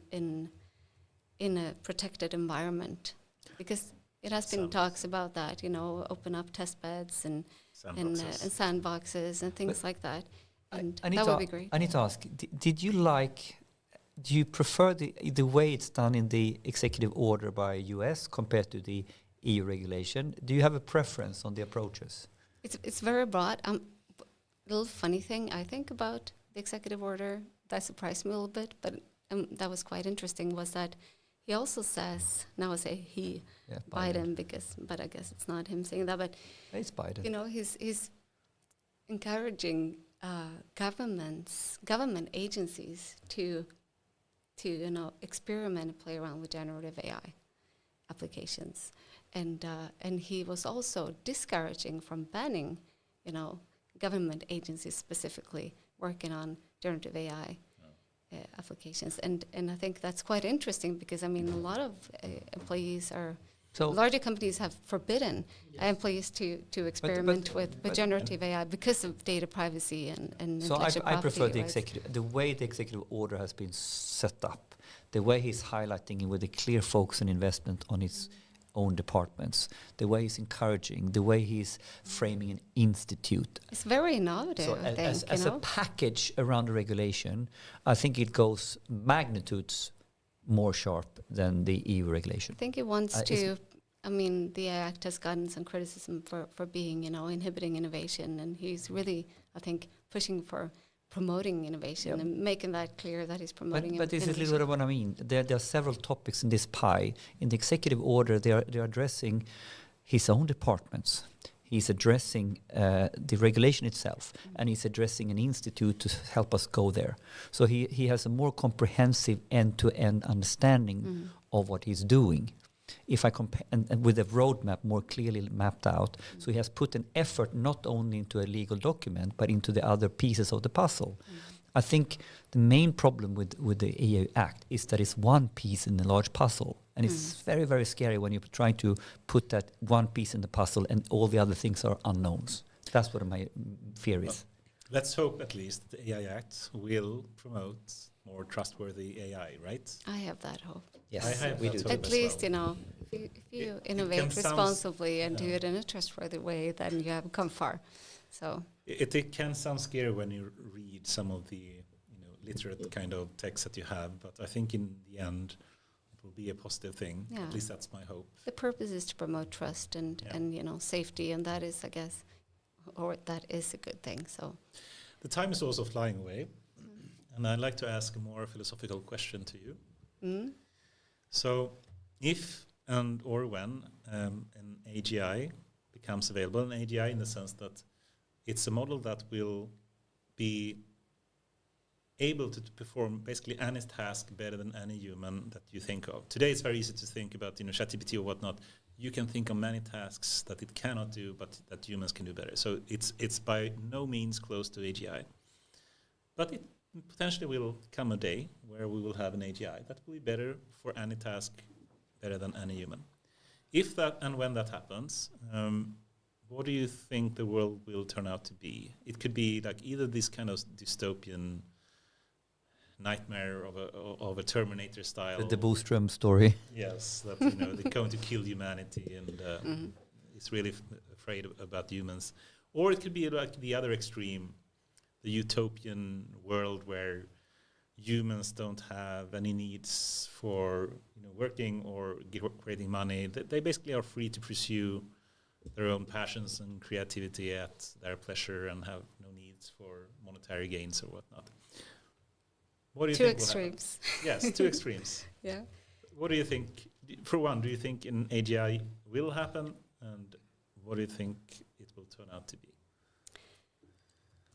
Speaker 1: a protected environment, because it has been talks about that, open up test beds and sandboxes and things like that. And that would be great.
Speaker 3: I need to ask, do you prefer the way it's done in the executive order by US compared to the EU regulation? Do you have a preference on the approaches?
Speaker 1: It's very broad. A little funny thing I think about the executive order that surprised me a little bit, but that was quite interesting, was that he also says, now I say he, Biden, but I guess it's not him saying that, but
Speaker 3: it's Biden.
Speaker 1: He's encouraging government agencies to experiment and play around with generative AI applications. And he was also discouraging from banning, government agencies specifically working on generative AI applications. And I think that's quite interesting, because, a lot of employees larger companies have forbidden employees to experiment with generative AI because of data privacy and intellectual property.
Speaker 3: I prefer the way the executive order has been set up, the way he's highlighting it with a clear focus and investment on its own departments, the way he's encouraging, the way he's framing an institute.
Speaker 1: It's very innovative,
Speaker 3: so
Speaker 1: I think.
Speaker 3: As a package around the regulation, I think it goes magnitudes more sharp than the EU regulation.
Speaker 1: I think it wants to, the Act has gotten some criticism for being, inhibiting innovation, and he's really, I think, pushing for promoting innovation and making that clear that he's promoting
Speaker 3: but this is a little bit what I mean. There are several topics in this pie. In the executive order, they're addressing his own departments. He's addressing the regulation itself, and he's addressing an institute to help us go there. So he has a more comprehensive end-to-end understanding of what he's doing. If I compare, and with a roadmap more clearly mapped out, so he has put an effort not only into a legal document, but into the other pieces of the puzzle. I think the main problem with the EU Act is that it's one piece in a large puzzle, and it's very, very scary when you're trying to put that one piece in the puzzle and all the other things are unknowns. That's what my fear is.
Speaker 2: Let's hope at least the AI Act will promote more trustworthy AI, right?
Speaker 1: I have that hope.
Speaker 3: Yes,
Speaker 2: we do.
Speaker 1: At least, if you innovate responsibly and do it in a trustworthy way, then you have come far. So
Speaker 2: it can sound scary when you read some of the literate kind of text that you have, but I think in the end it will be a positive thing. Yeah. At least that's my hope.
Speaker 1: The purpose is to promote trust and safety, and that is, I guess, that is a good thing. So
Speaker 2: the time is also flying away, and I'd like to ask a more philosophical question to you. So if and or when an AGI becomes available, an AGI in the sense that it's a model that will be able to perform basically any task better than any human that you think of. Today it's very easy to think about ChatGPT or whatnot. You can think of many tasks that it cannot do, but that humans can do better. So it's by no means close to AGI. But it potentially will come a day where we will have an AGI that will be better for any task, better than any human. If that and when that happens, what do you think the world will turn out to be? It could be like either this kind of dystopian nightmare of a Terminator style.
Speaker 3: The Boström story.
Speaker 2: Yes, that they're going to kill humanity and it's really afraid about humans. Or it could be like the other extreme, the utopian world where humans don't have any needs for working or creating money. They basically are free to pursue their own passions and creativity at their pleasure and have no needs for monetary gains or whatnot. What do you think? Two extremes. Yes, two extremes.
Speaker 1: Yeah.
Speaker 2: What do you think? For one, do you think an AGI will happen, and what do you think it will turn out to be?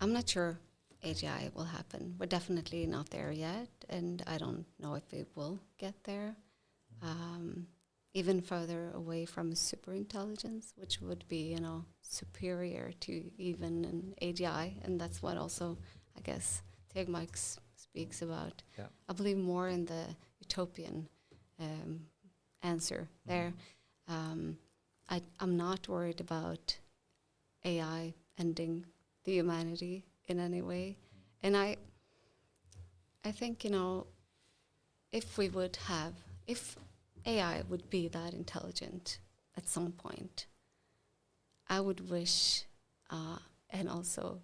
Speaker 1: I'm not sure AGI will happen. We're definitely not there yet, and I don't know if it will get there. Even further away from superintelligence, which would be, superior to even an AGI, and that's what also, I guess, Tegmark speaks about.
Speaker 3: Yeah.
Speaker 1: I believe more in the utopian answer there. I'm not worried about AI ending the humanity in any way, and I think if AI would be that intelligent at some point, I would wish and also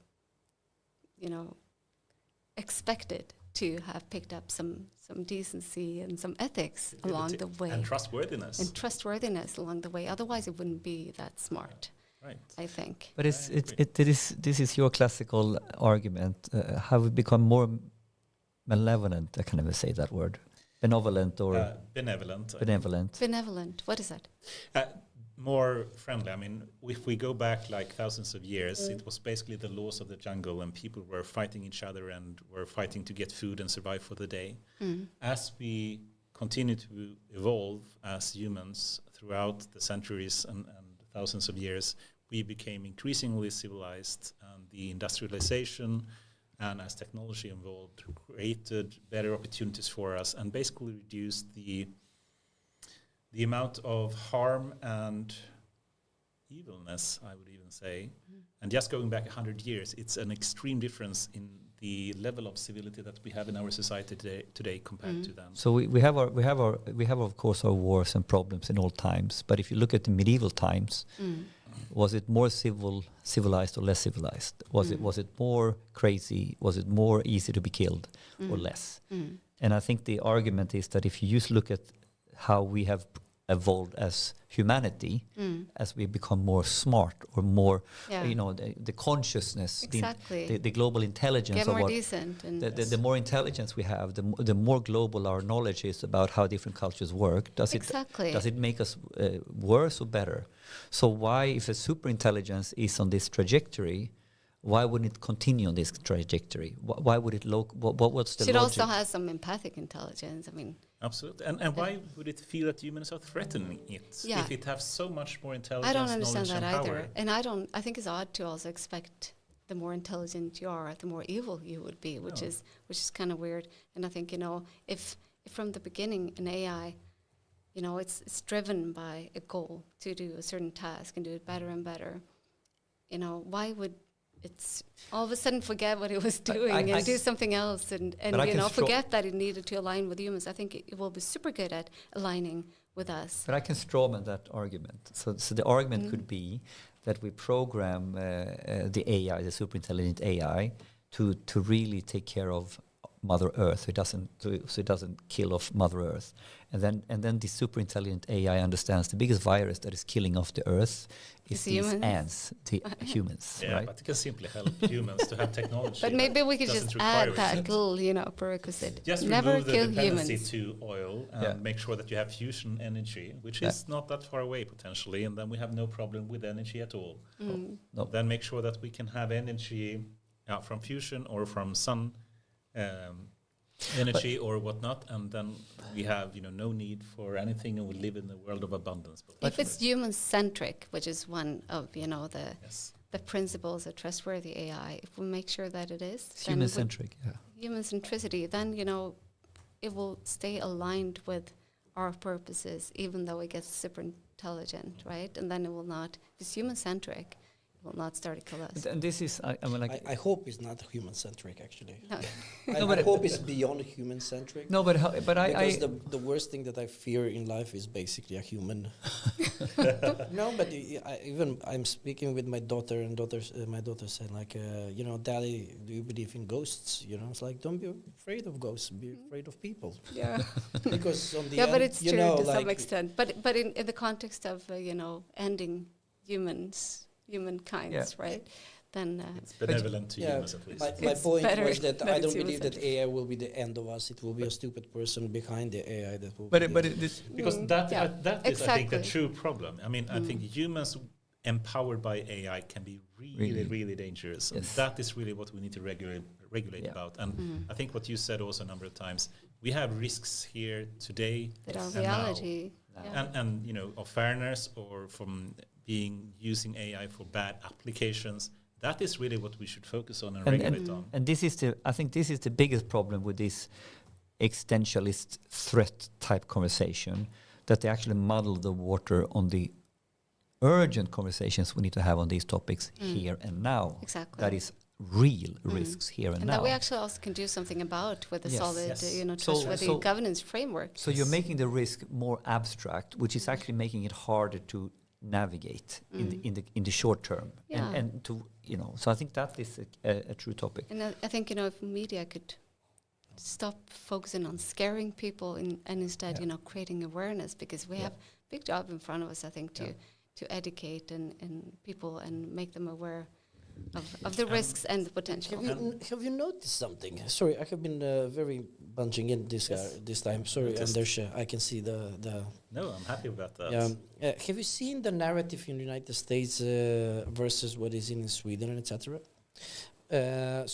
Speaker 1: expected to have picked up some decency and some ethics along the way.
Speaker 2: And trustworthiness.
Speaker 1: And trustworthiness along the way. Otherwise, it wouldn't be that smart,
Speaker 2: right?
Speaker 1: I think.
Speaker 3: But this is your classical argument. Have we become more malevolent? I can never say that word. Benevolent or...
Speaker 2: benevolent.
Speaker 1: Benevolent. What is that?
Speaker 2: More friendly. I mean, if we go back like thousands of years, it was basically the laws of the jungle, and people were fighting each other and were fighting to get food and survive for the day. As we continue to evolve as humans throughout the centuries and thousands of years, we became increasingly civilized, and the industrialization and as technology evolved, created better opportunities for us and basically reduced the amount of harm and evilness, I would even say. And just going back 100 years, it's an extreme difference in the level of civility that we have in our society today compared to then.
Speaker 3: So we have of course our wars and problems in all times. But if you look at the medieval times, was it more civilized or less civilized? Was it more crazy? Was it more easy to be killed or less? And I think the argument is that if you just look at how we have evolved as humanity, as we become more smart or more, the consciousness,
Speaker 1: exactly.
Speaker 3: the global intelligence,
Speaker 1: get more decent, and
Speaker 3: the more intelligence we have, the more global our knowledge is about how different cultures work. Does it make us worse or better? So why, if a super intelligence is on this trajectory, why wouldn't it continue on this trajectory? Why would it what's the
Speaker 1: should
Speaker 3: logic?
Speaker 1: also have some empathic intelligence. I mean,
Speaker 2: absolutely. And why would it feel that humans are threatening it if it has so much more intelligence?
Speaker 1: I don't understand that
Speaker 2: and
Speaker 1: either.
Speaker 2: power?
Speaker 1: And I think it's odd to also expect the more intelligent you are, the more evil you would be, which is kind of weird. And I think, if from the beginning an AI, it's driven by a goal to do a certain task and do it better and better, why would it's all of a sudden forget what it was doing and do something else and forget that it needed to align with humans? I think it will be super good at aligning with us.
Speaker 3: But I can strawman that argument. So the argument could be that we program the AI, the super intelligent AI, to really take care of Mother Earth. So it doesn't kill off Mother Earth. And then the super intelligent AI understands the biggest virus that is killing off the Earth is these ants, the humans.
Speaker 2: Yeah,
Speaker 3: right?
Speaker 2: but it can simply help humans to have technology.
Speaker 1: But maybe we could just add that little, prerequisite.
Speaker 2: Just
Speaker 1: never
Speaker 2: remove
Speaker 1: kill
Speaker 2: the dependency
Speaker 1: humans
Speaker 2: to oil and make sure that you have fusion energy, which is not that far away potentially, and then we have no problem with energy at all.
Speaker 3: No.
Speaker 2: Then make sure that we can have energy from fusion or from sun energy or whatnot, and then we have no need for anything, and we live in a world of abundance.
Speaker 1: If it's human-centric, which is one of the principles of trustworthy AI, if we make sure that it is
Speaker 3: human-centric,
Speaker 1: human centricity, then it will stay aligned with our purposes, even though it gets super intelligent, right? And then it will not. If it's human-centric, will not start to kill us.
Speaker 3: And this is, I mean, like,
Speaker 4: I hope it's not human-centric, actually.
Speaker 1: No.
Speaker 4: I hope it's beyond human-centric.
Speaker 3: no, but
Speaker 4: Because the worst thing that I fear in life is basically a human. No, but I'm speaking with my daughter, and my daughter said, like, Daddy, do you believe in ghosts? You know, it's like, don't be afraid of ghosts, be afraid of people.
Speaker 1: Yeah.
Speaker 4: Because on the
Speaker 1: Yeah,
Speaker 4: end,
Speaker 1: but it's true to
Speaker 4: like
Speaker 1: some extent. But in the context of ending humankind, right? Then
Speaker 2: it's benevolent to humans at least.
Speaker 4: my point was that I don't
Speaker 1: it's
Speaker 4: believe that
Speaker 1: human-centric.
Speaker 4: AI will be the end of us. It will be a stupid person behind the AI that will.
Speaker 2: Because that is, I think, the
Speaker 1: exactly.
Speaker 2: true problem. I mean, I think humans empowered by AI can be really dangerous. And
Speaker 3: Yes.
Speaker 2: that is really what we need to regulate about. And I think what you said also a number of times, we have risks here today
Speaker 1: that are
Speaker 2: and
Speaker 1: reality.
Speaker 3: now.
Speaker 1: Yeah.
Speaker 2: and of fairness or from using AI for bad applications. That is really what we should focus on and regulate on.
Speaker 3: And I think this is the biggest problem with this existentialist threat type conversation, that they actually muddle the water on the urgent conversations we need to have on these topics here and now.
Speaker 1: Exactly.
Speaker 3: That is real risks here and
Speaker 1: And
Speaker 3: now.
Speaker 1: that we actually also can do something about with a
Speaker 3: Yes.
Speaker 1: solid,
Speaker 2: Yes.
Speaker 1: trustworthy
Speaker 3: So-
Speaker 1: governance framework.
Speaker 3: So you're making the risk more abstract, which is actually making it harder to navigate in the short term.
Speaker 1: Yeah.
Speaker 3: And to so I think that is a true topic.
Speaker 1: And I think if media could stop focusing on scaring people and instead creating awareness, because we have a big job in front of us, I think, to educate and people and make them aware of the risks and the potential.
Speaker 4: Have you noticed something? Sorry, I have been very bunching in this time. Sorry, Anders, I can see the.
Speaker 2: No, I'm happy about that.
Speaker 4: Have you seen the narrative in the United States versus what is in Sweden and etc.?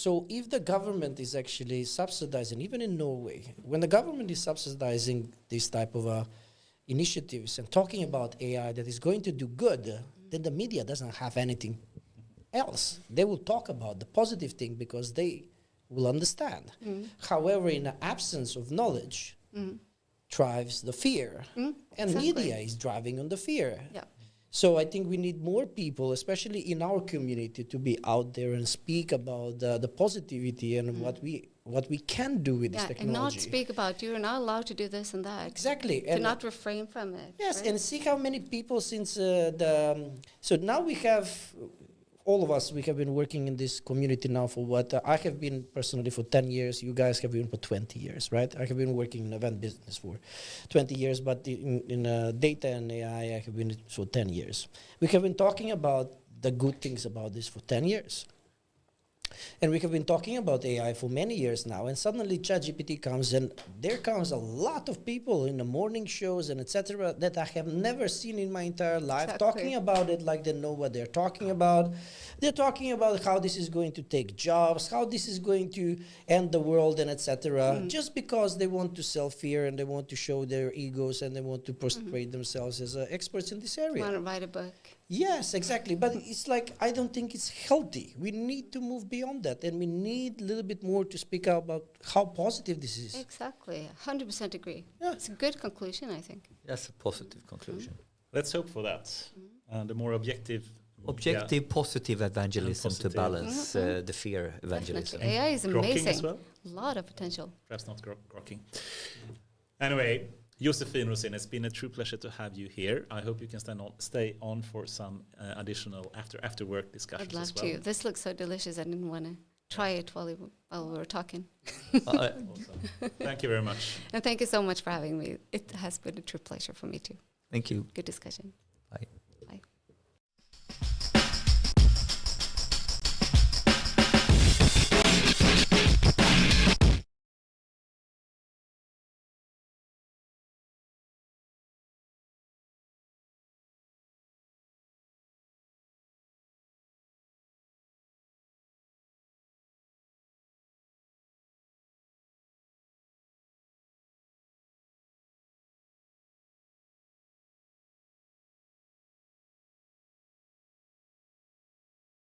Speaker 4: So if the government is actually subsidizing, even in Norway, when the government is subsidizing this type of initiatives and talking about AI that is going to do good, then the media doesn't have anything else. They will talk about the positive thing because they will understand. However, in the absence of knowledge, drives the fear. And
Speaker 1: Exactly.
Speaker 4: media is driving on the fear.
Speaker 1: Yeah.
Speaker 4: So I think we need more people, especially in our community, to be out there and speak about the positivity and what we can do with this technology.
Speaker 1: And not speak about you're not allowed to do this and that.
Speaker 4: Exactly.
Speaker 1: To
Speaker 4: And
Speaker 1: not refrain from it.
Speaker 4: yes,
Speaker 1: right?
Speaker 4: and see how many people since so now we have, all of us, we have been working in this community now for what? I have been personally for 10 years. You guys have been for 20 years, right? I have been working in event business for 20 years, but in data and AI, I have been for 10 years. We have been talking about the good things about this for 10 years. And we have been talking about AI for many years now, and suddenly ChatGPT comes, and there comes a lot of people in the morning shows and etc. that I have never seen in my entire life talking about it like they know what they're talking about. They're talking about how this is going to take jobs, how this is going to end the world and etc. Just because they want to sell fear and they want to show their egos and they want to prostrate themselves as experts in this area.
Speaker 1: Want to write a book.
Speaker 4: Yes, exactly. But it's like, I don't think it's healthy. We need to move beyond that. And we need a little bit more to speak out about how positive this is.
Speaker 1: Exactly. 100% agree.
Speaker 4: Yeah.
Speaker 1: It's a good conclusion, I think.
Speaker 3: That's a positive conclusion.
Speaker 2: Let's hope for that. The more objective
Speaker 3: Positive evangelism
Speaker 2: positive.
Speaker 3: to balance the fear evangelism.
Speaker 1: Definitely. AI is
Speaker 2: grokking
Speaker 1: amazing.
Speaker 2: as well.
Speaker 1: A lot of potential.
Speaker 2: Perhaps not grokking. Anyway, Josefin Rosén, it's been a true pleasure to have you here. I hope you can stay on for some additional after work discussions
Speaker 1: I'd love
Speaker 2: as well.
Speaker 1: to. This looks so delicious. I didn't want to try it while we were talking.
Speaker 2: Awesome. Thank you very much.
Speaker 1: And thank you so much for having me. It has been a true pleasure for me too.
Speaker 3: Thank you.
Speaker 1: Good discussion.